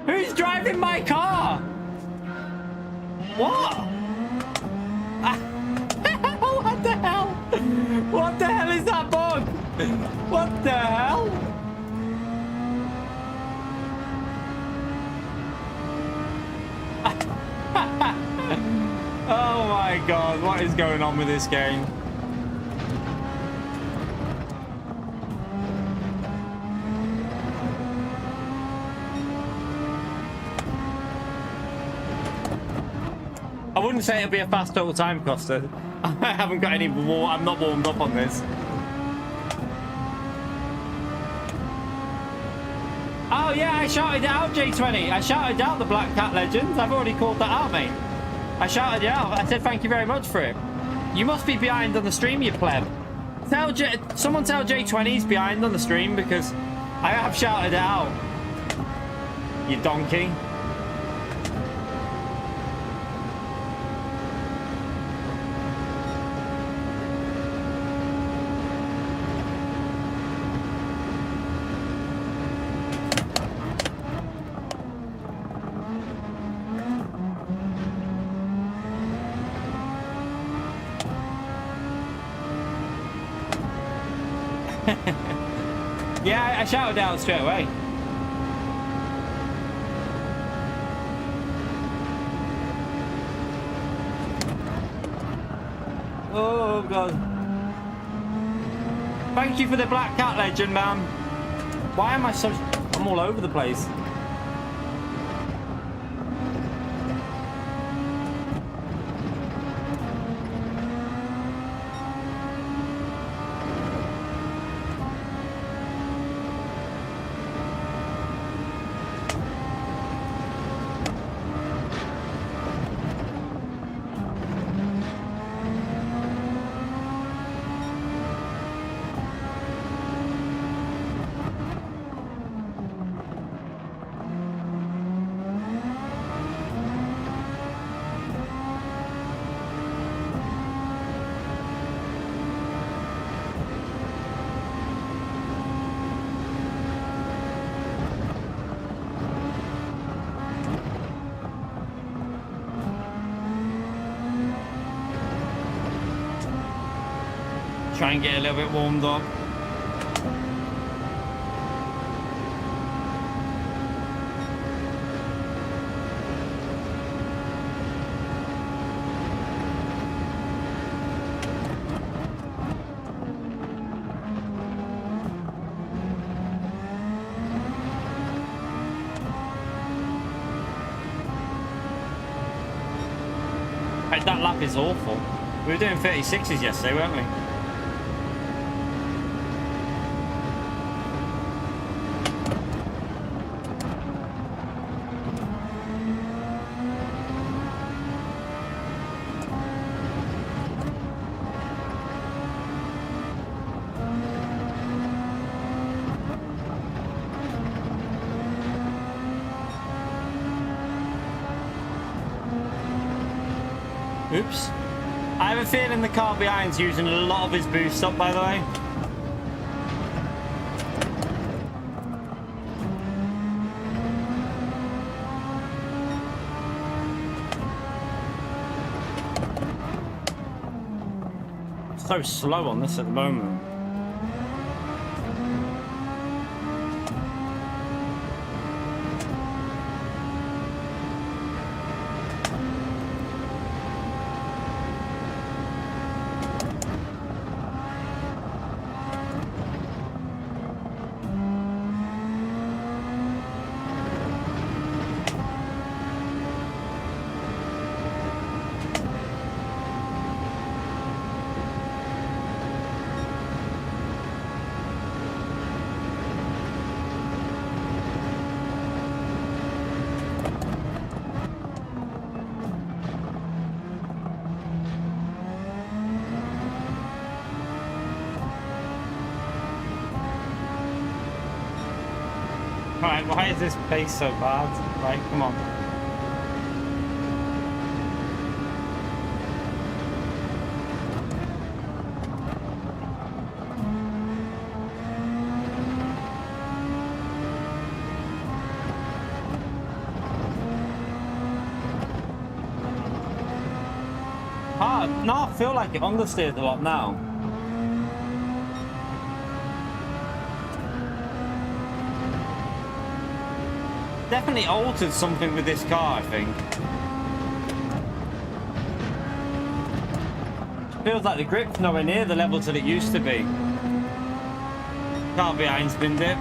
Who's driving my car? What? What the hell? What the hell is that bug? What the hell? Oh my god, what is going on with this game? I wouldn't say it'll be a fast total time coster. I haven't got any more. I'm not warmed up on this. Oh yeah, I shouted it out, J20. I shouted out the Black Cat Legends. I've already called that out, mate. I shouted you out. I said thank you very much for it. You must be behind on the stream, you pleb. Someone tell J20 he's behind on the stream because I have shouted it out. You donkey. Yeah, I shouted out straight away. Oh god. Thank you for the black cat legend, man. Why am I so... I'm all over the place. Try and get a little bit warmed up. That lap is awful. We were doing 36s yesterday, weren't we? Oops. I have a feeling the car behind's using a lot of his boost up, by the way. So slow on this at the moment. Right, why is this pace so bad? Right, come on. No, I feel like it understeered a lot now. Definitely altered something with this car, I think. Feels like the grip's nowhere near the levels that it used to be. Car behind's been dipped.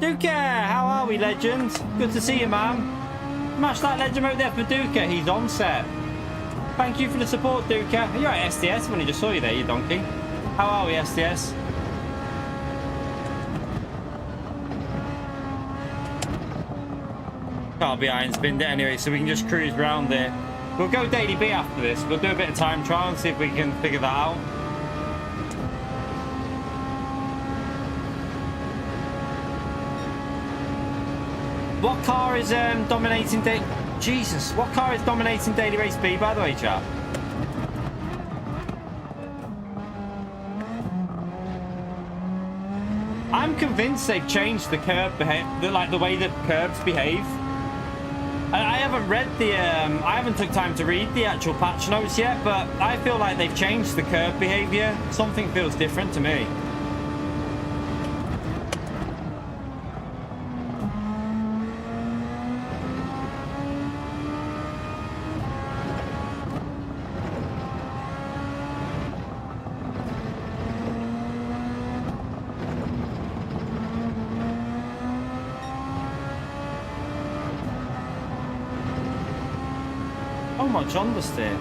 Duca, how are we, legend? Good to see you, man. Smash that legend out there for Duca. He's on set. Thank you for the support, Duca. You're at SDS when he just saw you there, you donkey. How are we, SDS? car behind, spinned it anyway, so we can just cruise around there. We'll go Daily B after this. We'll do a bit of time trial and see if we can figure that out. What car is dominating Jesus, what car is dominating Daily Race B, by the way, chap? I'm convinced they've changed the curb like the way the curbs behave. I haven't read the I haven't took time to read the actual patch notes yet, but I feel like they've changed the curb behavior. Something feels different to me. So much understeer.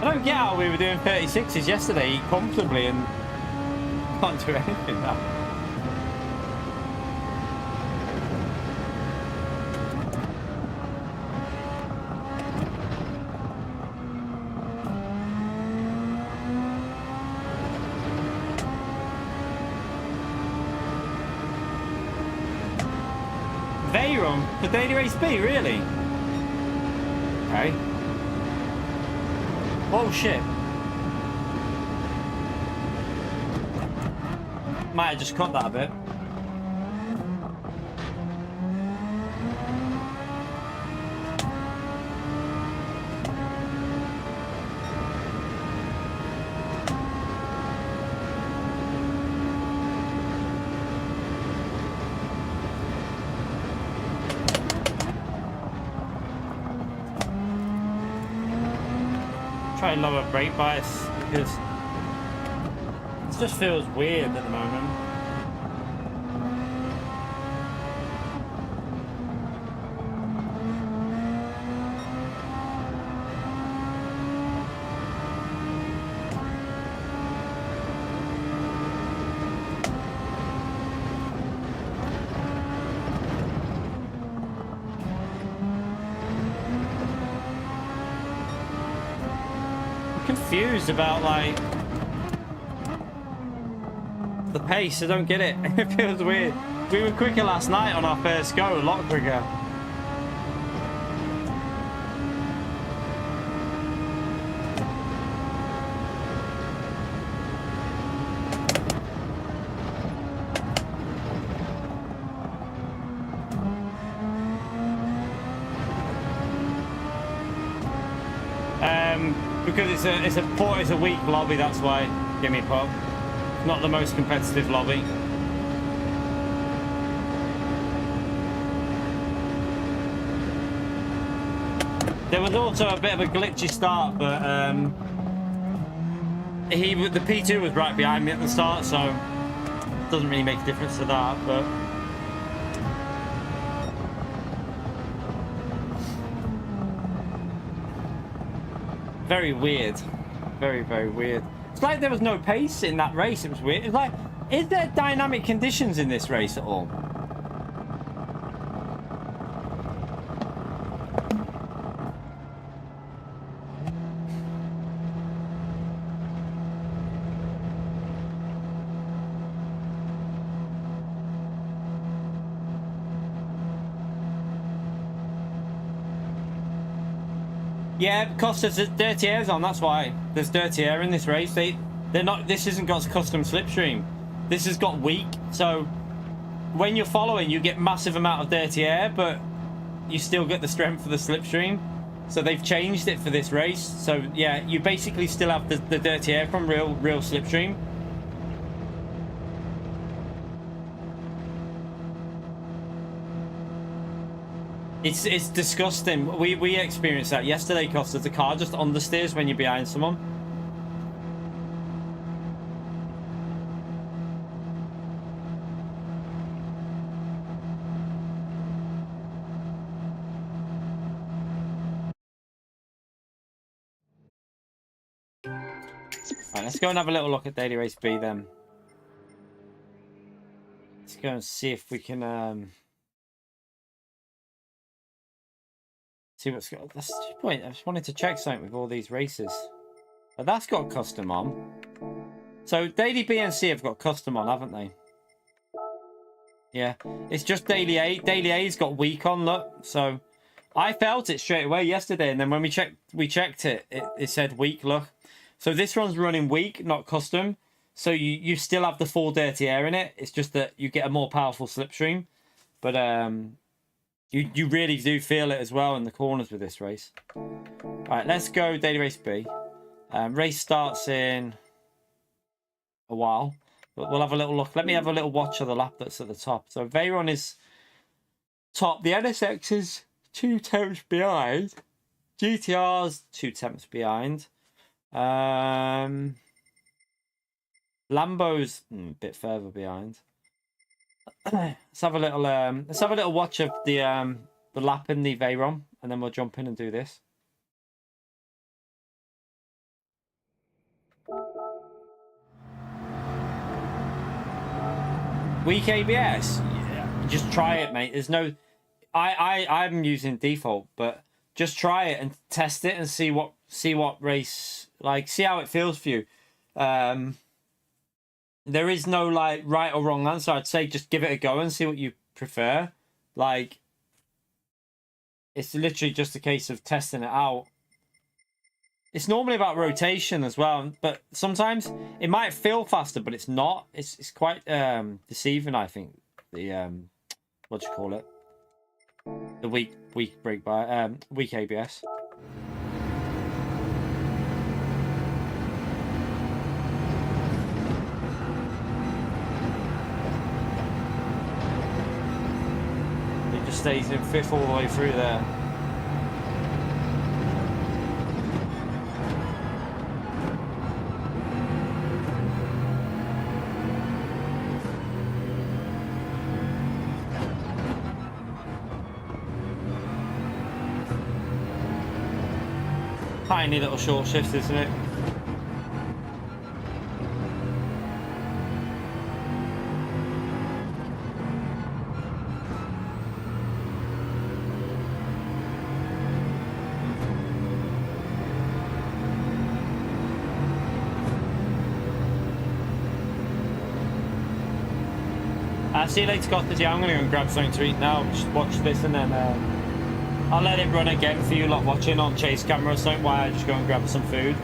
I don't get how we were doing 36s yesterday comfortably and can't do anything now. Veyron for Daily Race B, really? Okay. Oh shit. Might have just cut that a bit. Try and lower brake bias because it just feels weird at the moment. Confused about like the pace. I don't get it. It feels weird. We were quicker last night on our first go, a lot quicker. Because it's a weak lobby, that's why. Give me pop. Not the most competitive lobby. There was also a bit of a glitchy start, but the P2 was right behind me at the start, so it doesn't really make a difference to that. But very weird. Very, very weird. It's like there was no pace in that race. It was weird. It's like, is there dynamic conditions in this race at all? Yeah, because there's dirty airs on, that's why. There's dirty air in this race. They're not, this hasn't got custom slipstream. This has got weak, so when you're following, you get massive amount of dirty air, but you still get the strength of the slipstream. So they've changed it for this race. So yeah, you basically still have the dirty air from real slipstream. It's disgusting. We experienced that yesterday, Costa. The car just understeers when you're behind someone. Right, let's go and have a little look at Daily Race B then. Let's go and see if we can see what's got. That's the point. I just wanted to check something with all these races. But that's got custom on. So Daily B and C have got custom on, haven't they? Yeah. It's just Daily A. Daily A's got weak on, look. So I felt it straight away yesterday, and then when we checked it, it said weak, look. So this one's running weak, not custom. So you still have the full dirty air in it. It's just that you get a more powerful slipstream. But you really do feel it as well in the corners with this race. All right, let's go Daily Race B. Race starts in a while, but we'll have a little look. Let me have a little watch of the lap that's at the top. So Veyron is top. The NSX is 2 tenths behind. GTR's 2 tenths behind. Lambo's a bit further behind. Let's have a little watch of the lap in the Veyron, and then we'll jump in and do this. Weak ABS? Yeah. Just try it, mate. There's no I'm using default, but just try it and test it and see what race, like, see how it feels for you. There is no like right or wrong answer. I'd say just give it a go and see what you prefer. Like, it's literally just a case of testing it out. It's normally about rotation as well, but sometimes it might feel faster, but it's not. It's quite deceiving, I think. The what do you call it? The weak brake by weak ABS. It just stays in fifth all the way through there. Tiny little short shifts, isn't it? See you later, Scottish. Yeah, I'm going to go and grab something to eat now. Just watch this and then I'll let it run again for you lot watching on chase camera or something while I just go and grab some food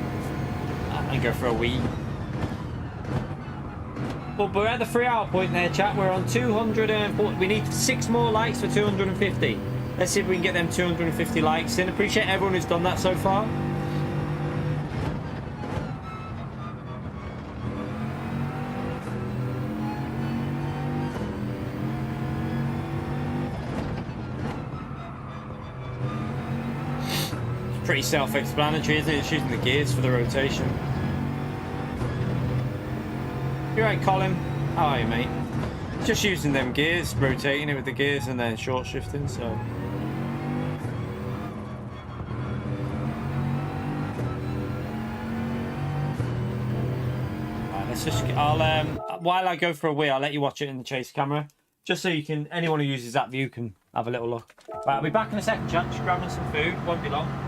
and go for a wee. But we're at the 3-hour point there, chat. We're on 240. We need 6 more likes for 250. Let's see if we can get them 250 likes in. Appreciate everyone who's done that so far. Pretty self-explanatory, isn't it? It's using the gears for the rotation. You're right, Colin. How are you, mate? Just using them gears, rotating it with the gears and then short shifting, so. Right, let's just, while I go for a wee, I'll let you watch it in the chase camera. Just so you can, anyone who uses that view can have a little look. Right, I'll be back in a second, chat. Just grabbing some food, won't be long.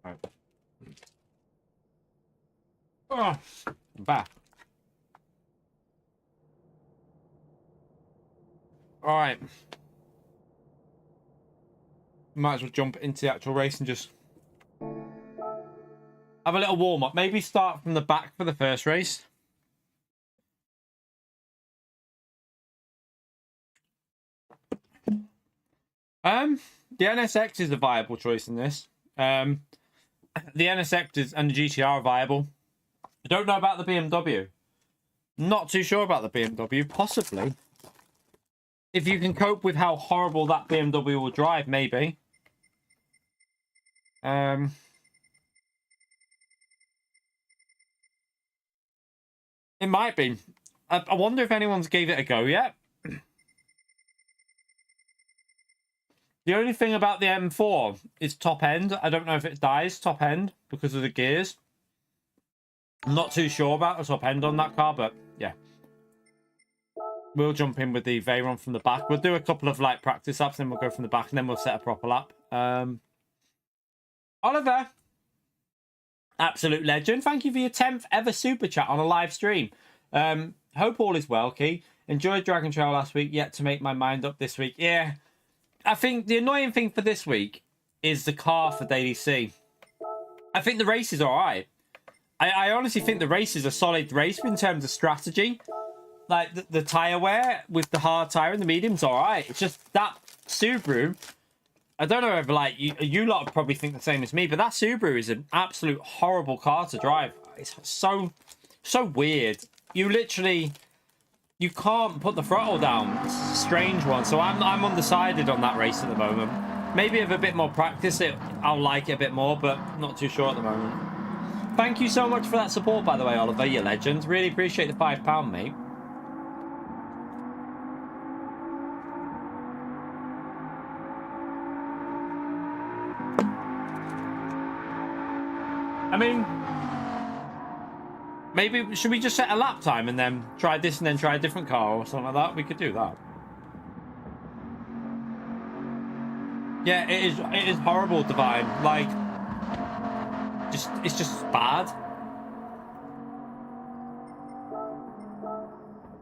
Right. Oh, I'm back. All right. Might as well jump into the actual race and just have a little warm up. Maybe start from the back for the first race. The NSX is a viable choice in this. The NSX is, and the GTR are viable. I don't know about the BMW. Not too sure about the BMW. Possibly. If you can cope with how horrible that BMW will drive, maybe. It might be. I wonder if anyone's gave it a go yet. The only thing about the M4 is top end. I don't know if it dies top end because of the gears. I'm not too sure about the top end on that car, but yeah. We'll jump in with the Veyron from the back. We'll do a couple of like practice laps, then we'll go from the back, and then we'll set a proper lap. Oliver, absolute legend. Thank you for your 10th ever super chat on a live stream. Hope all is well, Key. Enjoyed Dragon Trail last week. Yet to make my mind up this week. Yeah. I think the annoying thing for this week is the car for Daily C. I think the race is all right. I honestly think the race is a solid race in terms of strategy. Like, the tyre wear with the hard tyre and the medium's all right. It's just that Subaru, I don't know if, like, you lot probably think the same as me, but that Subaru is an absolute horrible car to drive. It's so weird. You literally... You can't put the throttle down. It's a strange one. So I'm undecided on that race at the moment. Maybe with a bit more practice, I'll like it a bit more, but not too sure at the moment. Thank you so much for that support, by the way, Oliver. You legend. Really appreciate the £5, mate. I mean... Maybe, should we just set a lap time and then try this and then try a different car or something like that? We could do that. Yeah, it is horrible, Divine. Like, it's just bad.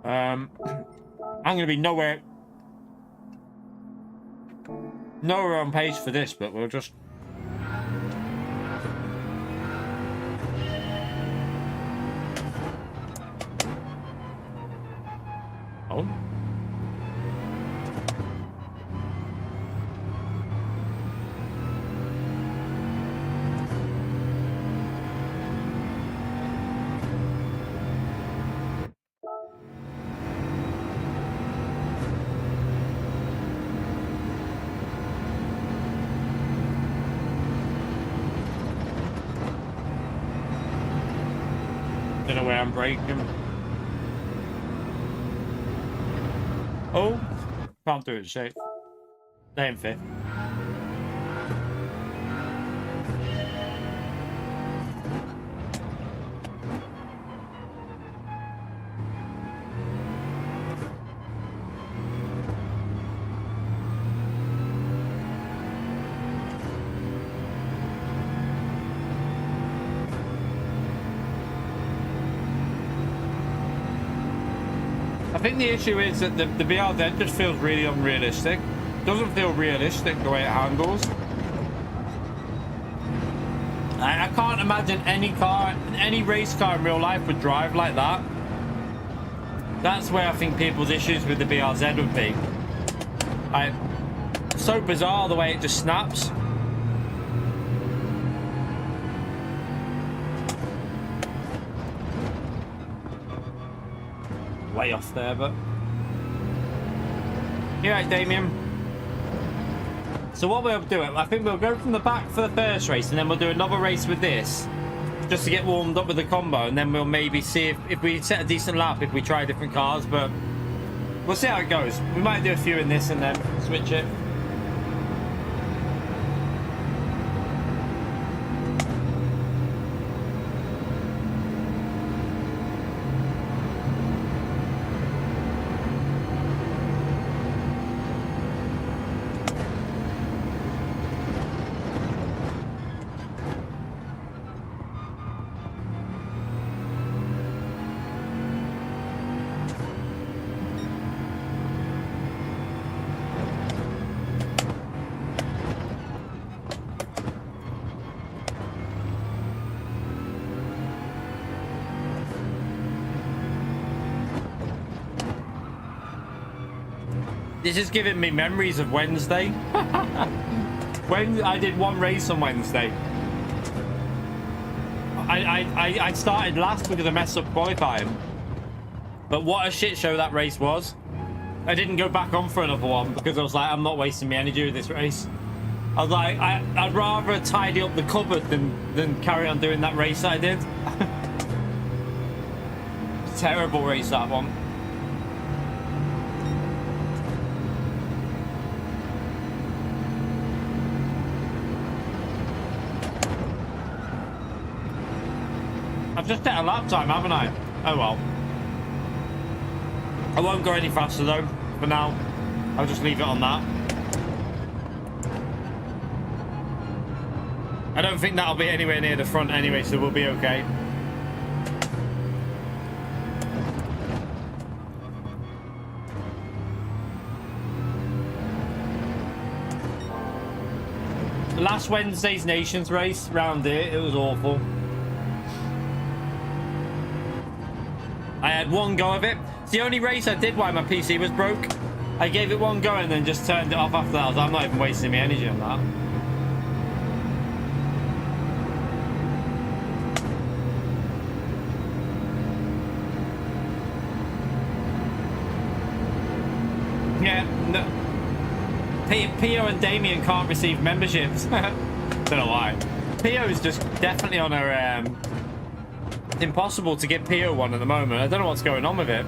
I'm gonna be nowhere on pace for this, but we'll just... Oh. Don't know where I'm braking. Oh, can't do it safe. Stay in fifth. I think the issue is that the BRZ just feels really unrealistic. Doesn't feel realistic the way it handles. I can't imagine any race car in real life would drive like that. That's where I think people's issues with the BRZ would be. So bizarre the way it just snaps. Way off there, but you're right, Damien. So what we'll do, I think we'll go from the back for the first race, and then we'll do another race with this, just to get warmed up with the combo, and then we'll maybe see if we set a decent lap if we try different cars, but we'll see how it goes. We might do a few in this and then switch it. This is giving me memories of Wednesday. When I did one race on Wednesday. I started last because I messed up qualifying. But what a shit show that race was. I didn't go back on for another one because I was like, I'm not wasting my energy with this race. I was like, I'd rather tidy up the cupboard than carry on doing that race I did. Terrible race, that one. I've just hit a lap time, haven't I? Oh well. I won't go any faster though, for now. I'll just leave it on that. I don't think that'll be anywhere near the front anyway, so we'll be okay. Last Wednesday's Nations race round here, it was awful. I had one go of it. It's the only race I did while my PC was broke. I gave it one go and then just turned it off after that. I was like, I'm not even wasting my energy on that. Yeah, no. Pio and Damien can't receive memberships. Don't know why. Pio is just definitely on her impossible to get Pio one at the moment. I don't know what's going on with it.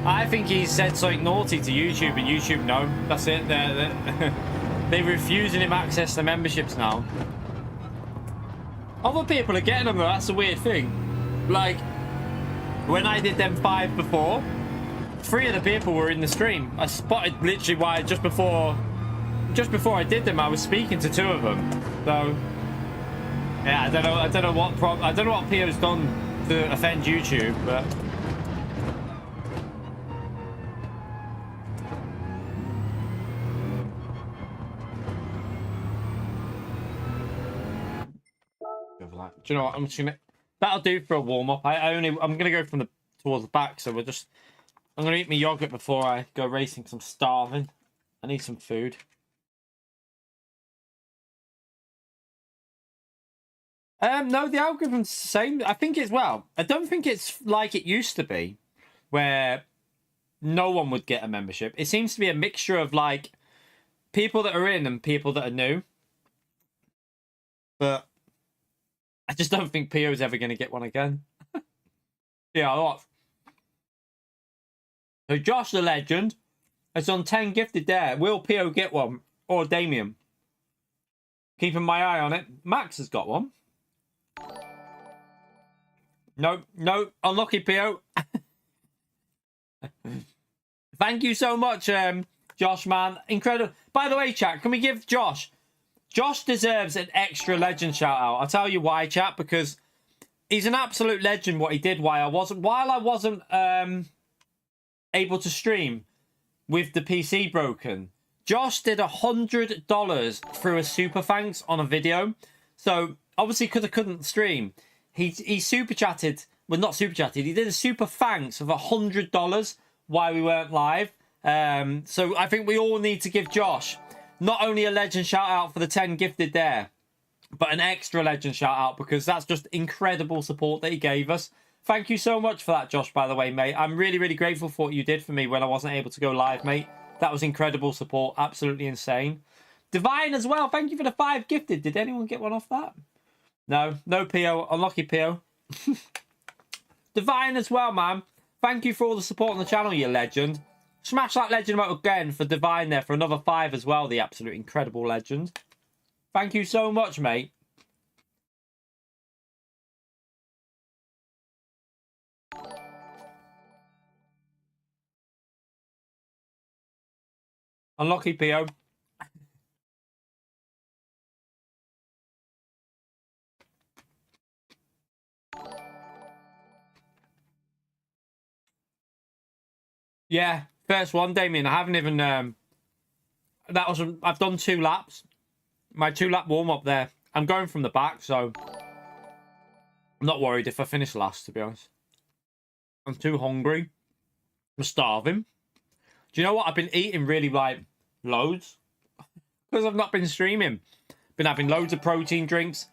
I think he said something naughty to YouTube and YouTube no. That's it. They're refusing him access to memberships now. Other people are getting them though. That's a weird thing. Like when I did them 5 before, 3 of the people were in the stream. I spotted literally why just before I did them I was speaking to 2 of them. So yeah, I don't know what Pio's done to offend YouTube, but do you know what? I'm just gonna that'll do for a warm up. I'm gonna go from towards the back, so I'm gonna eat my yogurt before I go racing because I'm starving. I need some food. No, the algorithm's the same. I think I don't think it's like it used to be, where no one would get a membership. It seems to be a mixture of like people that are in and people that are new. But I just don't think Pio's ever going to get one again. Yeah, a lot. So Josh the Legend has done 10 gifted there. Will Pio get one? Or Damien? Keeping my eye on it. Max has got one. No, unlucky Pio. Thank you so much, Josh, man. Incredible. By the way, chat, can we give Josh deserves an extra legend shout out. I'll tell you why, chat, because he's an absolute legend what he did while I wasn't able to stream with the PC broken. Josh did $100 through a super thanks on a video. So obviously because I couldn't stream, he super chatted. Well, not super chatted. He did a super thanks of $100 while we weren't live. So I think we all need to give Josh not only a legend shout out for the 10 gifted there, but an extra legend shout out because that's just incredible support that he gave us. Thank you so much for that, Josh, by the way, mate. I'm really, really grateful for what you did for me when I wasn't able to go live, mate. That was incredible support. Absolutely insane. Divine as well. Thank you for the 5 gifted. Did anyone get one off that? No Pio. Unlucky Pio. Divine as well, man. Thank you for all the support on the channel, you legend. Smash that legend emote again for Divine there for another 5 as well. The absolute incredible legend. Thank you so much, mate. Unlucky Pio. Yeah, first one, Damien. I haven't even I've done 2 laps. My 2-lap warm-up there. I'm going from the back, so I'm not worried if I finish last, to be honest. I'm too hungry. I'm starving. Do you know what? I've been eating really, like, loads. Because I've not been streaming. Been having loads of protein drinks.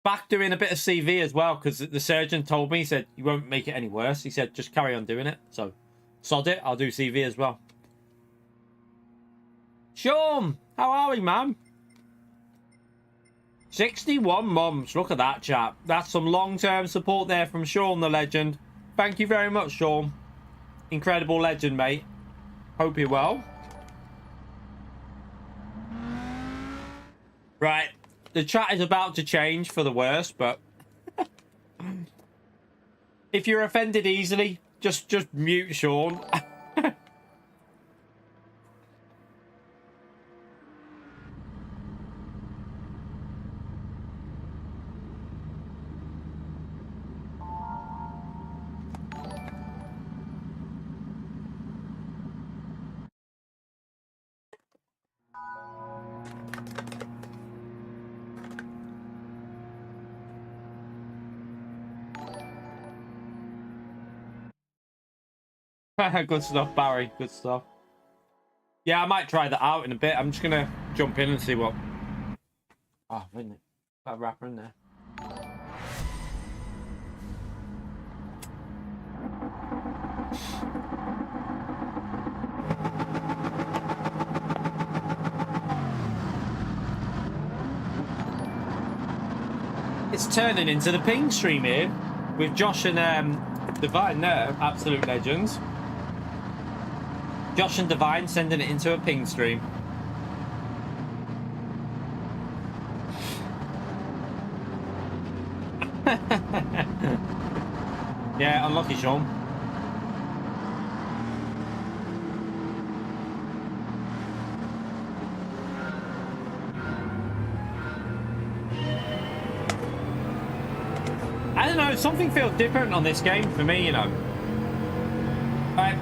Back doing a bit of CV as well, because the surgeon told me, he said, you won't make it any worse. He said, just carry on doing it. So, sod it, I'll do CV as well. Sean, how are we, man? 61 months. Look at that, chap. That's some long-term support there from Sean, the legend. Thank you very much, Sean. Incredible legend, mate. Hope you're well. Right. The chat is about to change for the worse, but if you're offended easily, just mute Sean. Good stuff, Barry. Good stuff. Yeah, I might try that out in a bit. I'm just gonna jump in and see what. Oh, isn't it? That wrapper in there. It's turning into the ping stream here with Josh and Divine there, absolute legends. Josh and Divine sending it into a ping stream. Yeah, unlucky, Sean. I don't know, something feels different on this game for me, you know.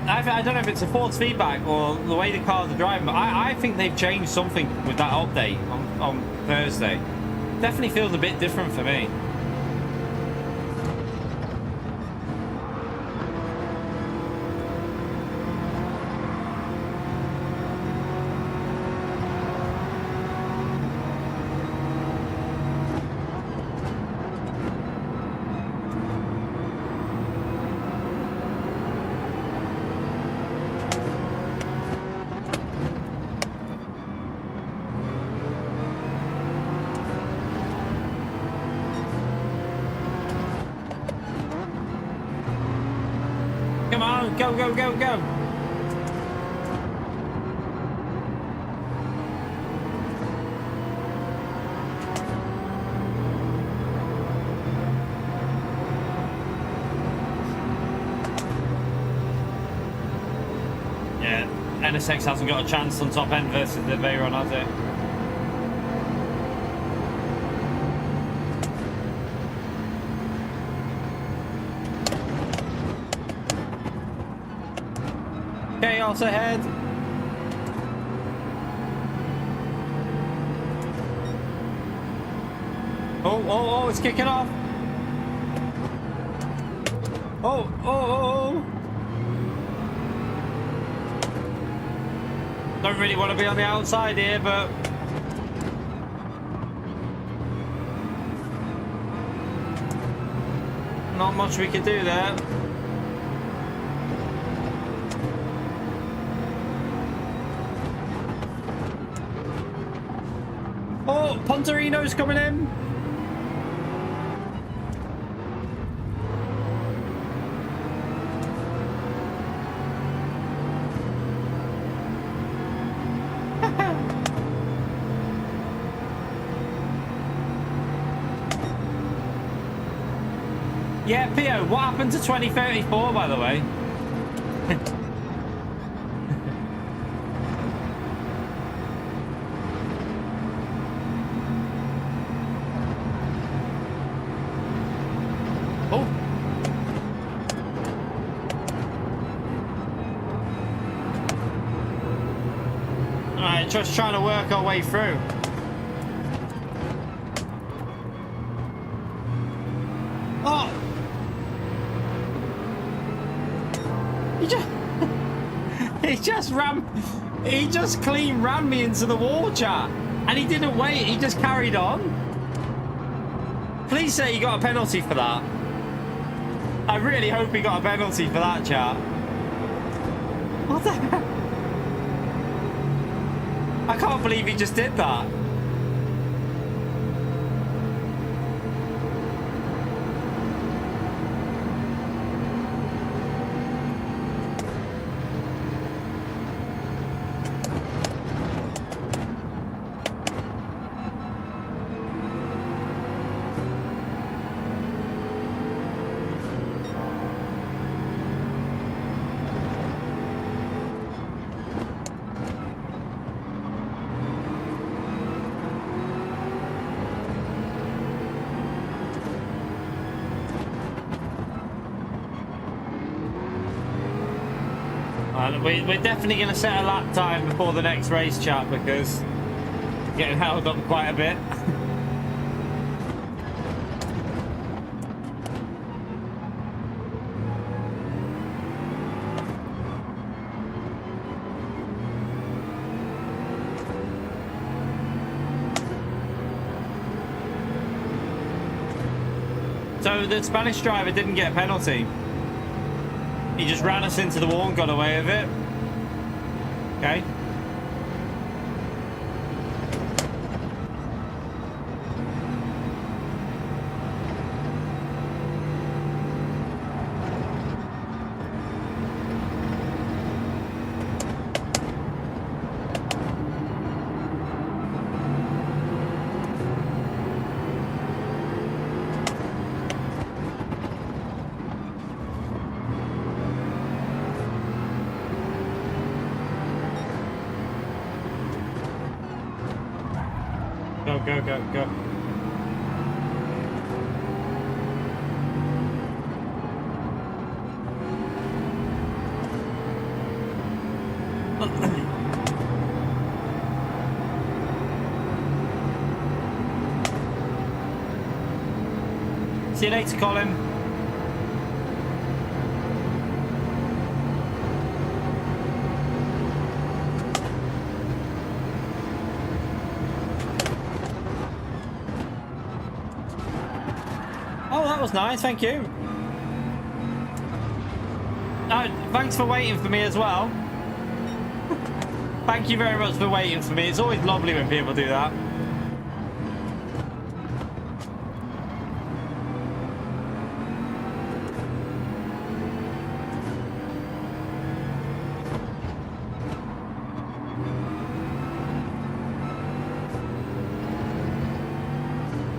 I don't know if it's a force feedback or the way the cars are driving, but I think they've changed something with that update on Thursday. Definitely feels a bit different for me. Go, go, go, go. Yeah, NSX hasn't got a chance on top end versus the Veyron, has it? Chaos ahead. Oh, it's kicking off. Oh. Don't really want to be on the outside here, but not much we can do there. Oh, Pontorino's coming in. Yeah, Pio, what happened to 2034, by the way? Just trying to work our way through. Oh! You just... He just clean rammed me into the wall, chat. And he didn't wait, he just carried on. Please say he got a penalty for that. I really hope he got a penalty for that, chat. What the hell? I can't believe he just did that. We're definitely going to set a lap time before the next race, chat, because we're getting held up quite a bit. So the Spanish driver didn't get a penalty. He just ran us into the wall and got away with it. Okay. Go. See you later, Colin. Oh, that was nice, thank you. Thanks for waiting for me as well. Thank you very much for waiting for me. It's always lovely when people do that.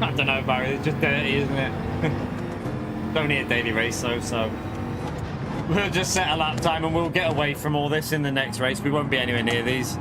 I don't know, Barry, it's just dirty, isn't it? It's only a daily race, though, so we'll just set a lap time and we'll get away from all this in the next race. We won't be anywhere near these.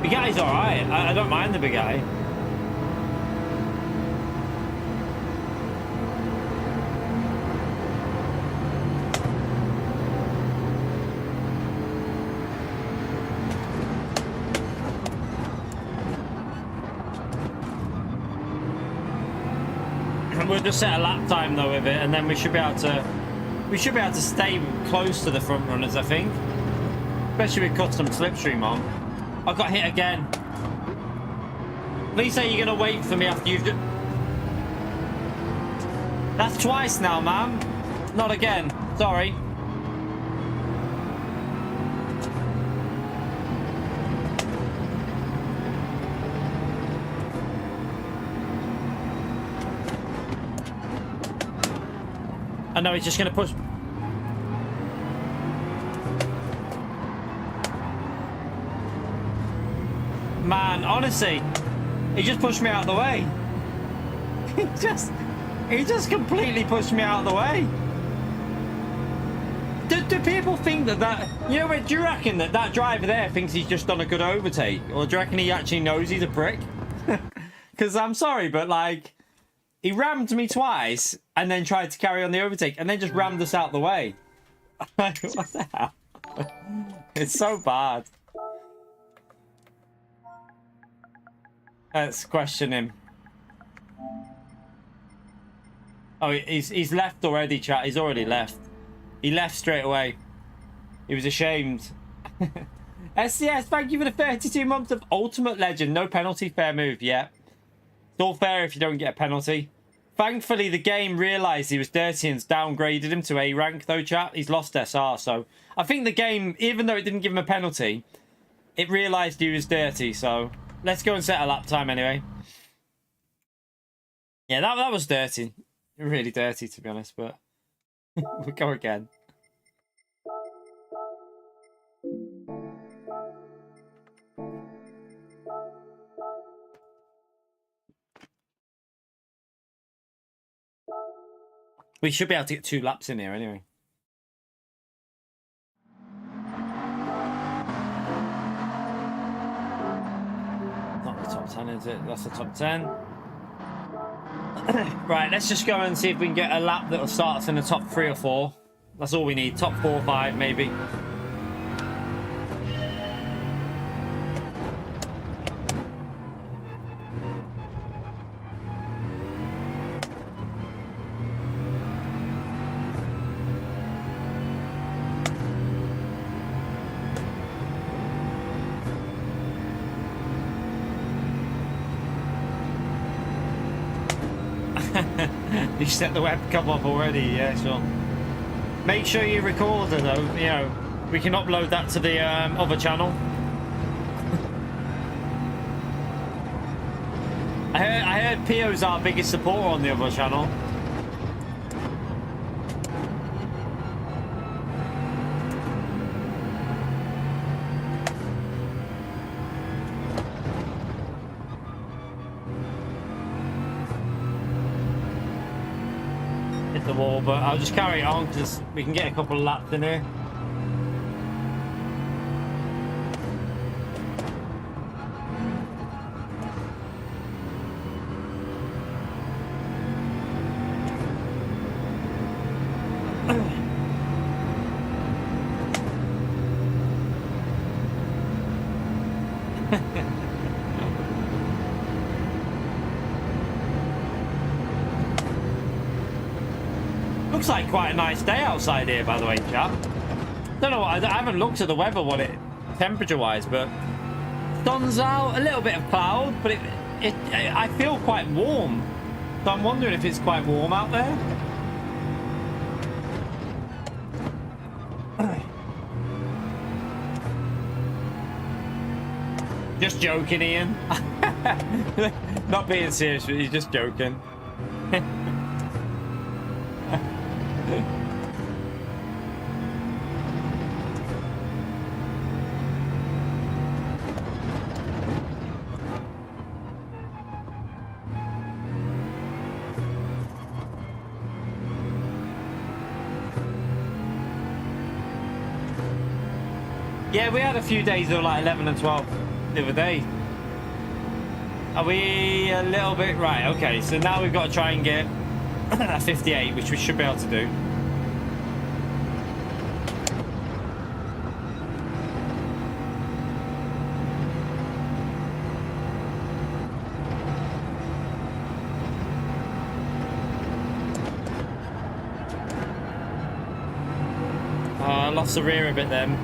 Big guy's alright. I don't mind the big guy. We'll just set a lap time though with it, and then we should be able to stay close to the front runners, I think, especially with custom slipstream on. I got hit again. Please say you're gonna wait for me after you've That's twice now, ma'am. Not again. Sorry. I know he's just going to push. Man, honestly, he just pushed me out of the way. He just completely pushed me out of the way. Do people think that you know, do you reckon that driver there thinks he's just done a good overtake? Or do you reckon he actually knows he's a prick? Because I'm sorry, but like, he rammed me twice and then tried to carry on the overtake and then just rammed us out the way. What the hell? It's so bad. Let's question him. Oh, he's left already, chat. He's already left. He left straight away. He was ashamed. SCS, thank you for the 32 months of Ultimate Legend. No penalty, fair move. Yeah. It's all fair if you don't get a penalty. Thankfully, the game realised he was dirty and downgraded him to A rank, though, chat. He's lost SR, so... I think the game, even though it didn't give him a penalty, it realised he was dirty, so... Let's go and set a lap time anyway. Yeah, that was dirty. Really dirty, to be honest, but... we'll go again. We should be able to get 2 laps in here anyway. Not the top 10, is it? That's the top 10. Right, let's just go and see if we can get a lap that will start us in the top 3 or 4. That's all we need. Top 4 or 5, maybe. You set the webcam up already, yeah, sure. Make sure you record it though, you know, we can upload that to the other channel. I heard Pio's our biggest supporter on the other channel. The wall, but I'll just carry it on because we can get a couple of laps in here. Looks like quite a nice day outside here, by the way, chap. Don't know what, I haven't looked at the weather, what it temperature-wise, but sun's out, a little bit of cloud, but I feel quite warm. So I'm wondering if it's quite warm out there. Just joking, Ian. Not being serious, but he's just joking. Yeah, we had a few days of like 11 and 12 the other day. Are we a little bit... Right, okay, so now we've got to try and get a 58, which we should be able to do. I lost the rear a bit then.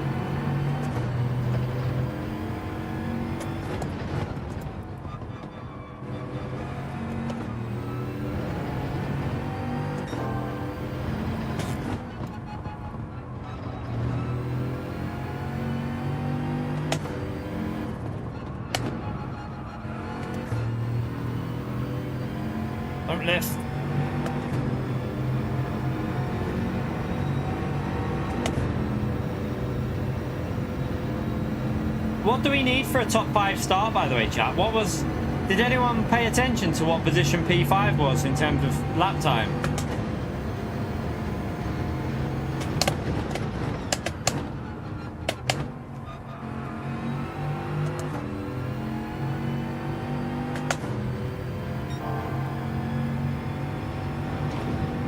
Don't lift. What do we need for a top 5 start, by the way, chat? What was... Did anyone pay attention to what position P5 was in terms of lap time?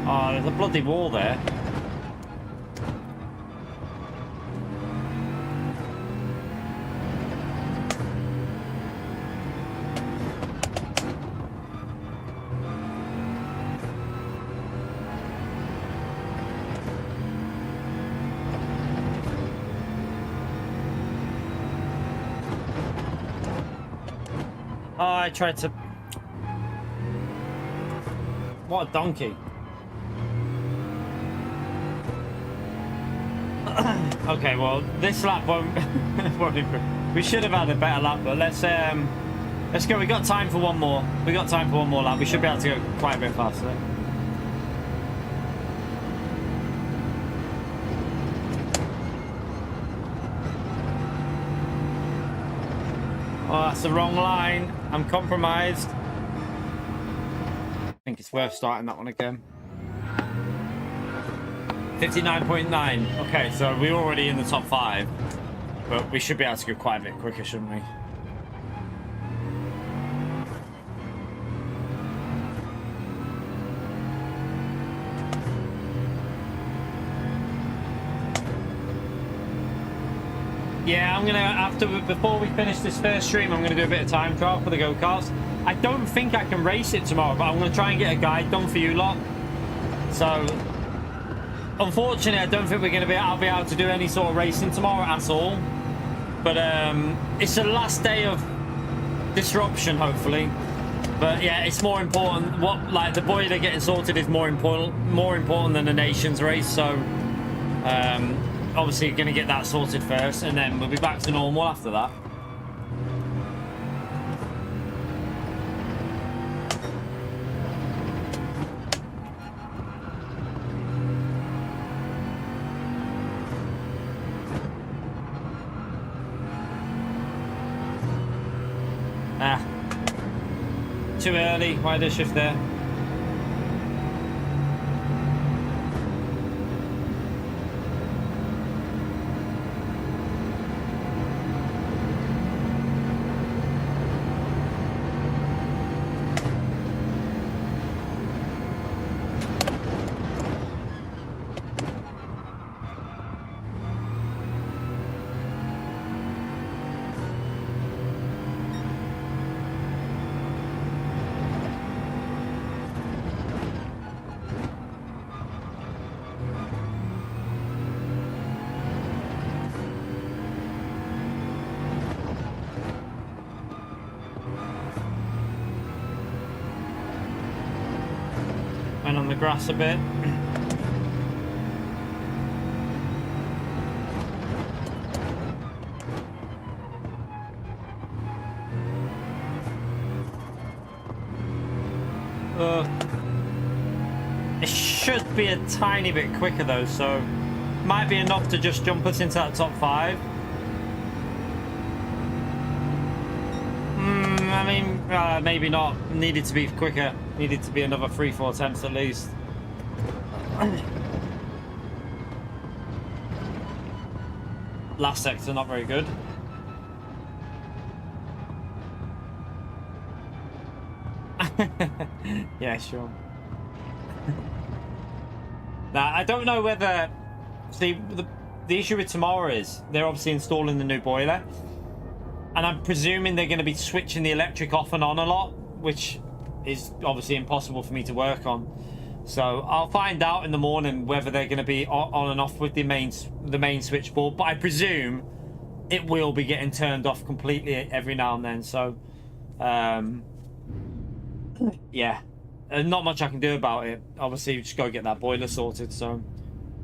Oh, there's a bloody wall there. Oh, I tried to... What a donkey. Okay, well, this lap won't improve. We should have had a better lap, but let's go. We got time for one more. We got time for one more lap. We should be able to go quite a bit faster. Oh, that's the wrong line. I'm compromised. I think it's worth starting that one again. 59.9. Okay, so we're already in the top 5. But we should be able to go quite a bit quicker, shouldn't we? Yeah, I'm gonna, before we finish this first stream, I'm gonna do a bit of time trial for the go-karts. I don't think I can race it tomorrow, but I'm gonna try and get a guide done for you lot. So, unfortunately, I don't think I'll be able to do any sort of racing tomorrow at all. But it's the last day of disruption, hopefully. But yeah, it's more important. The boiler getting sorted is more important than the nations race. So, obviously, going to get that sorted first, and then we'll be back to normal after that. Too early. Why did I shift there? On the grass a bit. It should be a tiny bit quicker though, so might be enough to just jump us into that top 5. I mean, maybe not. Needed to be quicker. Needed to be another 3-4 attempts at least. Last sector not very good. Yeah, sure. Now, I don't know whether... See, the issue with tomorrow is they're obviously installing the new boiler. And I'm presuming they're going to be switching the electric off and on a lot, which is obviously impossible for me to work on. So I'll find out in the morning whether they're going to be on and off with the main switchboard. But I presume it will be getting turned off completely every now and then. So, yeah, not much I can do about it. Obviously, just go get that boiler sorted. So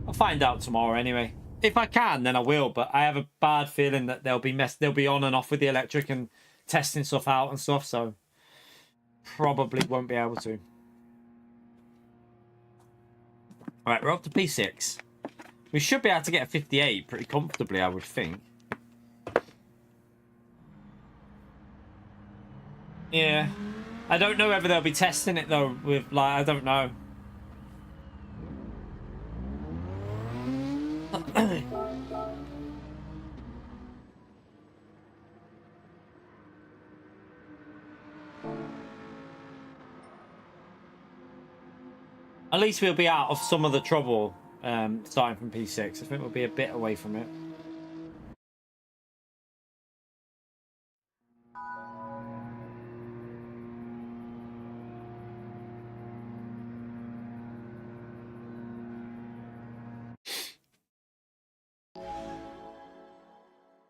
I'll find out tomorrow anyway. If I can, then I will, but I have a bad feeling that they'll be on and off with the electric and testing stuff out and stuff, so probably won't be able to. All right, we're up to P6. We should be able to get a 58 pretty comfortably, I would think. Yeah. I don't know whether they'll be testing it, though, with, like, I don't know. At least we'll be out of some of the trouble starting from P6. I think we'll be a bit away from it.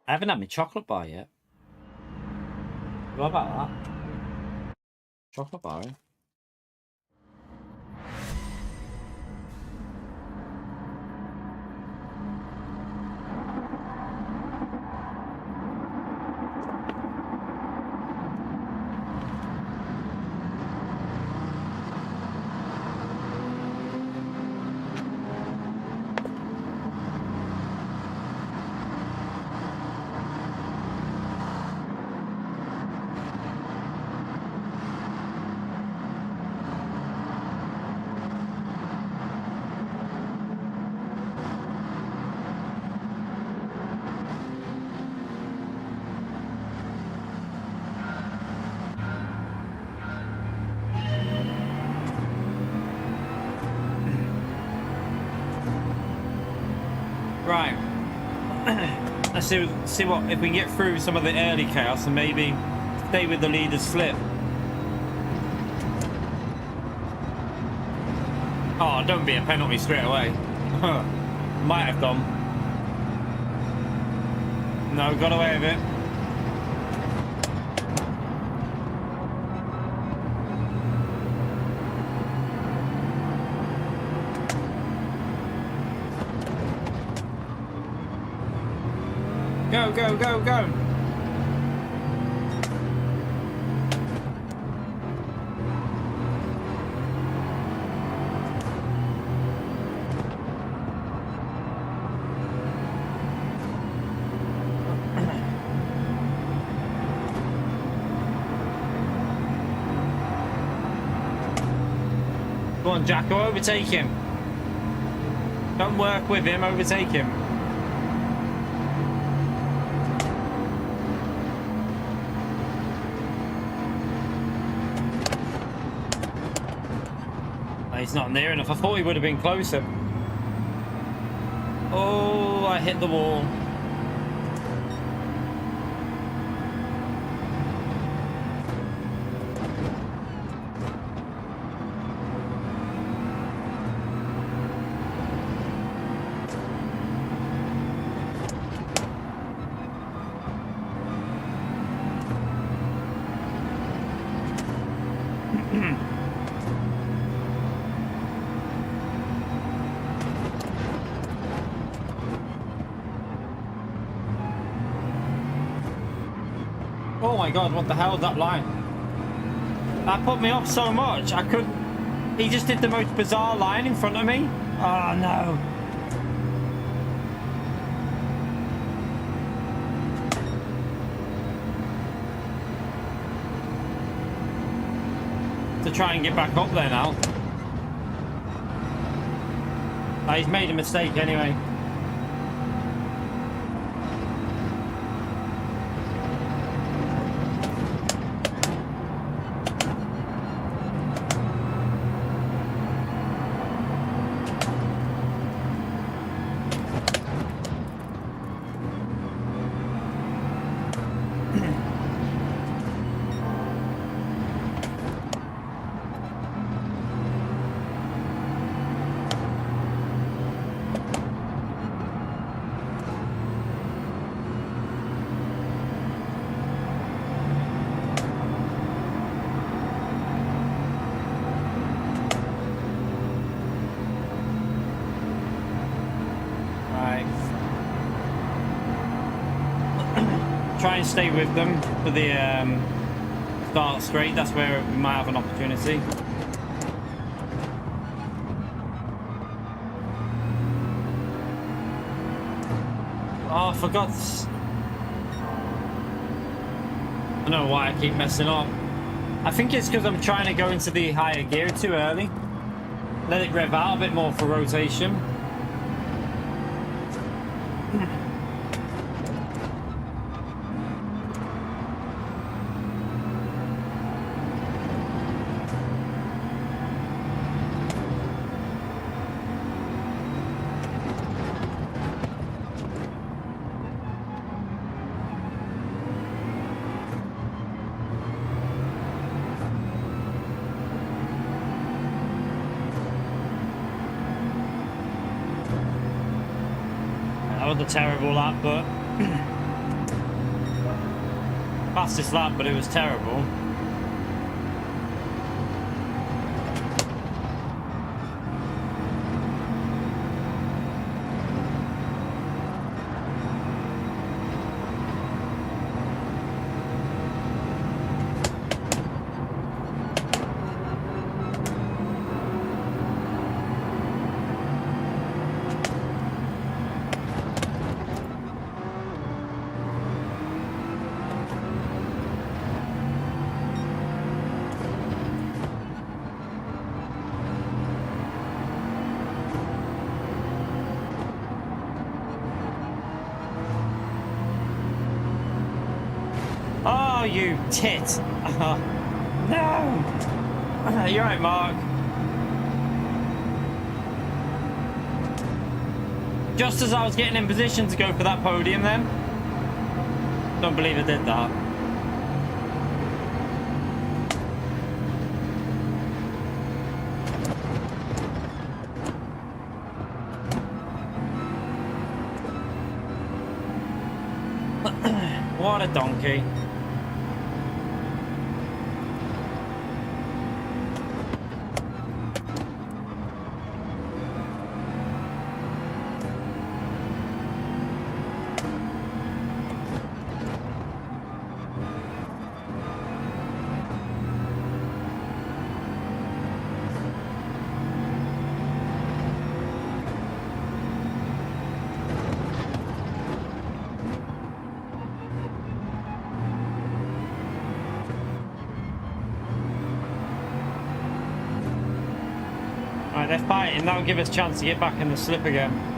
I haven't had my chocolate bar yet. What about that? Chocolate bar, eh? Right. Let's see what if we can get through some of the early chaos and maybe stay with the leader's slip. Oh, don't be a penalty straight away. Might have done. No, got away with it. Go, go, go, go. Go on, Jacko, overtake him. Don't work with him, overtake him. He's not near enough. I thought he would have been closer. Oh, I hit the wall. Oh my god, what the hell is that line? That put me off so much, I couldn't... He just did the most bizarre line in front of me. Oh no. To try and get back up there now. He's made a mistake anyway. Try and stay with them for the start straight. That's where we might have an opportunity. Oh, for God's... I don't know why I keep messing up. I think it's because I'm trying to go into the higher gear too early. Let it rev out a bit more for rotation. That was a terrible lap, but fastest lap, but it was terrible. Oh, you tit! No! You're right, Mark. Just as I was getting in position to go for that podium then. Don't believe I did that. What a donkey. Right, they're fighting. That'll give us a chance to get back in the slip again.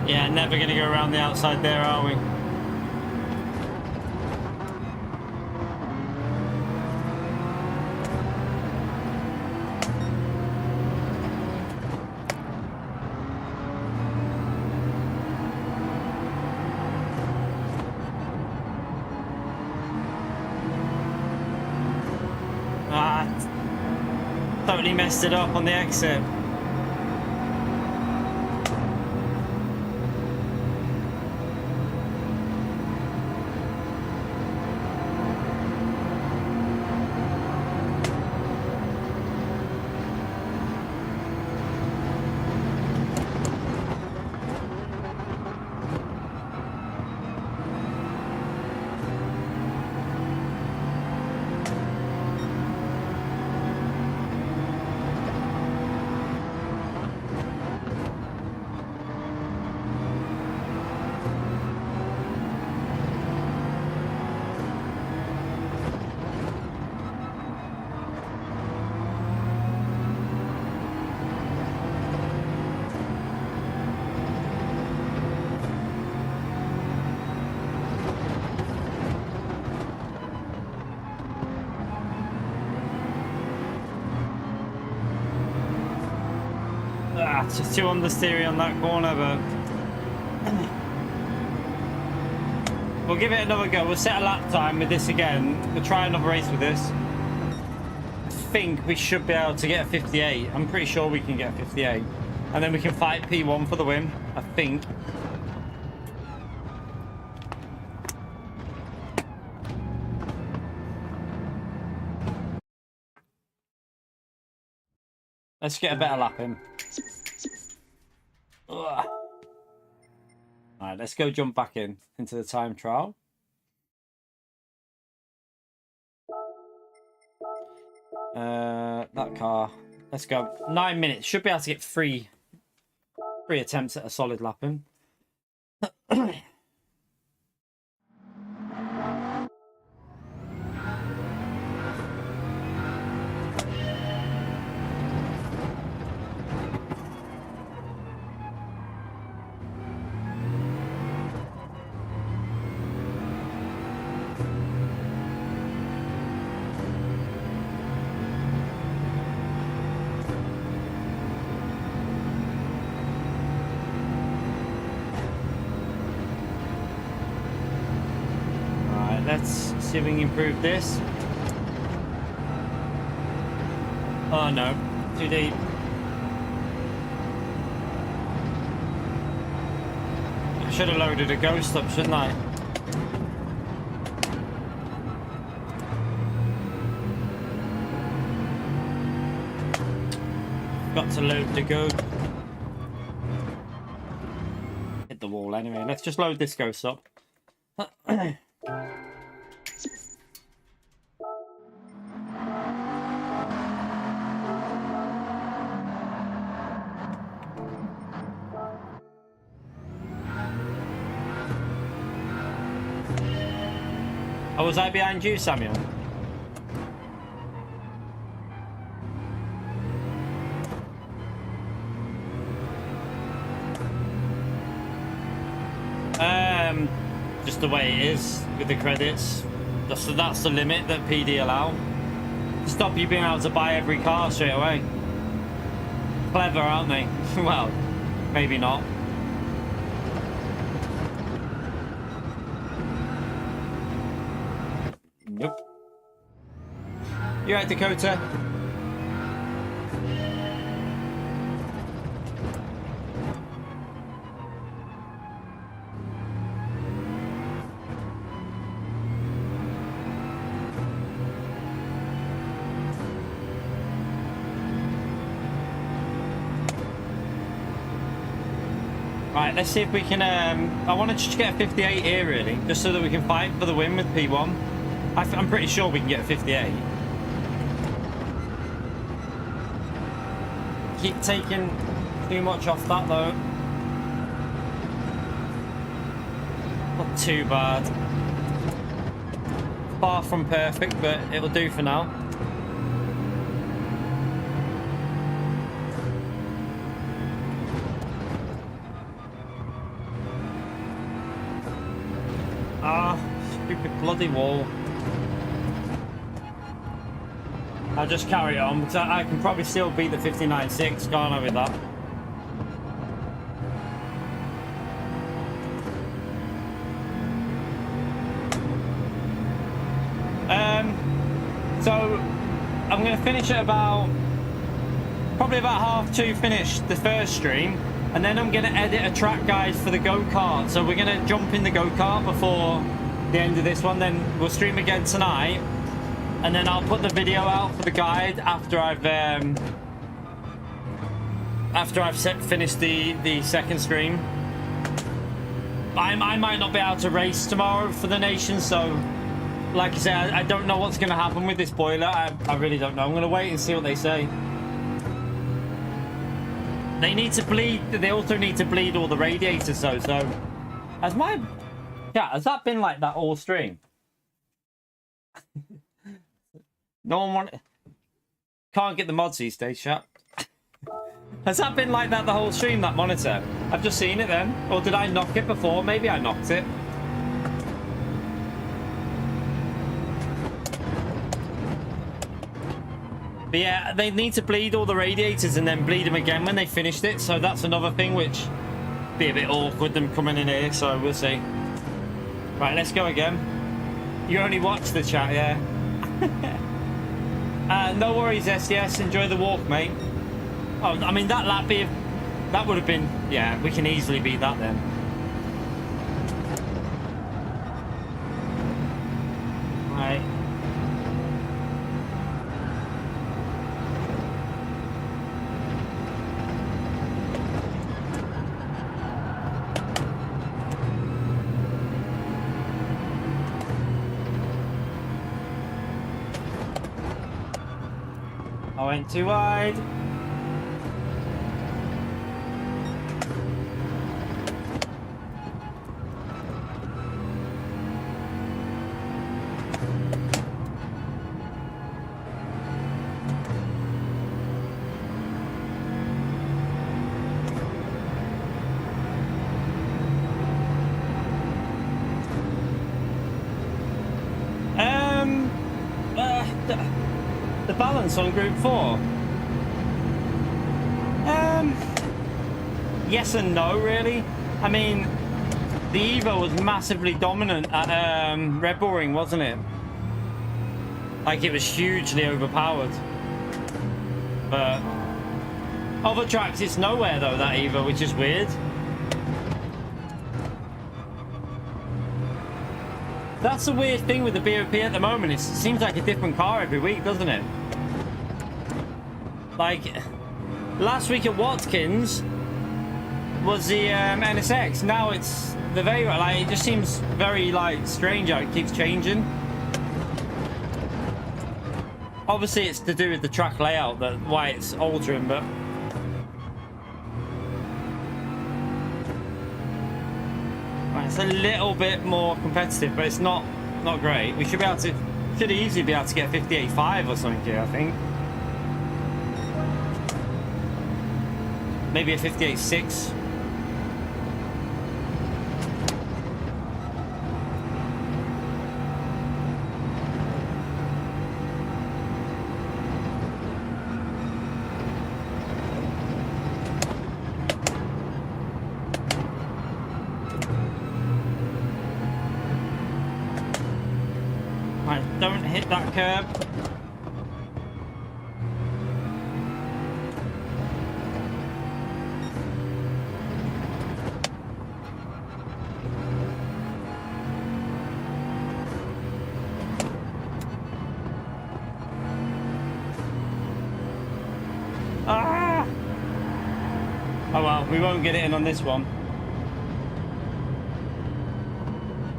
Yeah, never going to go around the outside there, are we? Ah, totally messed it up on the exit. Just too understeery on that corner, but we'll give it another go. We'll set a lap time with this again. We'll try another race with this. I think we should be able to get a 58. I'm pretty sure we can get a 58. And then we can fight P1 for the win, I think. Let's get a better lap in. Ugh. Alright, let's go jump back into the time trial. That car. Let's go. 9 minutes. Should be able to get three attempts at a solid lapping. Let's see if we can improve this. Oh no, too deep. I should have loaded a ghost up, shouldn't I? Got to load the ghost. Hit the wall anyway. Let's just load this ghost up. Oh, was I behind you, Samuel? Just the way it is with the credits. That's the limit that PD allow. To stop you being able to buy every car straight away. Clever, aren't they? Well, maybe not. Nope. You right, Dakota? Right, let's see if we can. I want to just get a 58 here, really, just so that we can fight for the win with P1. I'm pretty sure we can get a 58. Keep taking too much off that, though. Not too bad. Far from perfect, but it'll do for now. Ah, stupid bloody wall. I'll just carry on because I can probably still beat the 59.6, can't I, with that? So I'm going to finish at probably about 2:30 finish the first stream, and then I'm going to edit a track guide for the go-kart. So we're going to jump in the go-kart before the end of this one, then we'll stream again tonight. And then I'll put the video out for the guide after I've finished the second stream. I might not be able to race tomorrow for the nation, so like I said, I don't know what's going to happen with this boiler. I really don't know. I'm going to wait and see what they say. They need to bleed. They also need to bleed all the radiators, though. So has that been like that all stream? No one can't get the mods these days, chat. Has that been like that the whole stream, that monitor? I've just seen it then. Or did I knock it before? Maybe I knocked it. But yeah, they need to bleed all the radiators and then bleed them again when they finished it. So that's another thing which be a bit awkward, them coming in here. So we'll see. Right, let's go again. You only watch the chat, yeah. No worries, STS. Enjoy the walk, mate. Oh, I mean, that lap that would have been... Yeah, we can easily beat that then. Right. . went too wide. The balance on Group 4. Yes and no, really. I mean, the Evo was massively dominant at Red Bull Ring, wasn't it? Like, it was hugely overpowered. But other tracks, it's nowhere though, that Evo, which is weird. That's the weird thing with the BOP at the moment. It seems like a different car every week, doesn't it? Like, last week at Watkins was the NSX. Now it's the Vega. Like, it just seems very, like, strange how it keeps changing. Obviously, it's to do with the track layout, that why it's altering, but... Right, it's a little bit more competitive, but it's not great. We should be able to... Should easily be able to get 58.5 or something here, I think. Maybe a 58.6. Right, don't hit that curb. Ah! Oh well, we won't get it in on this one.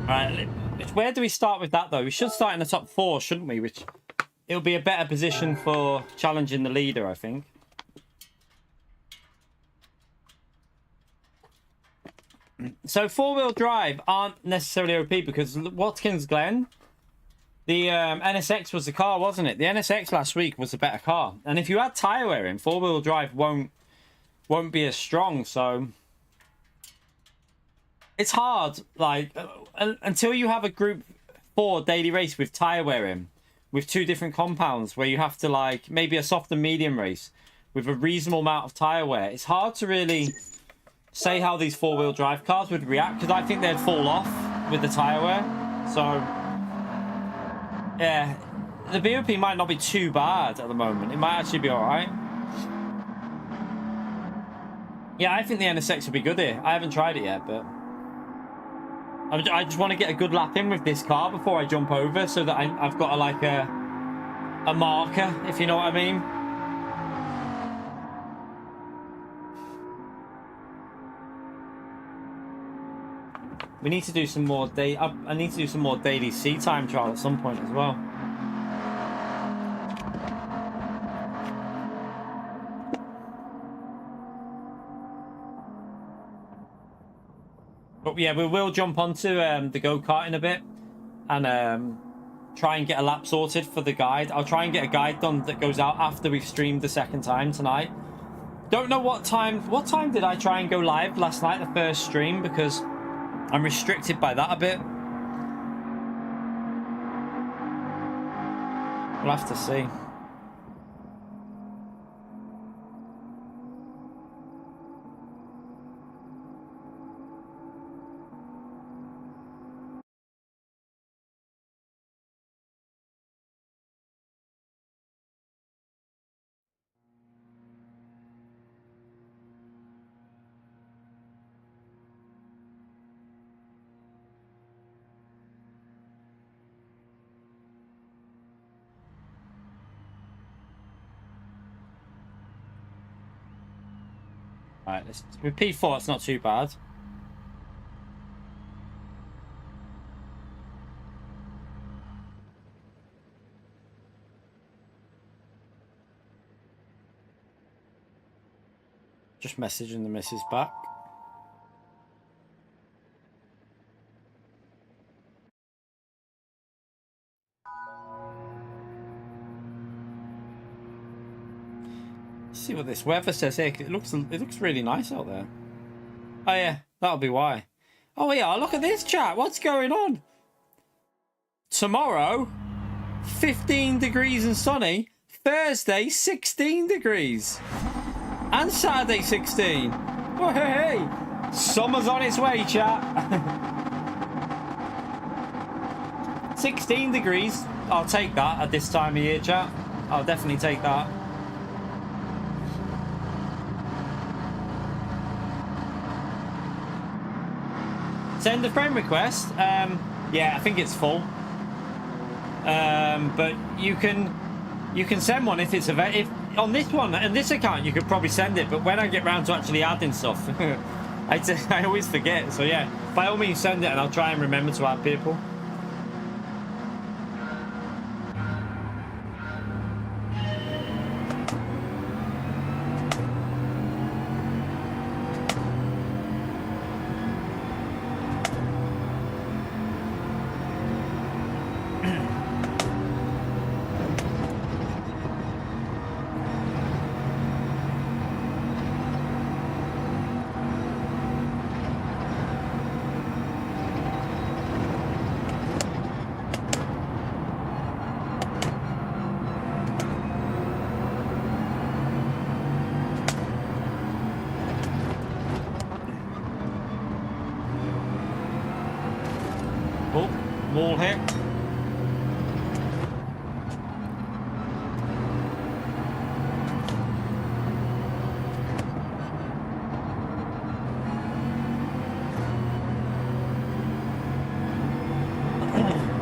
Alright, where do we start with that though? We should start in the top 4, shouldn't we? Which it'll be a better position for challenging the leader, I think. So 4-wheel drive aren't necessarily OP because Watkins Glen, the NSX was the car, wasn't it? The NSX last week was a better car. And if you add tyre wear in, 4-wheel drive won't be as strong. So it's hard, like, until you have a Group 4 daily race with tyre wear in, with 2 different compounds where you have to, like, maybe a soft and medium race with a reasonable amount of tyre wear. It's hard to really say how these 4-wheel drive cars would react because I think they'd fall off with the tyre wear. So yeah, the BOP might not be too bad at the moment. It might actually be alright. Yeah, I think the NSX would be good here. I haven't tried it yet, but I just want to get a good lap in with this car before I jump over so that I've got a marker, if you know what I mean. We need to do some more I need to do some more daily sea time trial at some point as well. But yeah, we will jump onto the go-kart in a bit and try and get a lap sorted for the guide. I'll try and get a guide done that goes out after we've streamed the second time tonight. Don't know what time did I try and go live last night, the first stream, because I'm restricted by that a bit. We'll have to see. Alright, with P4 it's not too bad. Just messaging the missus back. Let's see what this weather says here. It looks really nice out there. Oh yeah, that'll be why. Oh yeah, look at this chat. What's going on? Tomorrow, 15 degrees and sunny. Thursday, 16 degrees. And Saturday, 16. Oh, hey. Summer's on its way, chat. 16 degrees. I'll take that at this time of year, chat. I'll definitely take that. Send a friend request. Yeah, I think it's full. But you can send one if it's if on this one and this account you could probably send it. But when I get round to actually adding stuff, I always forget. So yeah, by all means send it, and I'll try and remember to add people. Wall hit.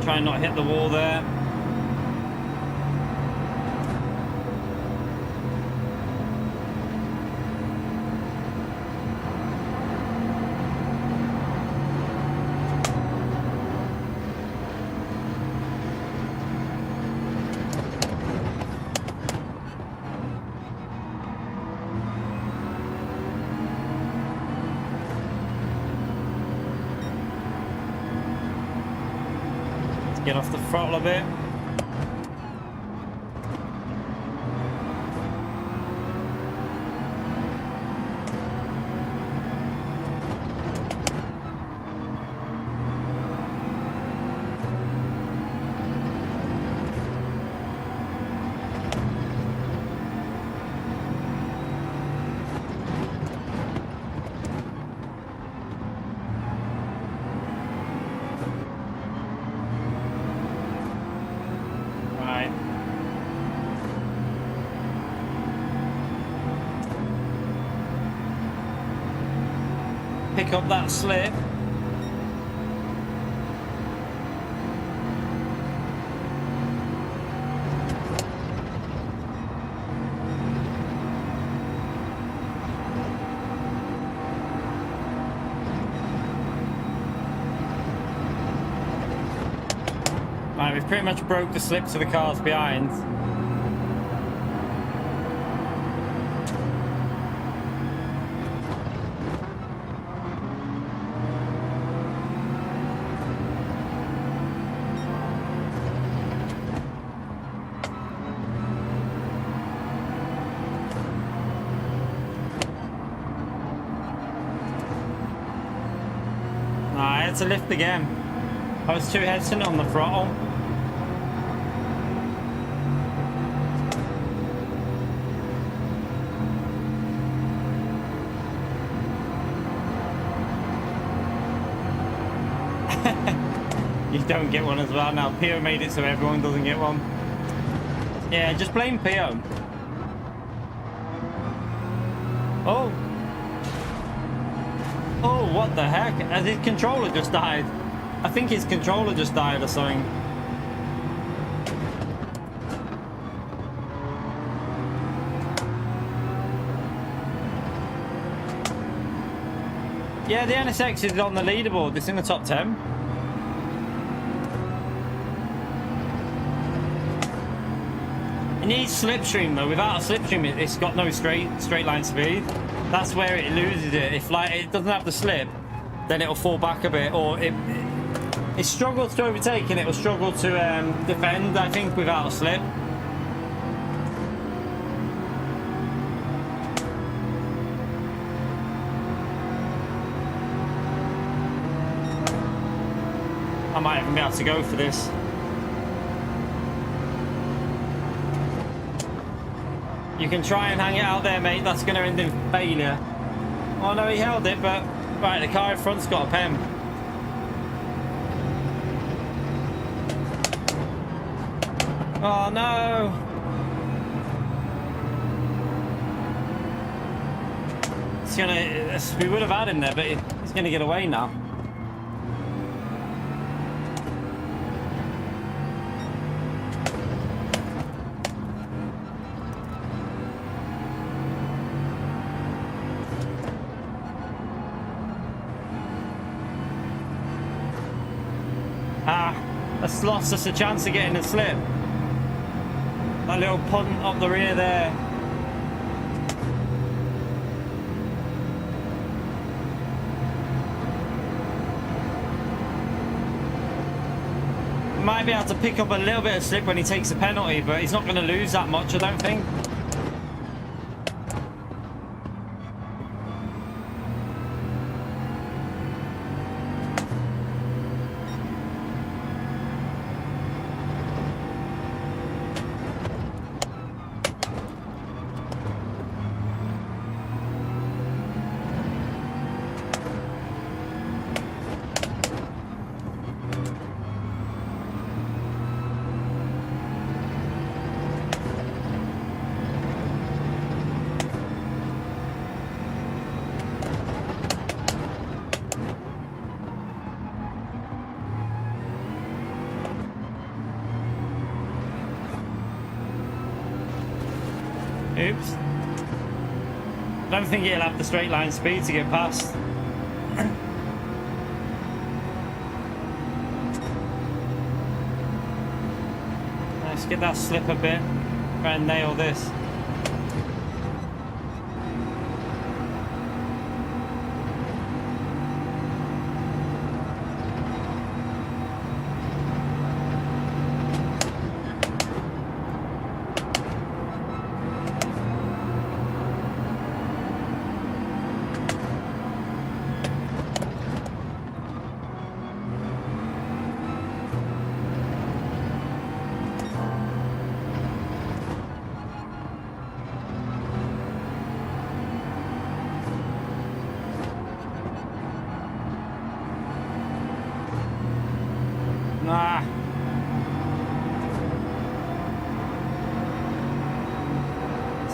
Try and not hit the wall there. Get off the throttle a bit. Pick up that slip. Right, we've pretty much broke the slip to the cars behind. To lift again. I was too hesitant on the throttle. You don't get one as well now. Pio made it so everyone doesn't get one. Yeah, just blame Pio. Oh. Oh, what the heck? Has his controller just died? I think his controller just died or something. Yeah, the NSX is on the leaderboard. It's in the top 10. It needs slipstream though. Without a slipstream, it's got no straight line speed. That's where it loses it. If like it doesn't have the slip, then it'll fall back a bit, or it struggles to overtake and it will struggle to defend, I think, without a slip. I might even be able to go for this. You can try and hang it out there, mate. That's going to end in failure. Oh no, he held it, but right, the car in front's got a pen. Oh no! It's gonna. We would have had him there, but he's gonna get away now. That's lost us a chance of getting a slip. That little punt up the rear there. Might be able to pick up a little bit of slip when he takes a penalty, but he's not going to lose that much, I don't think. Oops. I don't think he'll have the straight line speed to get past. Let's get that slip a bit. Try and nail this.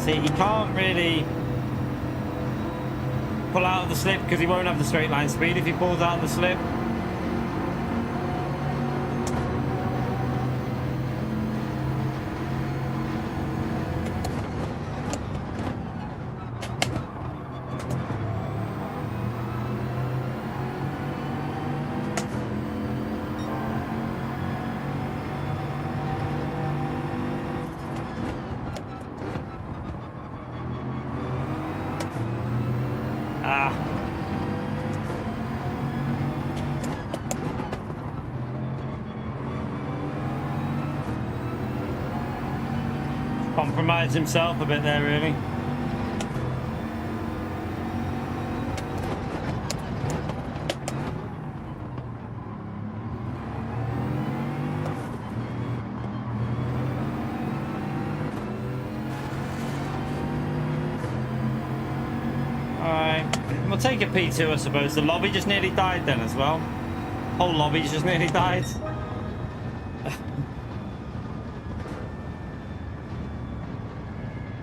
See, he can't really pull out of the slip because he won't have the straight line speed if he pulls out of the slip. Compromised himself a bit there, really. Alright, we'll take a P2, I suppose. The lobby just nearly died then as well. Whole lobby just nearly died.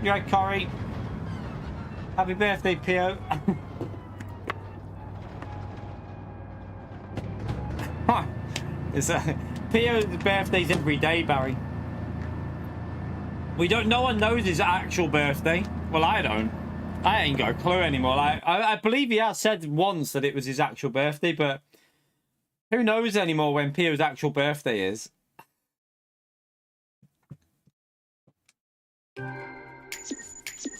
You right, Corey? Happy birthday, Pio. It's Pio's birthday's every day, Barry. No one knows his actual birthday. Well, I don't. I ain't got a clue anymore. I believe he has said once that it was his actual birthday, but who knows anymore when Pio's actual birthday is?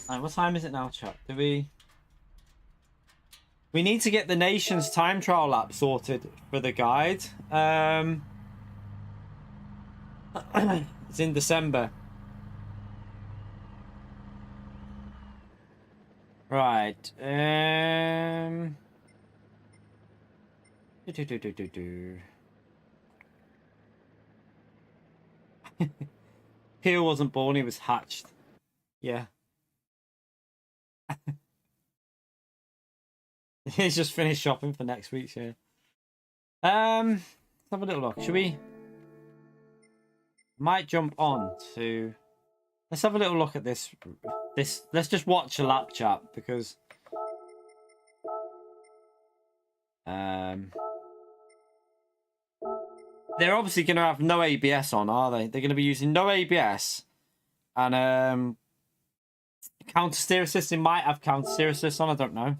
What time is it now, chat? Do we... We need to get the nation's time trial app sorted for the guide. It's in December. Right. Peel wasn't born, he was hatched. Yeah. He's just finished shopping for next week's, yeah. Let's have a little look. Should we? Might jump on to. Let's have a little look at this. Let's just watch a lap chat because. They're obviously going to have no ABS on, are they? They're going to be using no ABS, and counter steer assist. They might have counter steer assist on. I don't know.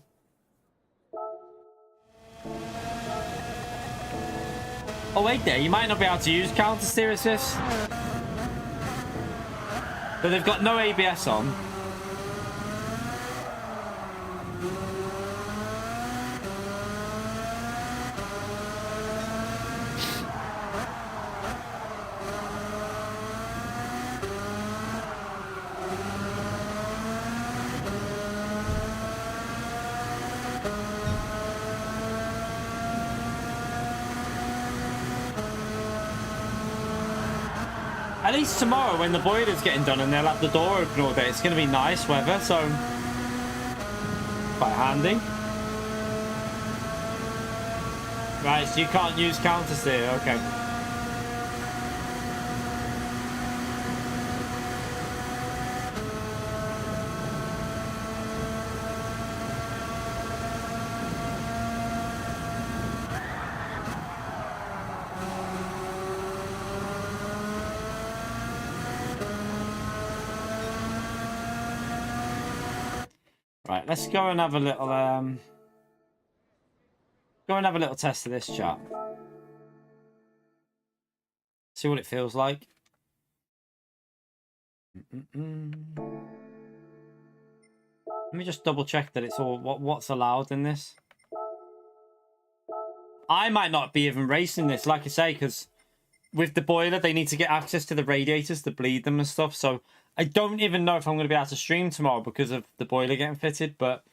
Oh wait, there. You might not be able to use counter steer assist, but they've got no ABS on. At least tomorrow when the boiler's getting done and they'll have the door open all day, it's going to be nice weather, so quite handy. Right, so you can't use counter steer, okay. Right, let's go and have a little test of this chat. See what it feels like. Let me just double check that it's all what's allowed in this. I might not be even racing this, like I say, because with the boiler they need to get access to the radiators to bleed them and stuff, so I don't even know if I'm going to be able to stream tomorrow because of the boiler getting fitted, but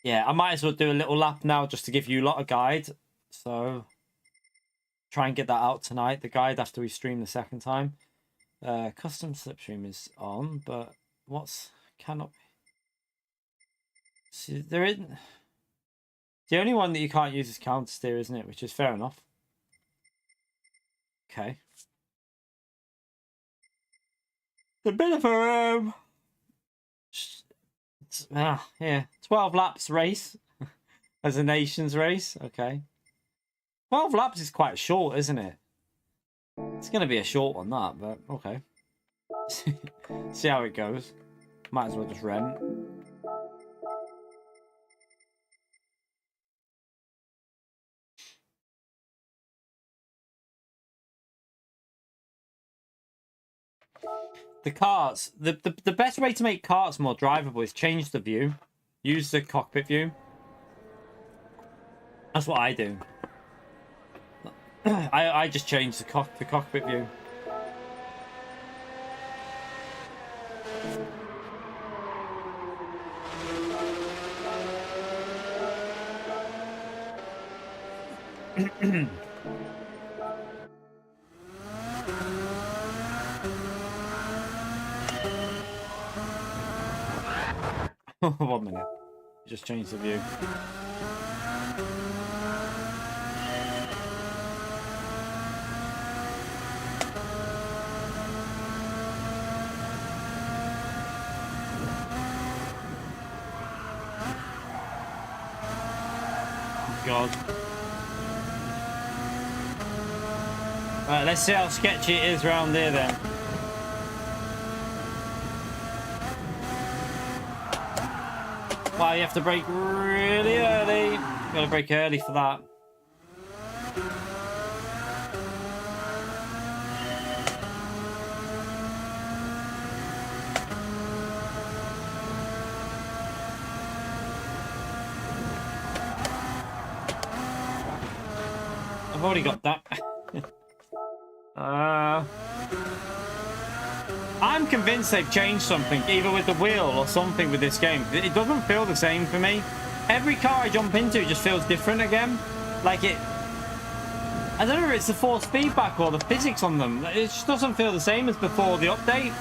yeah, I might as well do a little lap now just to give you a lot of guide. So try and get that out tonight, the guide, after we stream the second time. Custom slipstream is on, but cannot be. See, there isn't. The only one that you can't use is counter steer, isn't it? Which is fair enough. Okay. A bit of a yeah, 12 laps race as a nation's race. Okay, 12 laps is quite short, isn't it? It's going to be a short one, that, but okay. See how it goes. Might as well just rent. The carts, the best way to make carts more drivable is change the view. Use the cockpit view. That's what I do. I just change the cockpit view. One minute. Just change the view. God. Right, let's see how sketchy it is around here then. Wow, you have to brake really early. You gotta brake early for that. I've already got that. I'm convinced they've changed something, either with the wheel or something with this game. It doesn't feel the same for me. Every car I jump into just feels different again. Like it... I don't know if it's the force feedback or the physics on them. It just doesn't feel the same as before the update.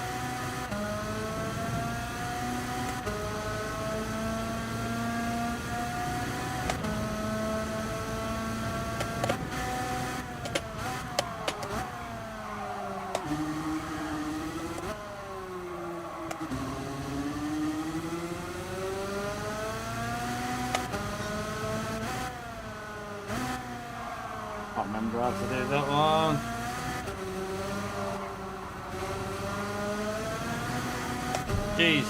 Remember how to do that one. Jeez.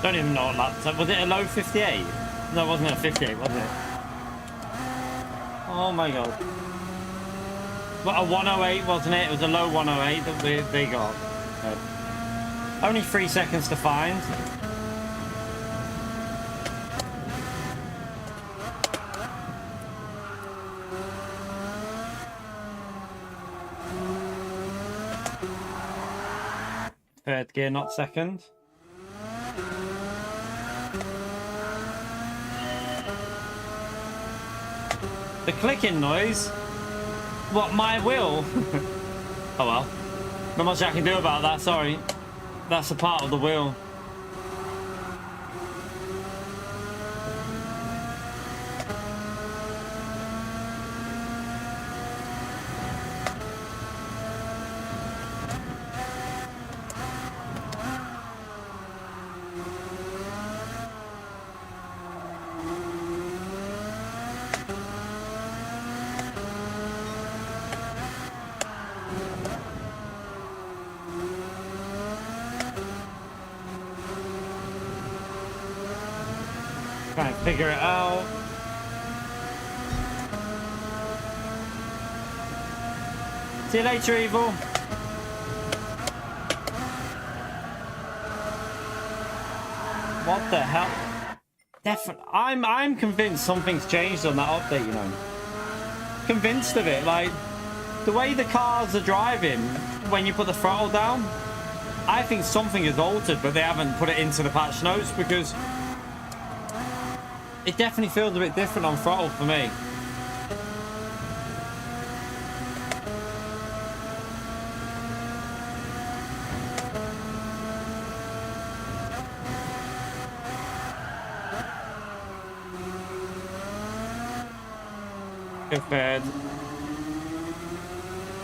Don't even know what laptop. Was it a low 58? No, it wasn't a 58, was it? Oh my god. But a 108, wasn't it? It was a low 108 that they got. Only 3 seconds to find. Third gear, not second. The clicking noise? What, my wheel? Oh well. Not much I can do about that, sorry. That's a part of the wheel. Try and figure it out. See you later, Evil. What the hell? Definitely, I'm convinced something's changed on that update, you know. Convinced of it. Like, the way the cars are driving when you put the throttle down, I think something is altered, but they haven't put it into the patch notes because it definitely feels a bit different on throttle for me. Go third.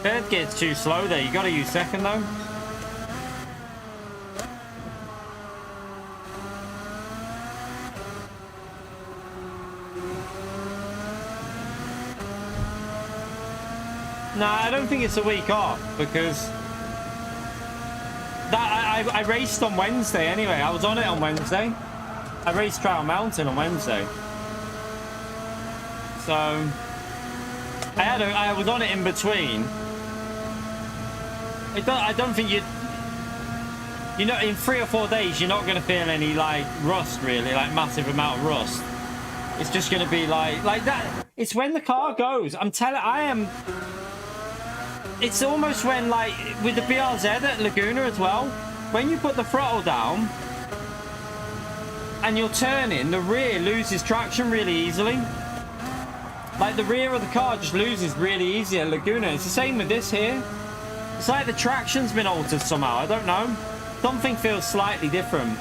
Third gear's too slow there. You gotta use second though. No, I don't think it's a week off because that I raced on Wednesday anyway. I was on it on Wednesday. I raced Trial Mountain on Wednesday. So I was on it in between. I don't think you know, in 3 or 4 days you're not going to feel any like rust really, like massive amount of rust. It's just going to be like that. It's when the car goes. It's almost when, like, with the BRZ at Laguna as well, when you put the throttle down and you're turning, the rear loses traction really easily. Like, the rear of the car just loses really easy at Laguna. It's the same with this here. It's like the traction's been altered somehow. I don't know. Something feels slightly different.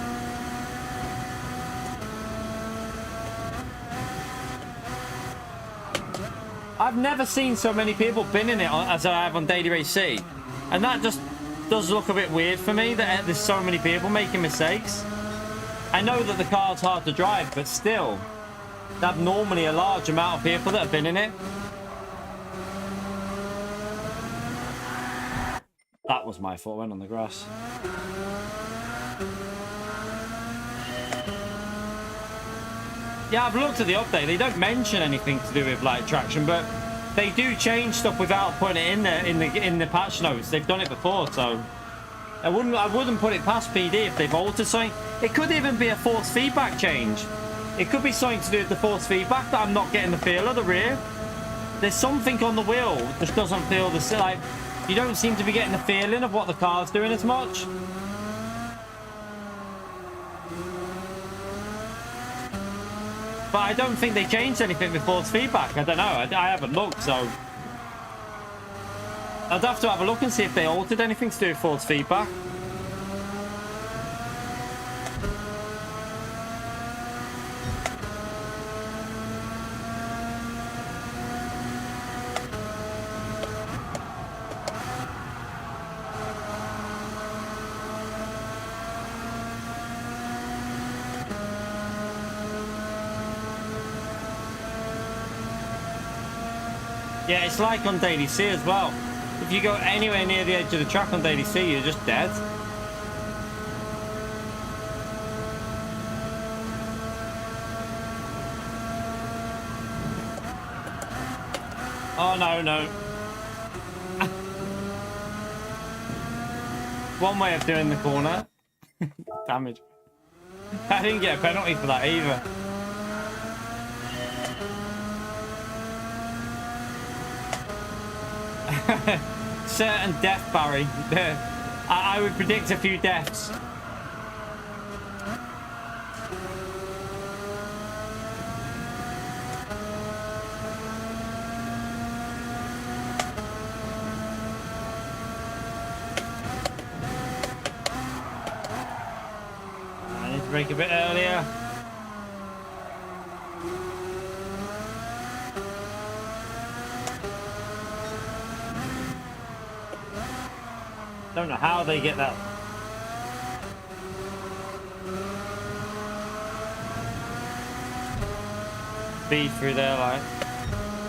I've never seen so many people binning it as I have on Daily Race C. And that just does look a bit weird for me that there's so many people making mistakes. I know that the car's hard to drive, but still, there's normally a large amount of people that have been in it. That was my fault. I went on the grass. Yeah, I've looked at the update. They don't mention anything to do with like traction, but they do change stuff without putting it in there in the patch notes. They've done it before, so I wouldn't put it past PD if they've altered something. It could even be a force feedback change. It could be something to do with the force feedback that I'm not getting the feel of the rear. There's something on the wheel that just doesn't feel the same. Like, you don't seem to be getting the feeling of what the car's doing as much. But I don't think they changed anything with force feedback. I don't know. I haven't looked, so I'd have to have a look and see if they altered anything to do with force feedback. Yeah, it's like on Daily C as well. If you go anywhere near the edge of the track on Daily C, you're just dead. Oh, no, no. One way of doing the corner. Damage. I didn't get a penalty for that either. Certain death, Barry. I would predict a few deaths. I need to brake a bit earlier. Don't know how they get that. Speed through there, like.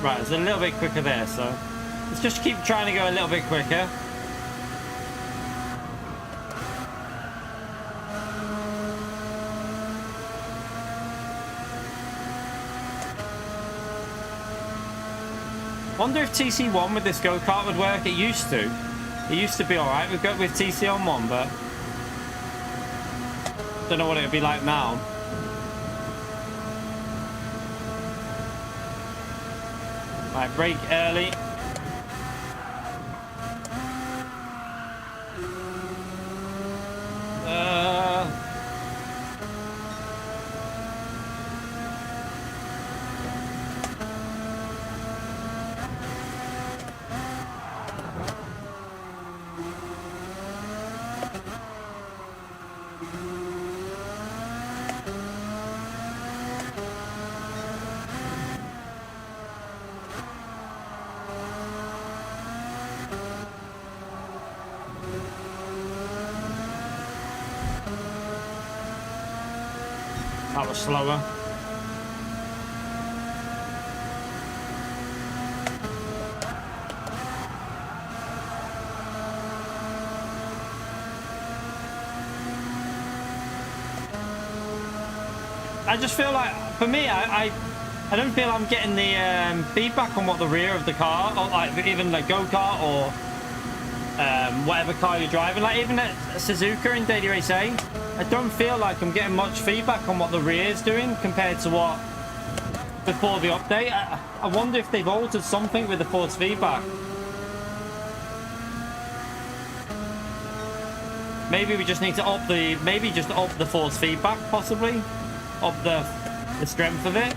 Right, it's a little bit quicker there, so let's just keep trying to go a little bit quicker. Wonder if TC1 with this go-kart would work. It used to. It used to be alright. We've got with TC on one, but don't know what it would be like now. Right, brake early. That was slower. I just feel like, for me, I don't feel I'm getting the feedback on what the rear of the car, or like even the go-kart or whatever car you're driving. Like even at Suzuka in Daily Race A, I don't feel like I'm getting much feedback on what the rear is doing compared to what before the update. I wonder if they've altered something with the force feedback. Maybe we just need to up the, maybe just up the force feedback, possibly up the strength of it.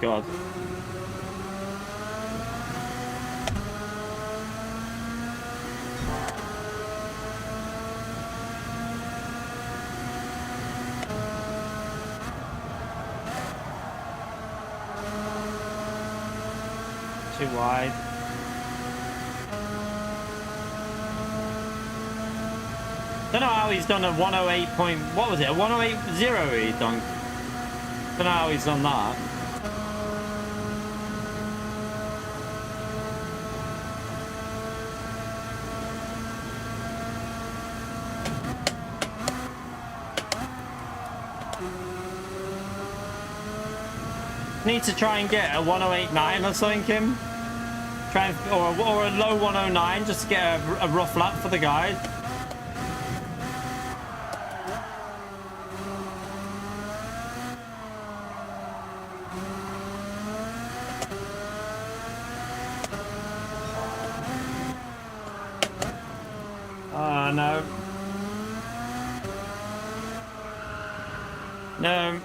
God. Too wide. Don't know how he's done a 108 point. What was it? A 108.0 he done. Don't know how he's done that. Need to try and get a 108.9 or something, Kim. Try and, or a low 109 just to get a rough lap for the guys. No. No.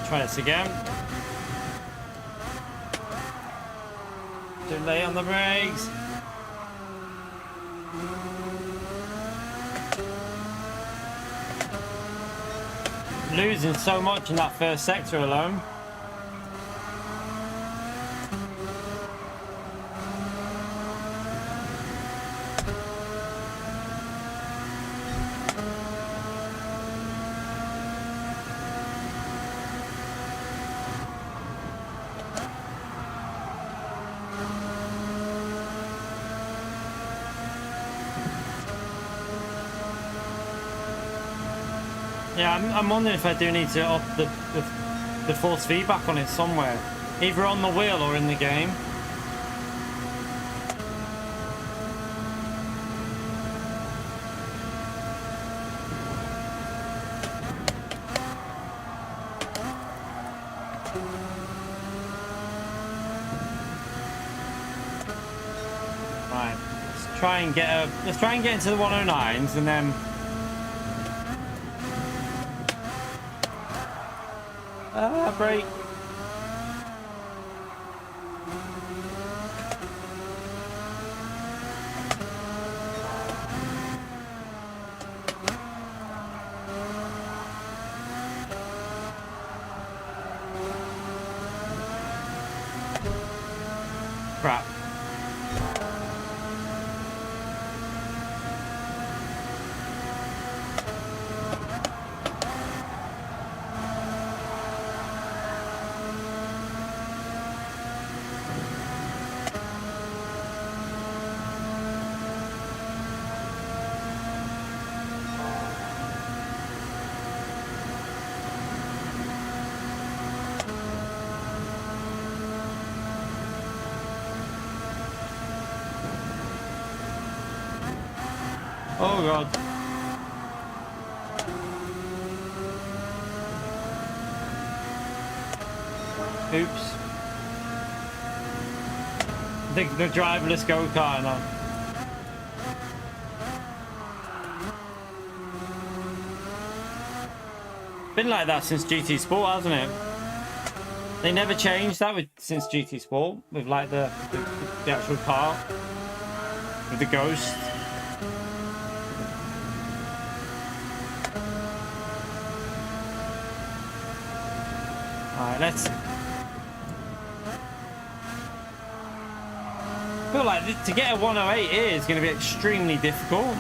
Try this again. Too late on the brakes. Losing so much in that first sector alone. Yeah, I'm wondering if I do need to up the force feedback on it somewhere, either on the wheel or in the game. Right, let's try and get into the 109s and then. Brake. Crap. Oh god. Oops. The driverless go-kart now. Been like that since GT Sport, hasn't it? They never changed that since GT Sport with like the actual car with the ghost. Alright, let's. I feel like to get a 108 here is going to be extremely difficult.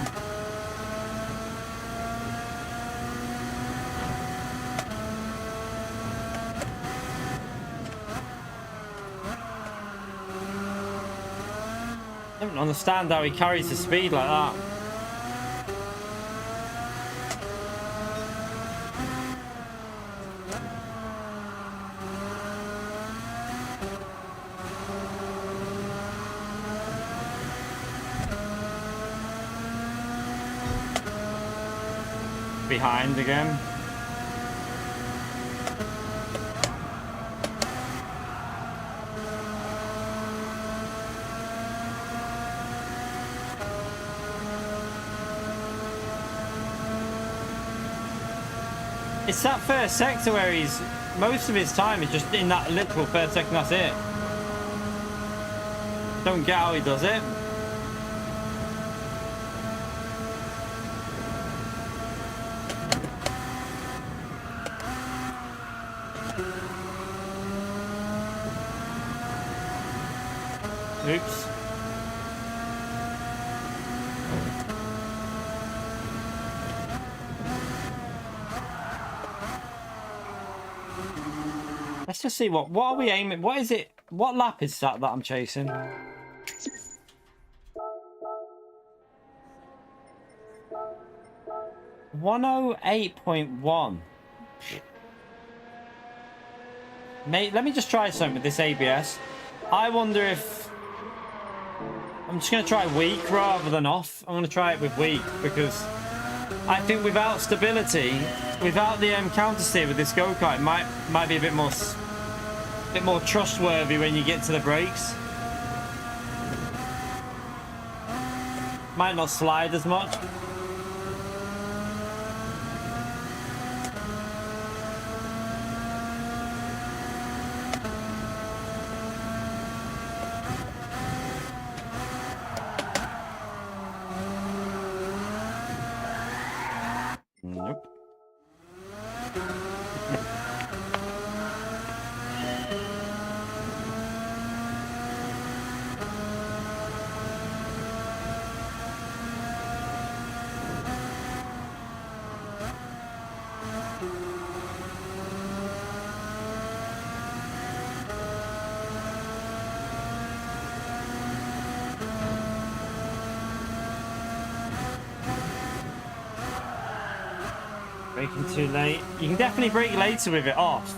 I don't understand how he carries the speed like that. Behind again. It's that first sector where he's most of his time is just in that literal first sector. That's it. Don't get how he does it. Oops. Let's just see what are we aiming? What is it? What lap is that I'm chasing? 108.1. Mate, let me just try something with this ABS. I wonder if I'm just going to try weak rather than off. I'm going to try it with weak because I think without stability, without the counter steer with this go-kart, it might be a bit more trustworthy when you get to the brakes. Might not slide as much. Nope. Braking too late. You can definitely brake later with it off.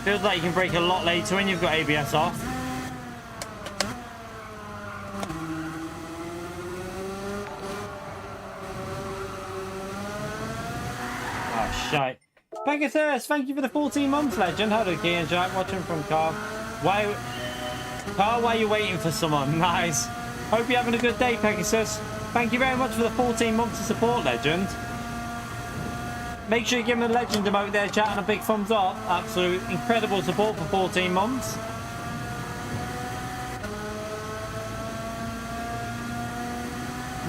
Feels like you can brake a lot later when you've got ABS off. Oh, shite. Pegasus, thank you for the 14 months, legend. Hello, Key and Jack, watching from car. Why are you waiting for someone? Nice. Hope you're having a good day, Pegasus. Thank you very much for the 14 months of support, legend. Make sure you give him a legend emote there, chat, and a big thumbs up. Absolute incredible support for 14 months.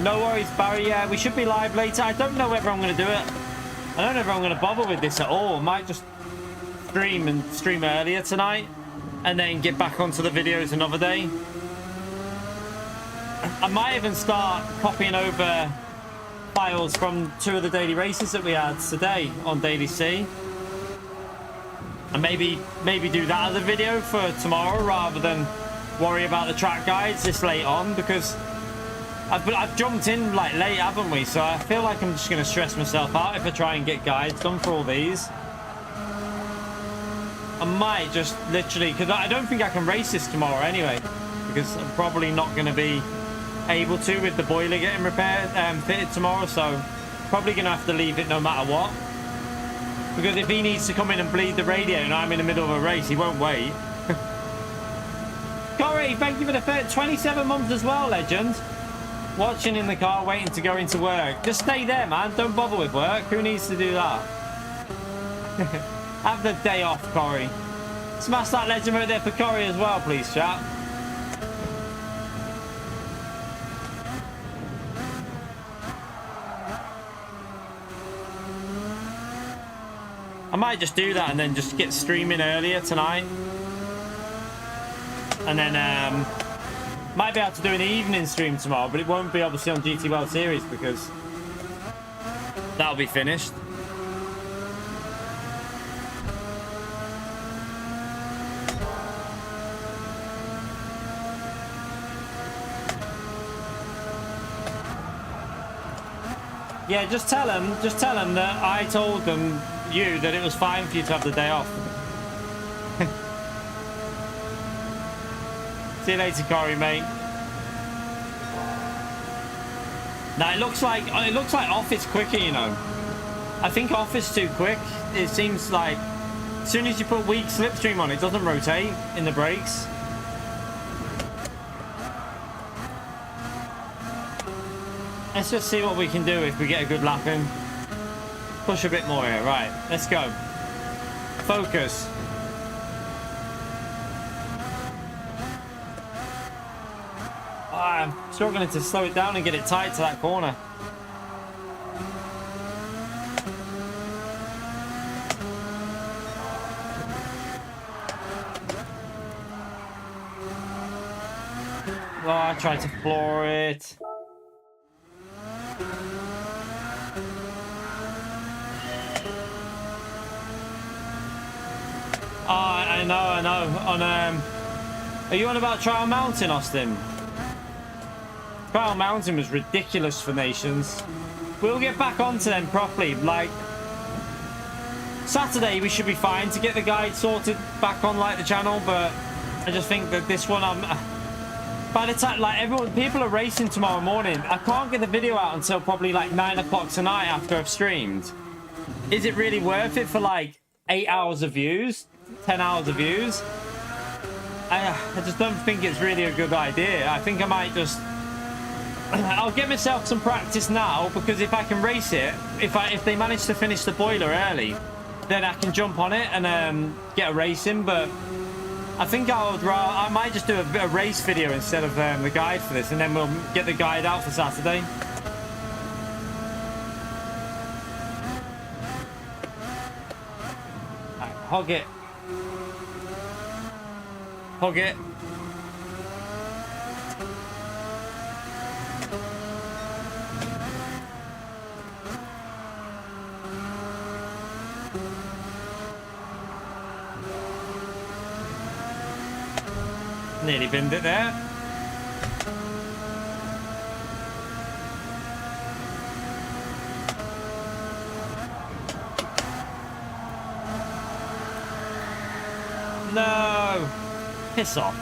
No worries, Barry. Yeah, we should be live later. I don't know whether I'm going to do it. I don't know if I'm going to bother with this at all. I might just stream earlier tonight and then get back onto the videos another day. I might even start copying over files from 2 of the daily races that we had today on Daily C. And maybe do that as a video for tomorrow rather than worry about the track guides this late on, because I've jumped in like late, haven't we? So I feel like I'm just going to stress myself out if I try and get guides done for all these. I might just literally, because I don't think I can race this tomorrow anyway, because I'm probably not going to be able to with the boiler getting repaired fitted tomorrow, so probably gonna have to leave it no matter what, because if he needs to come in and bleed the radiator and I'm in the middle of a race, he won't wait. Corey, thank you for the 27 months as well, legend. Watching in the car, waiting to go into work. Just stay there, man. Don't bother with work. Who needs to do that? Have the day off, Corey. Smash that legend right there for Corey as well, please, chat. I might just do that and then just get streaming earlier tonight. And then might be able to do an evening stream tomorrow, but it won't be obviously on GT World Series because that'll be finished. Yeah, just tell them that I told them that it was fine for you to have the day off. See you later, Corey, mate. Now it looks like off is quicker, you know. I think off is too quick. It seems like as soon as you put weak slipstream on, it doesn't rotate in the brakes. Let's just see what we can do if we get a good lap in. Push a bit more here. Right, let's go. Focus. Oh, I'm struggling to slow it down and get it tight to that corner. Oh, I tried to floor it. Oh, I know. On are you on about Trial Mountain, Austin? Trial Mountain was ridiculous for nations. We'll get back onto them properly. Like Saturday, we should be fine to get the guide sorted back on like the channel, but I just think that this one, by the time like people are racing tomorrow morning, I can't get the video out until probably like 9 o'clock tonight after I've streamed. Is it really worth it for like 8 hours of views, 10 hours of views? I just don't think it's really a good idea. I think I might just I'll get myself some practice now, because if I can race it, if they manage to finish the boiler early, then I can jump on it and get a race in. But I think I might just do a race video instead of the guide for this, and then we'll get the guide out for Saturday. Right, hog it. Hog it. Nearly binned it there. No! Piss off.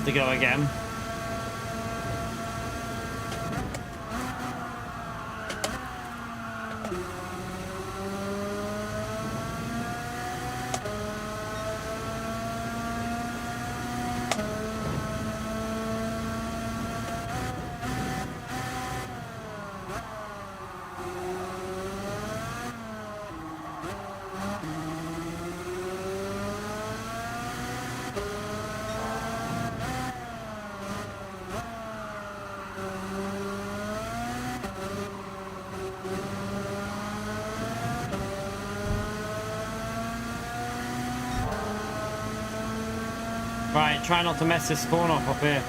To go again. Right, try not to mess this corner up here.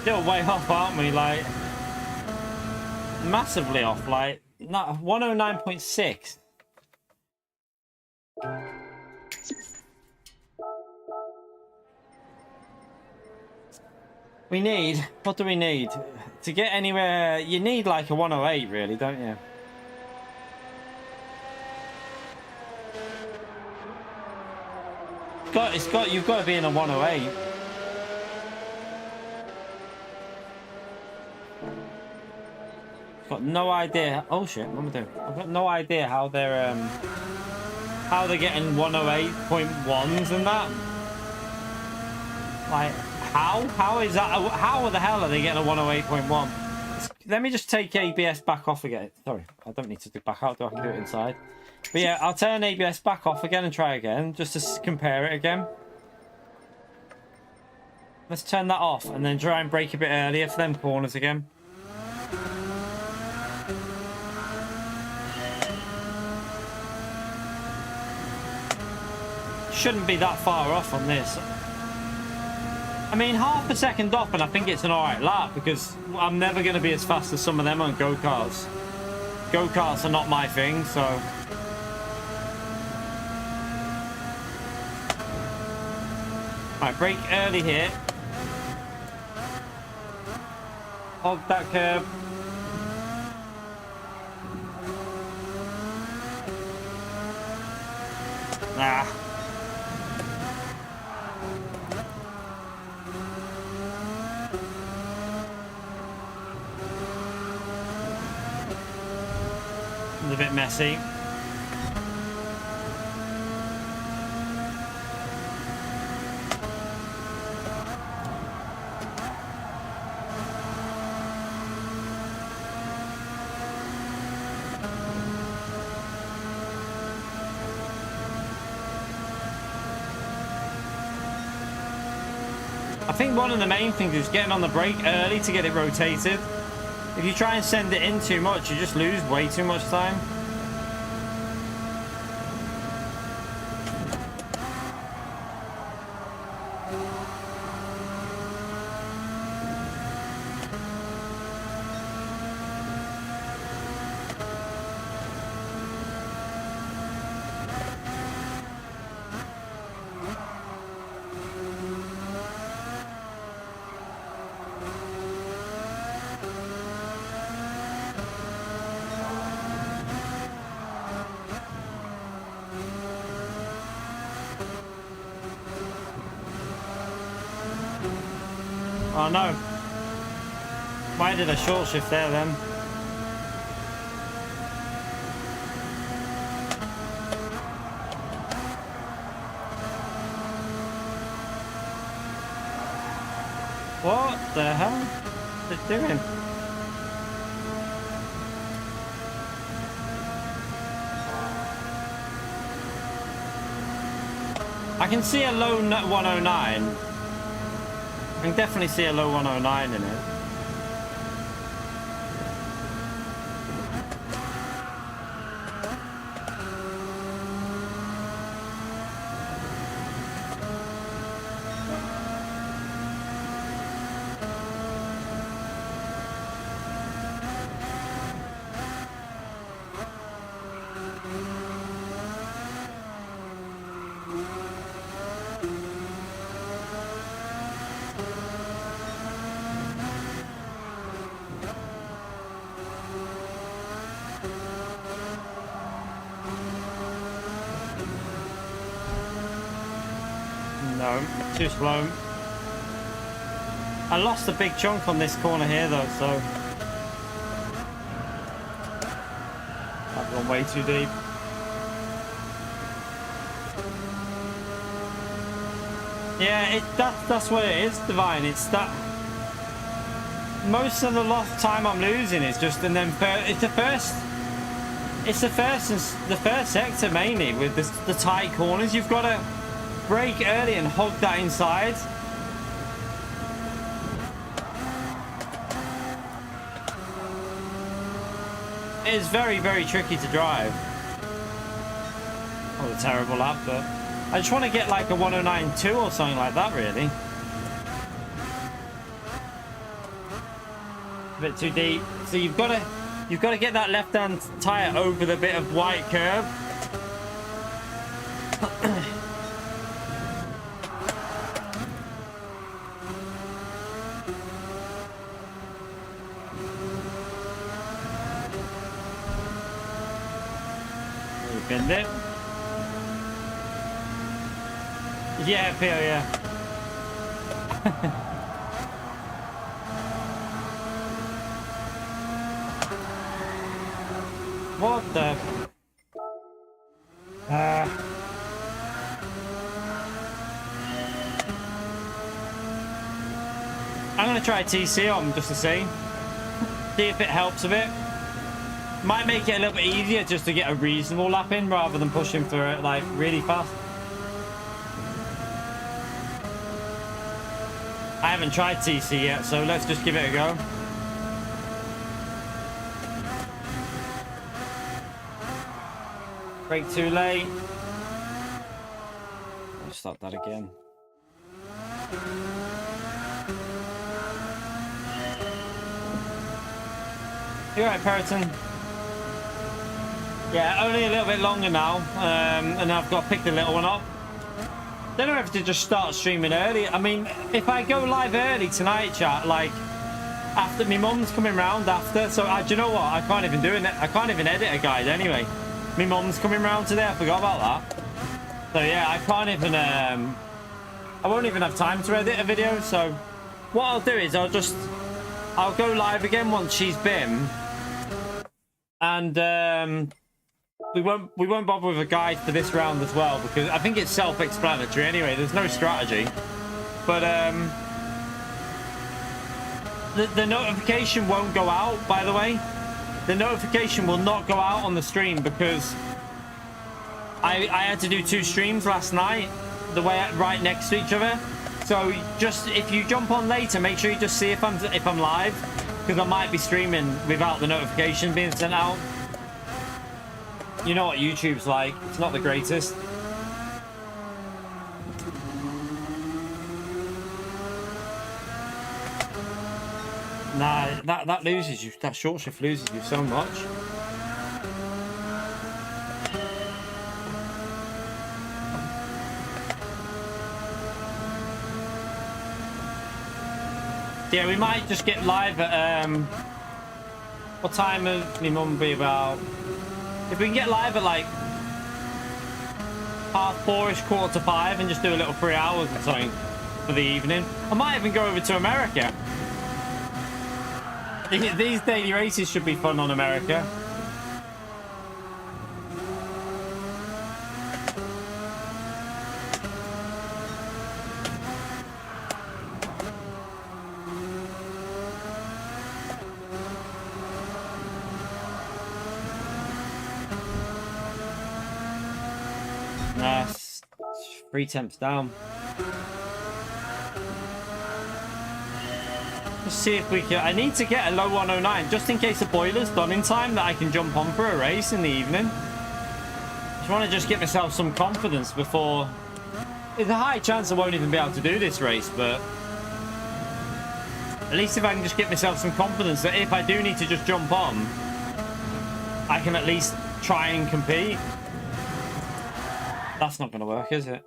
Still way off, aren't we? Like, massively off. Like, 109.6. We need, what do we need? To get anywhere, you need like a 108 really, don't you? You've got to be in a 108. Got no idea. Oh shit, what am I doing? I've got no idea how they're getting 108.1s and that. Like, how is that? How the hell are they getting a 108.1? Let me just take ABS back off again. Sorry, I don't need to do back out. I can do it inside. But yeah, I'll turn ABS back off again and try again, just to compare it again. Let's turn that off and then try and brake a bit earlier for them corners again. shouldn't be that far off on this. I mean, half a second off, and I think it's an alright lap, because I'm never going to be as fast as some of them on go-karts. Go-karts are not my thing, so... Right, brake early here. Hog that curb. Nah. It's a bit messy. I think one of the main things is getting on the brake early to get it rotated. If you try and send it in too much, you just lose way too much time. Oh no. Why did I short shift there then? What the hell is it doing? I can see a low 109. I can definitely see a low 109 in it. No, too slow. I lost a big chunk on this corner here though, so I've gone way too deep. Yeah, that's what it is, Divine. It's that most of the time I'm losing is just, and then it's the first sector mainly with the tight corners. You've got to brake early and hog that inside. It is very, very tricky to drive. Not a terrible lap, but I just want to get like a 109.2 or something like that, really. A bit too deep. So you've got to get that left-hand tire over the bit of white curb. Binned it. Yeah, Pio, yeah. What the? I'm gonna try TC on just to see if it helps a bit. Might make it a little bit easier just to get a reasonable lap in rather than pushing for it like really fast. I haven't tried TC yet, so let's just give it a go. Brake too late. start that again. You're right, Periton. Yeah, only a little bit longer now, and I've got to pick the little one up. Don't know if to just start streaming early. I mean, if I go live early tonight, chat, like after my mum's coming round after, so do you know what? I can't even do it. I can't even edit a guide anyway. My mum's coming round today. I forgot about that. So yeah, I can't even. I won't even have time to edit a video. So what I'll do is I'll go live again once she's been, and we won't bother with a guide for this round as well, because I think it's self-explanatory anyway. There's no strategy, but the notification won't go out, by the way. The notification will not go out on the stream because I had to do 2 streams last night, the way right next to each other. So just if you jump on later, make sure you just see if I'm live, because I might be streaming without the notification being sent out. You know what YouTube's like. It's not the greatest. Nah, that loses you. That short shift loses you so much. Yeah, we might just get live at what time of my mum be about? If we can get live at like 4:30ish, 4:45, and just do a little 3 hours or something for the evening. I might even go over to America. These daily races should be fun on America. Nice. 3 temps down. Let's see if we can. I need to get a low 109 just in case the boiler's done in time that I can jump on for a race in the evening. Just want to just get myself some confidence before. There's a high chance I won't even be able to do this race, but at least if I can just get myself some confidence that if I do need to just jump on, I can at least try and compete. That's not going to work, is it?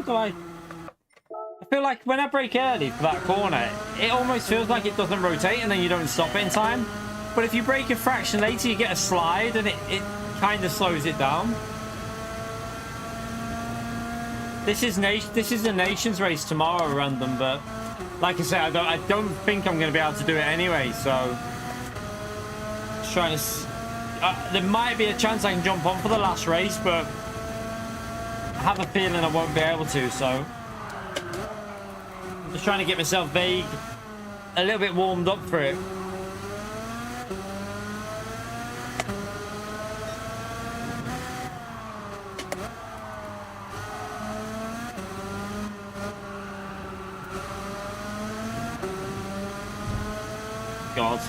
I feel like when I brake early for that corner, it almost feels like it doesn't rotate and then you don't stop it in time. But if you brake a fraction later, you get a slide and it kind of slows it down. This is a nations race tomorrow, random, but like I said, I don't think I'm going to be able to do it anyway. So just trying to. There might be a chance I can jump on for the last race, but I have a feeling I won't be able to, so just trying to get myself vague, a little bit warmed up for it. God.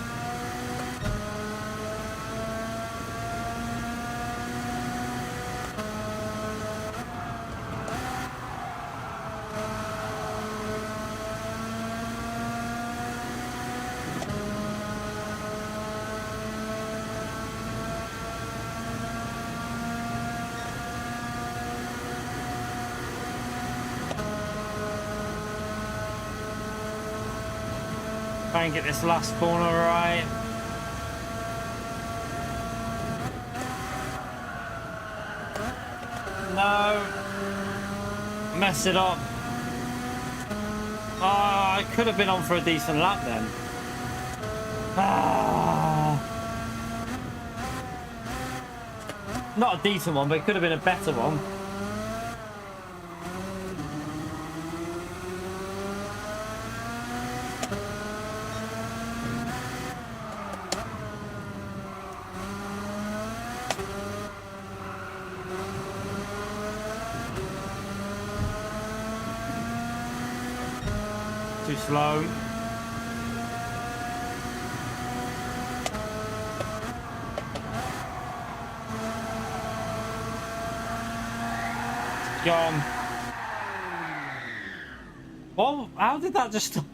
Try and get this last corner right. No. Mess it up. Oh, I could have been on for a decent lap then. Not a decent one, but it could have been a better one. Too slow. Gone. Well, how did that just stop?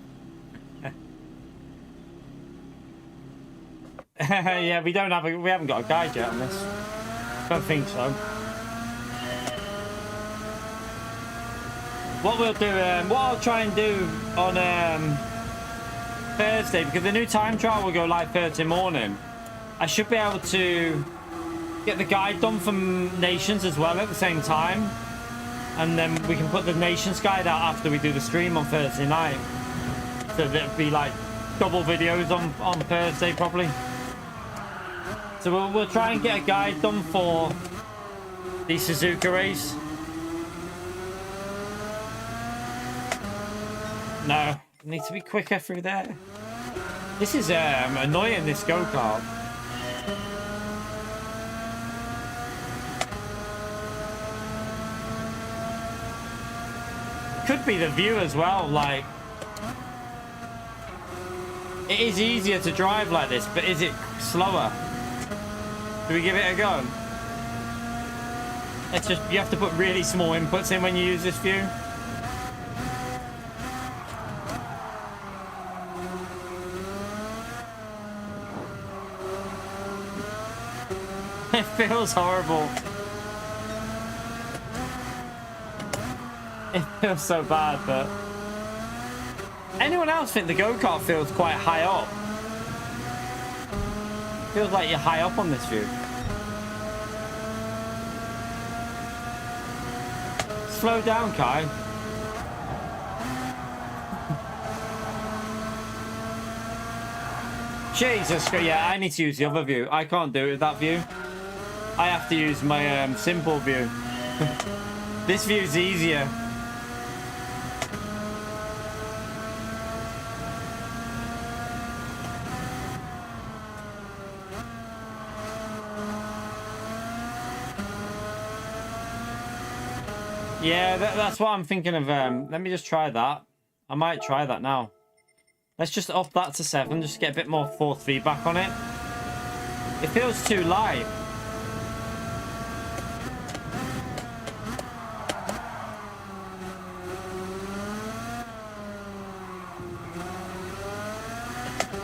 Yeah, we haven't got a guide yet on this. Don't think so. What we'll do, what I'll try and do on Thursday, because the new time trial will go live Thursday morning, I should be able to get the guide done from Nations as well at the same time, and then we can put the Nations guide out after we do the stream on Thursday night. So there'll be like double videos on Thursday probably. So we'll try and get a guide done for the Suzuka race. No, need to be quicker through there. This is annoying, this go-kart. Could be the view as well, like it is easier to drive like this, but is it slower? Do we give it a go? It's just, you have to put really small inputs in when you use this view. It feels horrible. It feels so bad, but anyone else think the go-kart feels quite high up? Feels like you're high up on this view. Slow down, Kai. Jesus, yeah, I need to use the other view. I can't do it with that view. I have to use my simple view. This view's easier. Yeah, that's what I'm thinking of. Let me just try that. I might try that now. Let's just up that to 7, just get a bit more force feedback on it. It feels too light.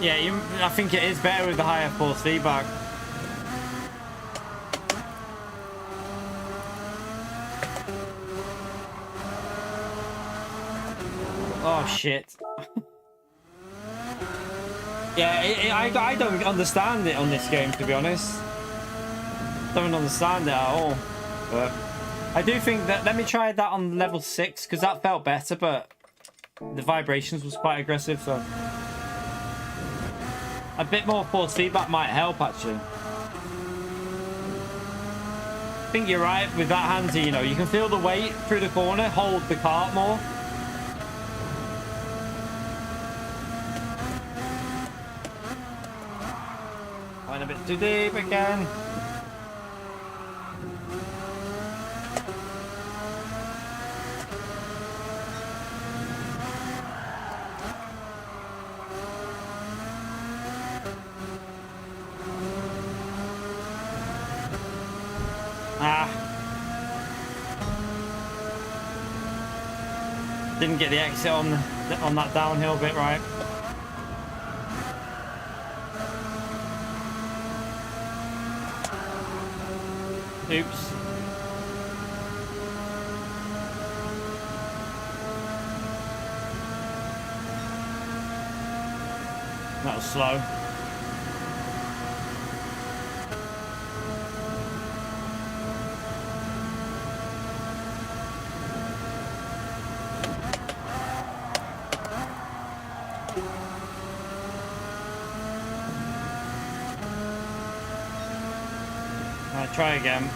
Yeah, I think it is better with the higher force feedback. Oh shit. Yeah, I don't understand it on this game, to be honest. Don't understand it at all. But I do think that, let me try that on level 6, because that felt better, but the vibrations was quite aggressive, so a bit more force feedback might help, actually. I think you're right with that handy, you know, you can feel the weight through the corner, hold the cart more. Going a bit too deep again. Didn't get the exit on that downhill bit right. Oops. That was slow. Try again.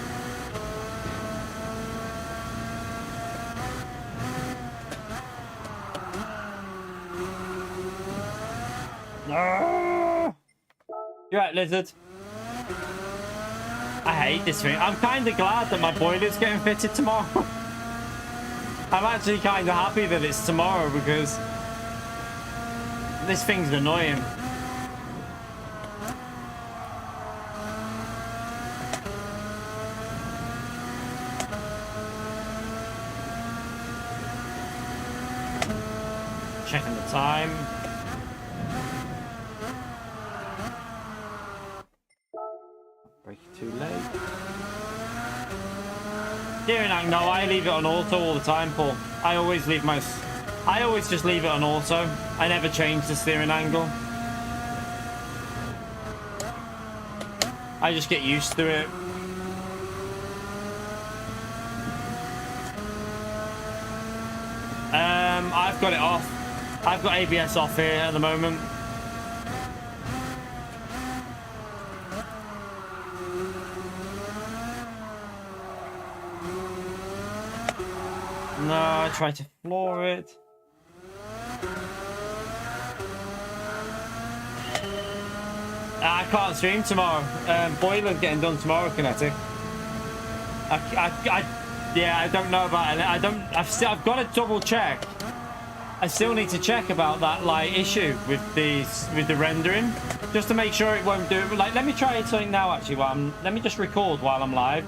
No! You're right, Lizard. I hate this thing. I'm kind of glad that my boiler's getting fitted tomorrow. I'm actually kind of happy that it's tomorrow, because this thing's annoying. Checking the time. Break it too late. Steering angle, no, I leave it on auto all the time, Paul. I always just leave it on auto. I never change the steering angle. I just get used to it. I've got it off. I've got ABS off here at the moment. No, I tried to floor it. I can't stream tomorrow. Boiler's getting done tomorrow, Kinetic. Yeah, I don't know about it. I've got to double check. I still need to check about that like issue with the rendering, just to make sure it won't do it. Like, let me try something now. Actually, let me just record while I'm live.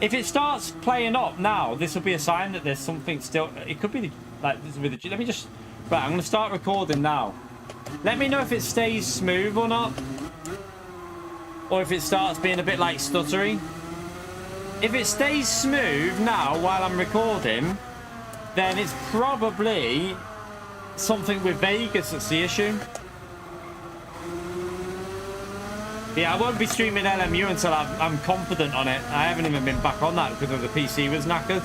If it starts playing up now, this will be a sign that there's something still. It could be like this with the. Let me just. Right, I'm going to start recording now. Let me know if it stays smooth or not, or if it starts being a bit like stuttery. If it stays smooth now while I'm recording, then it's probably something with Vegas that's the issue. Yeah, I won't be streaming LMU until I'm confident on it. I haven't even been back on that because the PC was knackered.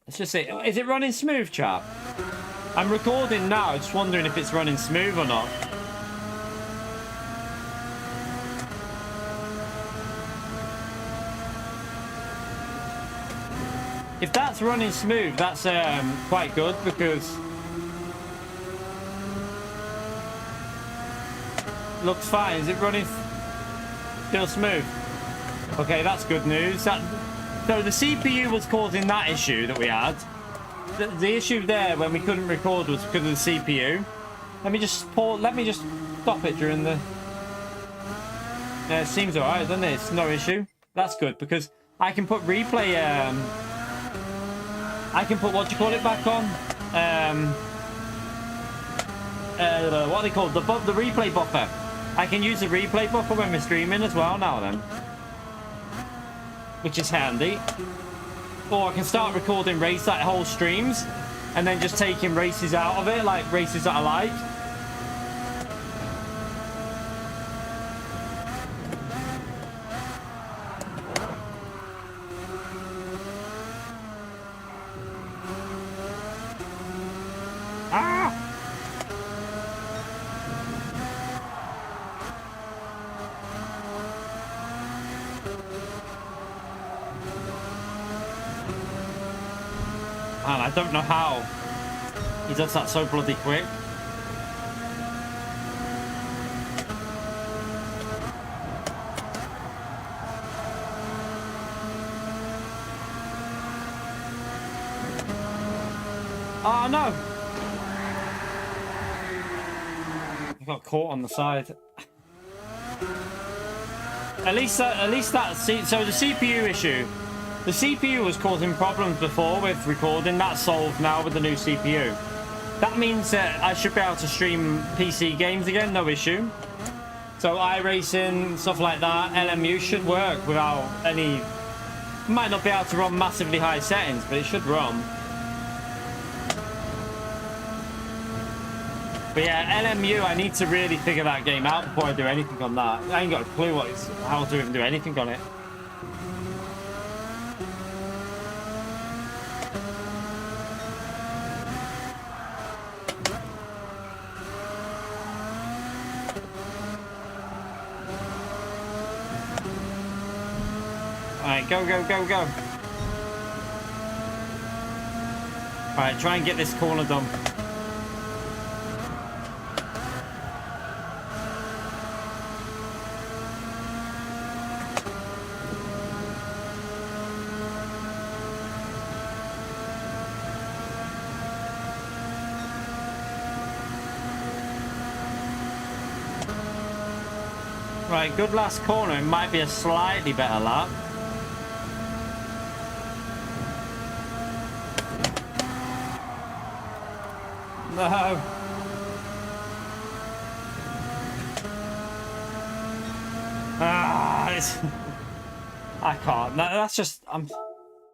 Let's just see. Is it running smooth, chat? I'm recording now, just wondering if it's running smooth or not. If that's running smooth, that's quite good, because looks fine. Is it running still smooth? Okay, that's good news. So the CPU was causing that issue that we had. The issue there when we couldn't record was because of the CPU. Let me just stop it during the. It seems alright, doesn't it? It's no issue. That's good, because I can put replay. I can put, what do you call it, back on? What are they called? The replay buffer. I can use the replay buffer when we're streaming as well now then. Which is handy. Or I can start recording whole streams and then just taking races out of it, like races that I like. Man, I don't know how he does that so bloody quick. Oh no! I got caught on the side. At least that. So the CPU issue. The CPU was causing problems before with recording. That's solved now with the new CPU. That means that I should be able to stream PC games again, no issue. So iRacing, stuff like that, LMU should work without any. Might not be able to run massively high settings, but it should run. But yeah, LMU, I need to really figure that game out before I do anything on that. I ain't got a clue how to even do anything on it. Alright, go, go, go, go. Alright, try and get this corner done. Right, good last corner. It might be a slightly better lap. No. I can't. That's just... I'm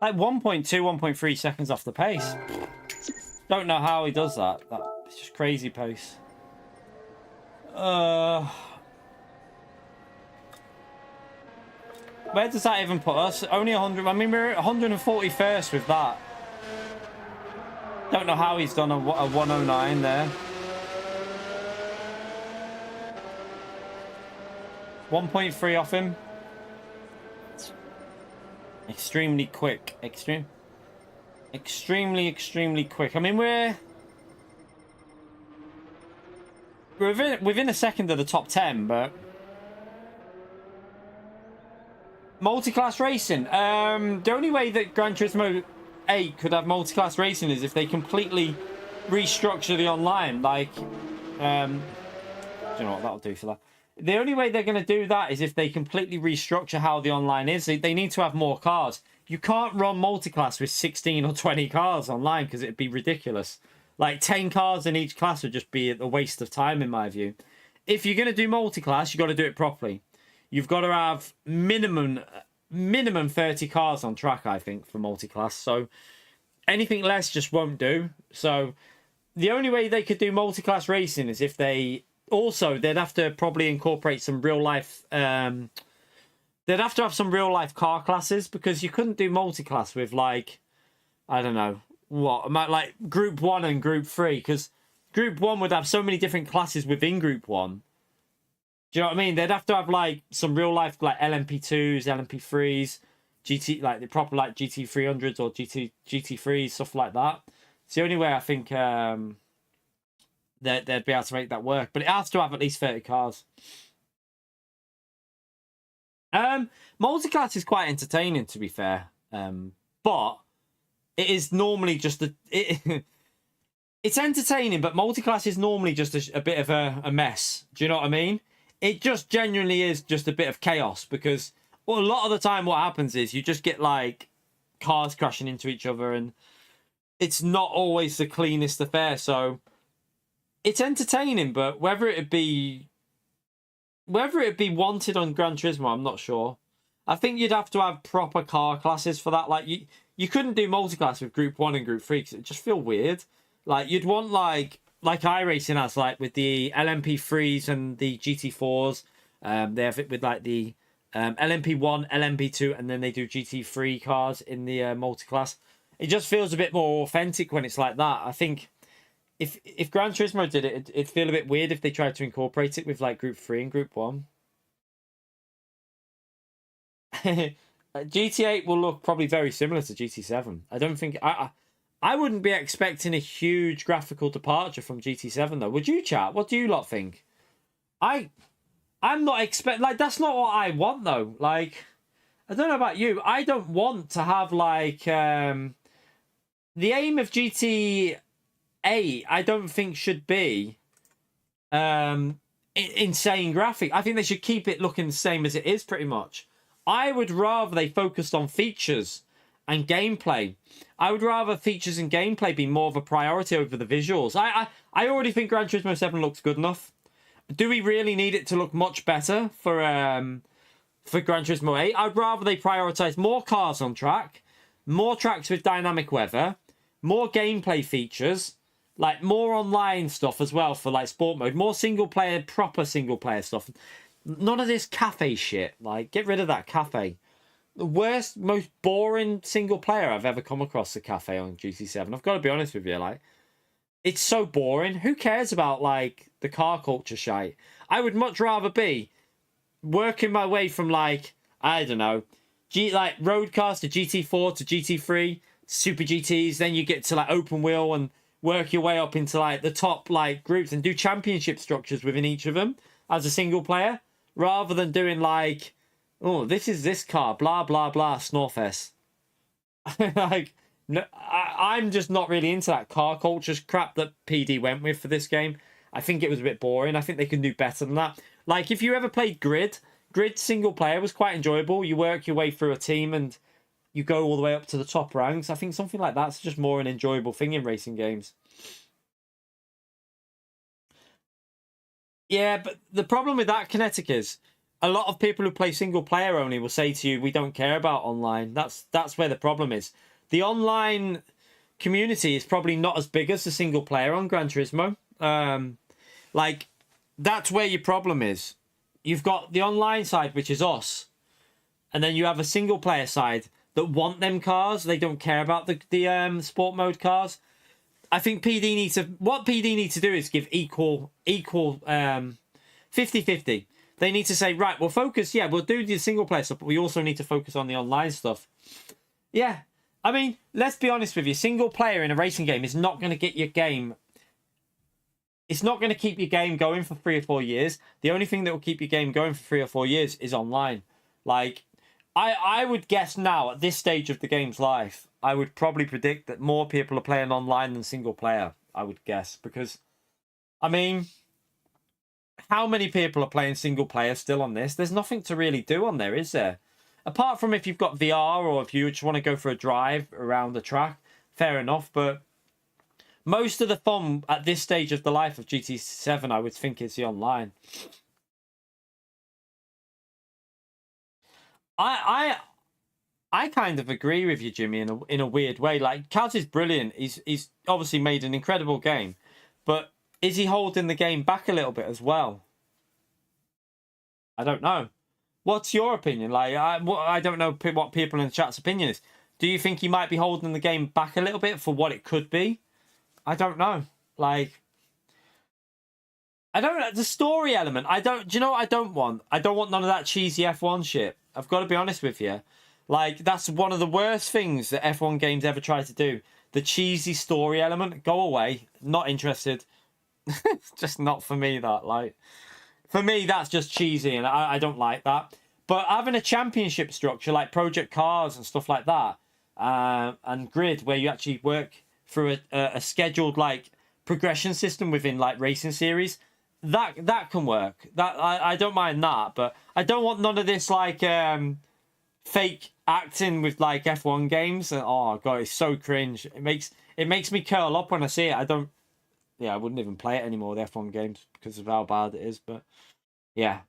like 1.2, 1.3 seconds off the pace. Don't know how he does that. It's just crazy pace. Where does that even put us? Only 100. I mean, we're 141st with that. Don't know how he's done a 109 there. 1.3 off him. Extremely quick. Extremely quick. I mean, we're within a second of the top 10, but multi-class racing. The only way that Gran Turismo 8 could have multi-class racing is if they completely restructure the online. Like, do you know what that'll do for that? The only way they're going to do that is if they completely restructure how the online is. They need to have more cars. You can't run multi-class with 16 or 20 cars online because it'd be ridiculous. Like 10 cars in each class would just be a waste of time in my view. If you're going to do multi-class, you've got to do it properly. You've got to have minimum 30 cars on track, I think, for multi-class. So anything less just won't do. So the only way they could do multi-class racing is if they... Also, they'd have to probably incorporate some real life... they'd have to have some real life car classes because you couldn't do multi-class with, like, I don't know, what, like Group 1 and Group 3, because Group 1 would have so many different classes within Group 1. Do you know what I mean? They'd have to have, like, some real life, like, LMP2s, LMP3s, GT, like, the proper, like, GT300s or GT3s, stuff like that. It's the only way I think... they'd be able to make that work. But it has to have at least 30 cars. Multi-class is quite entertaining, to be fair. But it is normally just it's entertaining, but multi-class is normally just a bit of a mess. Do you know what I mean? It just genuinely is just a bit of chaos because a lot of the time what happens is you just get, like, cars crashing into each other and it's not always the cleanest affair. So... it's entertaining, but whether it be wanted on Gran Turismo, I'm not sure. I think you'd have to have proper car classes for that. Like you couldn't do multi-class with Group 1 and Group 3 because it just feel weird. Like you'd want like iRacing has, like with the LMP3s and the GT4s. They have it with like the LMP1, LMP2, and then they do GT3 cars in the multi-class. It just feels a bit more authentic when it's like that. I think. If Gran Turismo did it, it'd feel a bit weird if they tried to incorporate it with like Group 3 and Group 1. GT8 will look probably very similar to GT7. I don't think... I wouldn't be expecting a huge graphical departure from GT7 though. Would you, chat? What do you lot think? I'm not like, that's not what I want though. Like, I don't know about you. I don't want to have like... the aim of GT8, I don't think should be insane graphic. I think they should keep it looking the same as it is pretty much. I would rather they focused on features and gameplay. I would rather features and gameplay be more of a priority over the visuals. I already think Gran Turismo 7 looks good enough. Do we really need it to look much better for Gran Turismo 8? I'd rather they prioritize more cars on track, more tracks with dynamic weather, more gameplay features, like more online stuff as well for like sport mode, more single player, proper single player stuff. None of this cafe shit. Like, get rid of that cafe. The worst, most boring single player I've ever come across, the cafe on GT7. I've got to be honest with you, like, it's so boring. Who cares about like the car culture shite? I would much rather be working my way from like, I don't know, like road cars to GT4 to GT3, Super GTs, then you get to like open wheel and work your way up into like the top like groups and do championship structures within each of them as a single player, rather than doing like, oh, this is this car, blah blah blah, Snorfest. Like, no, I'm just not really into that car culture crap that PD went with for this game. I think it was a bit boring. I think they can do better than that. Like, if you ever played Grid single player was quite enjoyable. You work your way through a team and you go all the way up to the top ranks. I think something like that's just more an enjoyable thing in racing games. Yeah, but the problem with that, Kinetic, is a lot of people who play single player only will say to you, we don't care about online. That's where the problem is. The online community is probably not as big as the single player on Gran Turismo. Like, that's where your problem is. You've got the online side, which is us, and then you have a single player side that want them cars. They don't care about the sport mode cars. I think what PD needs to do is give equal 50-50. They need to say, right, we'll focus, yeah, we'll do the single player stuff, but we also need to focus on the online stuff. Yeah, I mean, let's be honest with you. Single player in a racing game is not going to get your game. It's not going to keep your game going for 3 or 4 years. The only thing that will keep your game going for 3 or 4 years is online. Like, I would guess now, at this stage of the game's life, I would probably predict that more people are playing online than single player, I would guess. Because, I mean, how many people are playing single player still on this? There's nothing to really do on there, is there? Apart from if you've got VR or if you just want to go for a drive around the track, fair enough. But most of the fun at this stage of the life of GT7, I would think, is the online. I kind of agree with you, Jimmy, in a weird way. Like, Kaz is brilliant. He's obviously made an incredible game, but is he holding the game back a little bit as well? I don't know. What's your opinion? Like, I don't know what people in the chat's opinion is. Do you think he might be holding the game back a little bit for what it could be? I don't know. Like, I don't know. The story element, do you know what I don't want? I don't want none of that cheesy F1 shit. I've got to be honest with you. Like, that's one of the worst things that F1 games ever try to do. The cheesy story element, go away. Not interested. It's just not for me, that. Like, for me, that's just cheesy, and I don't like that. But having a championship structure, like Project Cars and stuff like that, and Grid, where you actually work through a scheduled, like, progression system within, like, racing series, that can work. That I don't mind that, but I don't want none of this, like, fake acting with, like, F1 games. Oh god, it's so cringe. It makes me curl up when I see it. I wouldn't even play it anymore, the F1 games, because of how bad it is. But yeah,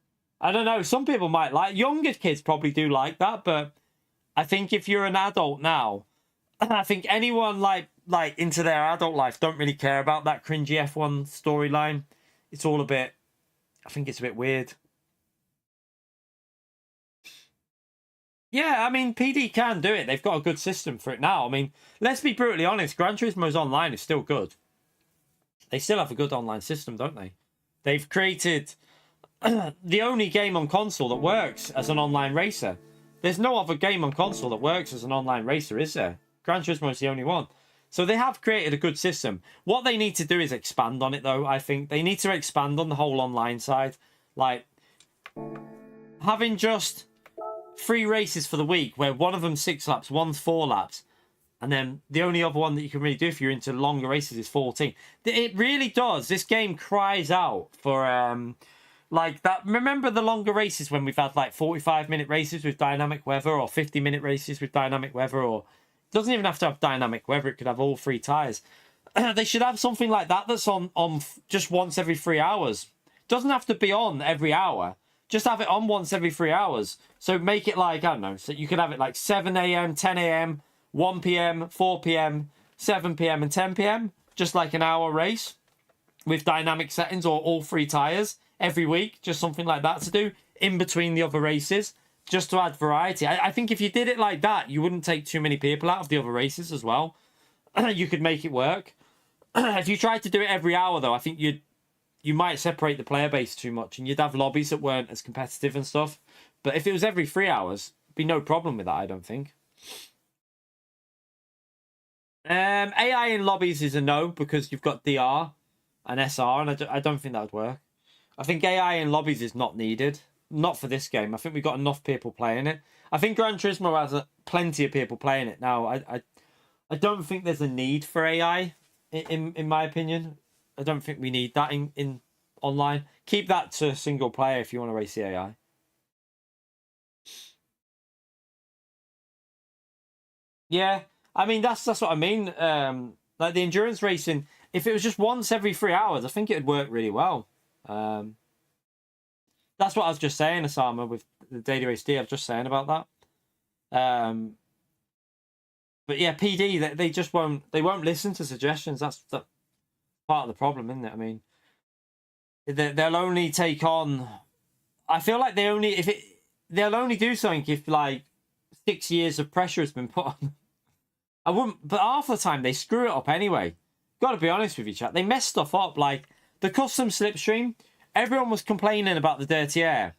I don't know. Some people might like, younger kids probably do like that, but I think if you're an adult now, I think anyone like into their adult life don't really care about that cringy F1 storyline. It's all I think it's a bit weird. Yeah, I mean, PD can do it. They've got a good system for it now. I mean, let's be brutally honest. Gran Turismo's online is still good. They still have a good online system, don't they? They've created the only game on console that works as an online racer. There's no other game on console that works as an online racer, is there? Gran Turismo is the only one. So they have created a good system. What they need to do is expand on it, though, I think. They need to expand on the whole online side. Like, having just 3 races for the week, where one of them's 6 laps, one's 4 laps, and then the only other one that you can really do if you're into longer races is 14. It really does. This game cries out for, like, that. Remember the longer races when we've had, like, 45-minute races with dynamic weather, or 50-minute races with dynamic weather, or it doesn't even have to have dynamic weather. It could have all 3 tyres. They should have something like that that's on just once every 3 hours. It doesn't have to be on every hour. Just have it on once every 3 hours. So make it like, I don't know, so you could have it like 7 a.m., 10 a.m., 1 p.m., 4 p.m., 7 p.m. and 10 p.m. Just like an hour race with dynamic settings, or all 3 tyres every week. Just something like that to do in between the other races, just to add variety. I think if you did it like that, you wouldn't take too many people out of the other races as well. You could make it work. If you tried to do it every hour, though, I think you might separate the player base too much, and you'd have lobbies that weren't as competitive and stuff. But if it was every 3 hours, be no problem with that, I don't think. AI in lobbies is a no, because you've got DR and SR, and I don't think that would work. I think AI in lobbies is not needed. Not for this game. I think we've got enough people playing it. I think Gran Turismo has plenty of people playing it now. I don't think there's a need for AI, in my opinion. I don't think we need that in online. keep that to single player if you want to race the AI. Yeah, I mean that's what I mean. Like the endurance racing, if it was just once every 3 hours, I think it would work really well. That's what I was just saying, Osama, with the Daily Race D. I was just saying about that. But yeah, PD, they just won't listen to suggestions. That's part of the problem, isn't it? I mean, they'll only take on. I feel like they'll only do something if like 6 years of pressure has been put on. I wouldn't, but half the time they screw it up anyway. Got to be honest with you, chat. They mess stuff up. Like the custom slipstream, everyone was complaining about the dirty air.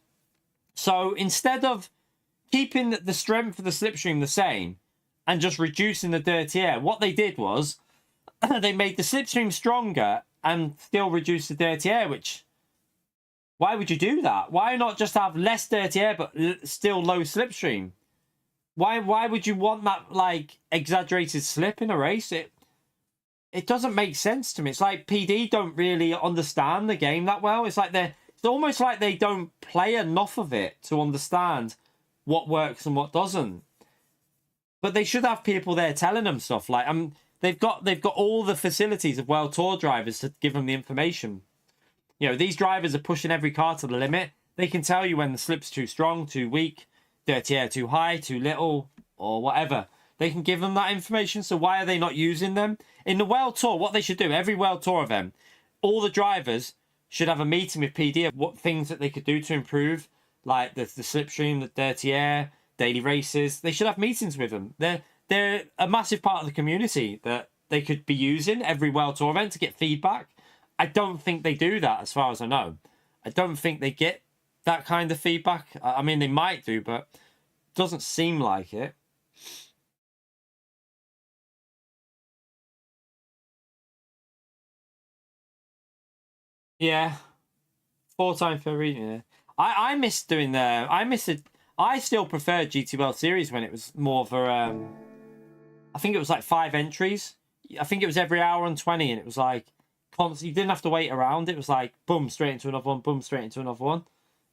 So instead of keeping the strength of the slipstream the same and just reducing the dirty air, what they did was they made the slipstream stronger and still reduce the dirty air. Which, why would you do that? Why not just have less dirty air but still low slipstream? Why would you want that like exaggerated slip in a race? It doesn't make sense to me. It's like PD don't really understand the game that well. It's like it's almost like they don't play enough of it to understand what works and what doesn't. But they should have people there telling them stuff. Like they've got all the facilities of World Tour drivers to give them the information. You know, these drivers are pushing every car to the limit. They can tell you when the slip's too strong, too weak, dirty air too high, too little, or whatever. They can give them that information. So why are they not using them? In the World Tour, what they should do, every World Tour event, all the drivers should have a meeting with PD of what things that they could do to improve, like the slipstream, the dirty air, daily races. They should have meetings with them. They're a massive part of the community that they could be using every World Tour event to get feedback. I don't think they do that, as far as I know. I don't think they get that kind of feedback. I mean, they might do, but it doesn't seem like it. Yeah, 4 times per region. Yeah. I miss doing the. I miss it. I still prefer GT World Series when it was more for. I think it was like 5 entries. I think it was every hour and 20, and it was like constant. You didn't have to wait around. It was like boom, straight into another one. Boom, straight into another one.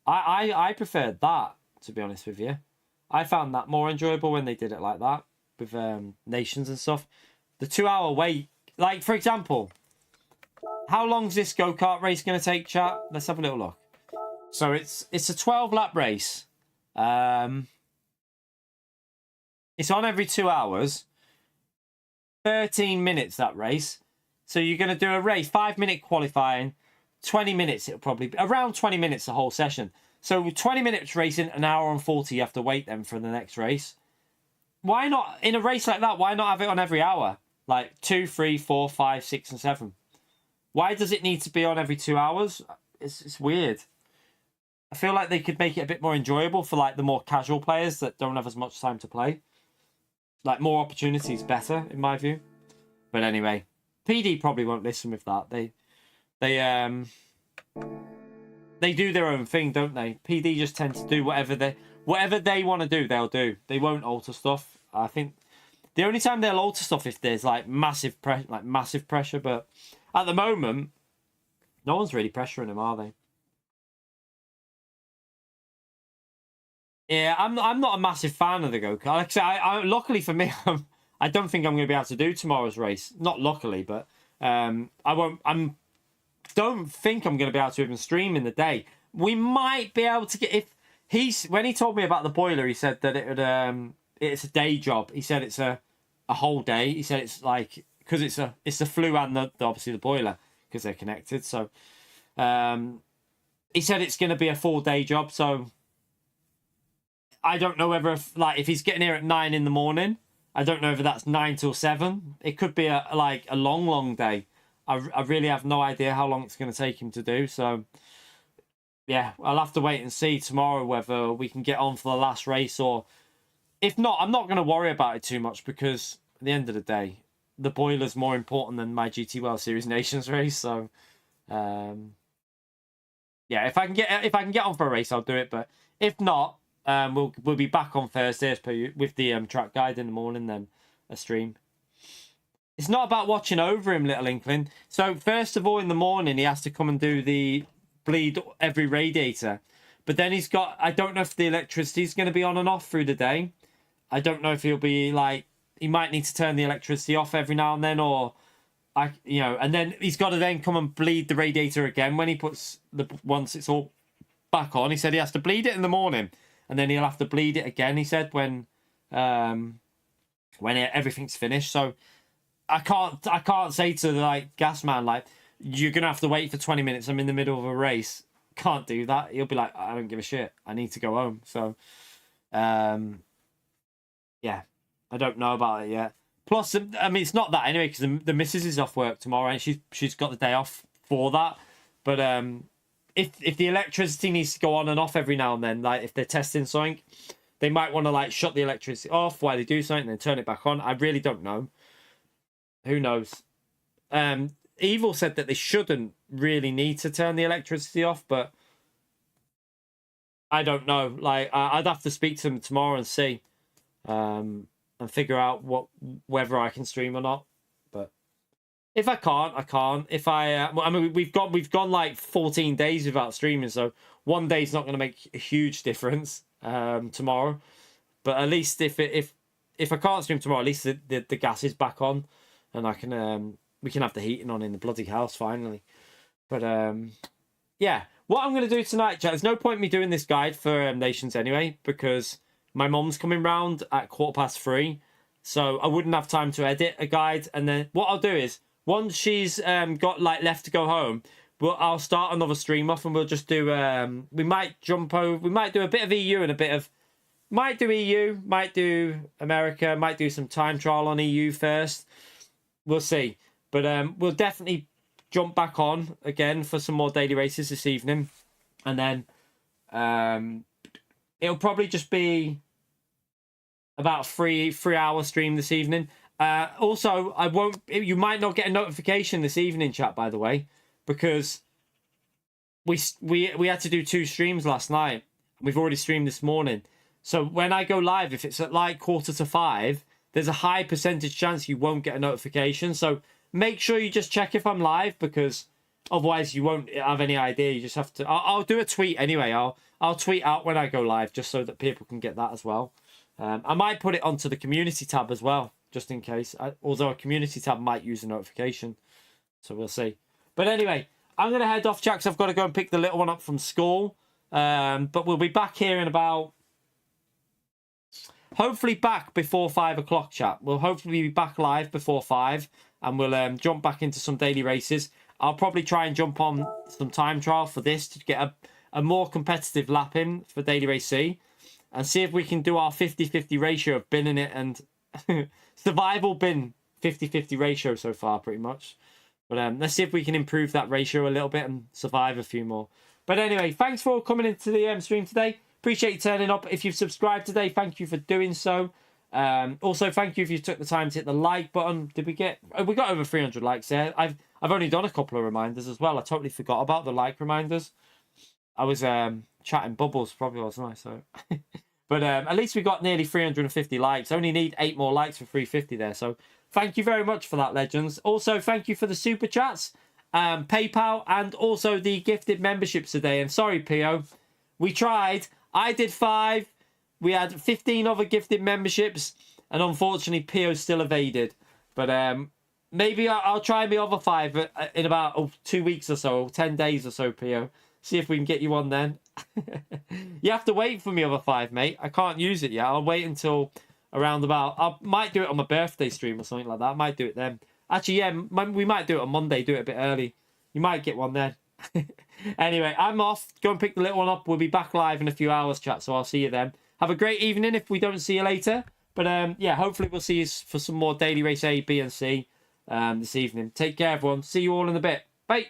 I preferred that, to be honest with you. I found that more enjoyable when they did it like that with nations and stuff. The 2-hour wait, like for example, how long's this go-kart race going to take, chat? Let's have a little look. So it's a 12-lap race. It's on every 2 hours. 13 minutes, that race. So you're going to do a race, 5-minute qualifying, 20 minutes, it'll probably be around 20 minutes the whole session. So 20 minutes racing, an hour and 40, you have to wait then for the next race. Why not, in a race like that, why not have it on every hour? Like 2, 3, 4, 5, 6, and 7. Why does it need to be on every 2 hours? It's weird. I feel like they could make it a bit more enjoyable for like the more casual players that don't have as much time to play. Like more opportunities better, in my view. But anyway, PD probably won't listen with that. They do their own thing, don't they? PD just tend to do whatever they want to do, they'll do. They won't alter stuff. I think the only time they'll alter stuff if there's like massive pressure, but at the moment, no one's really pressuring them, are they? Yeah, I'm not a massive fan of the go-kart. Like I say, luckily for me, I don't think I'm going to be able to do tomorrow's race. Not luckily, but I won't. Don't think I'm going to be able to even stream in the day. We might be able to get when he told me about the boiler, he said that it's a day job. He said it's a whole day. He said it's like because it's the flue and obviously the boiler because they're connected. So he said it's going to be a 4-day job. So I don't know whether if he's getting here at 9 in the morning, I don't know whether that's 9 till 7. It could be a long day. I really have no idea how long it's going to take him to do. So yeah, I'll have to wait and see tomorrow whether we can get on for the last race, or if not, I'm not going to worry about it too much because at the end of the day, the boiler's more important than my GT World Series Nations race. So yeah, if I can get on for a race, I'll do it. But if not, we'll be back on Thursday with the track guide in the morning, then a stream. It's not about watching over him, little inkling. So first of all, in the morning, he has to come and do the bleed every radiator. But then he's got, I don't know if the electricity's going to be on and off through the day. I don't know if he'll be like, he might need to turn the electricity off every now and then, or and then he's got to then come and bleed the radiator again when he puts once it's all back on. He said he has to bleed it in the morning, and then he'll have to bleed it again. He said when everything's finished. So I can't say to the gas man you're gonna have to wait for 20 minutes. I'm in the middle of a race. Can't do that. He'll be like, I don't give a shit. I need to go home. So yeah, I don't know about it yet. Plus, I mean, it's not that anyway, because the missus is off work tomorrow and she's got the day off for that. But if the electricity needs to go on and off every now and then, like if they're testing something, they might want to shut the electricity off while they do something and then turn it back on. I really don't know. Who knows? Evil said that they shouldn't really need to turn the electricity off, but I don't know. I'd have to speak to them tomorrow and see. And figure out whether I can stream or not. But if I can't, I can't. If I mean, we've gone like 14 days without streaming, so one day's not going to make a huge difference tomorrow. But at least if I can't stream tomorrow, at least the gas is back on, and I can we can have the heating on in the bloody house finally. But yeah, what I'm going to do tonight, chat. There's no point in me doing this guide for Nations anyway, because my mom's coming round at 3:15, so I wouldn't have time to edit a guide. And then what I'll do is, once she's got left to go home, I'll start another stream off, and we'll just do we might jump over, we might do a bit of EU and a bit of, might do EU, might do America, might do some time trial on EU first. We'll see, but we'll definitely jump back on again for some more daily races this evening, and then it'll probably just be about 3-hour stream this evening. Also, you might not get a notification this evening, chat, by the way, because we had to do 2 streams last night. We've already streamed this morning. So when I go live, if it's at 4:45, there's a high percentage chance you won't get a notification. So make sure you just check if I'm live, because otherwise you won't have any idea. You just have to, I'll do a tweet anyway. I'll tweet out when I go live, just so that people can get that as well. I might put it onto the community tab as well, just in case. Although a community tab might use a notification. So we'll see. But anyway, I'm going to head off, chat, because I've got to go and pick the little one up from school. But we'll be back here in about, hopefully back before 5 o'clock, chat. We'll hopefully be back live before 5, and we'll jump back into some daily races. I'll probably try and jump on some time trial for this to get a more competitive lap in for Daily Race C, and see if we can do our 50-50 ratio of binning it and survival bin 50-50 ratio so far, pretty much. But let's see if we can improve that ratio a little bit and survive a few more. But anyway, thanks for coming into the stream today. Appreciate you turning up. If you've subscribed today, thank you for doing so. Also, thank you if you took the time to hit the like button. We got over 300 likes there. I've only done a couple of reminders as well. I totally forgot about the like reminders. I was chatting bubbles, probably, wasn't I? So, but at least we got nearly 350 likes. Only need 8 more likes for 350 there. So thank you very much for that, legends. Also, thank you for the super chats, PayPal, and also the gifted memberships today. And sorry, Pio, we tried. I did 5. We had 15 other gifted memberships, and unfortunately, Pio still evaded. But maybe I'll try my other 5 in about 2 weeks or so, 10 days or so, Pio. See if we can get you on then. You have to wait for me other 5, mate. I can't use it yet. I'll wait until around about... I might do it on my birthday stream or something like that. I might do it then. Actually, yeah, we might do it on Monday. Do it a bit early. You might get one then. Anyway, I'm off. Go and pick the little one up. We'll be back live in a few hours, chat. So I'll see you then. Have a great evening if we don't see you later. But yeah, hopefully we'll see you for some more Daily Race A, B, and C this evening. Take care, everyone. See you all in a bit. Bye.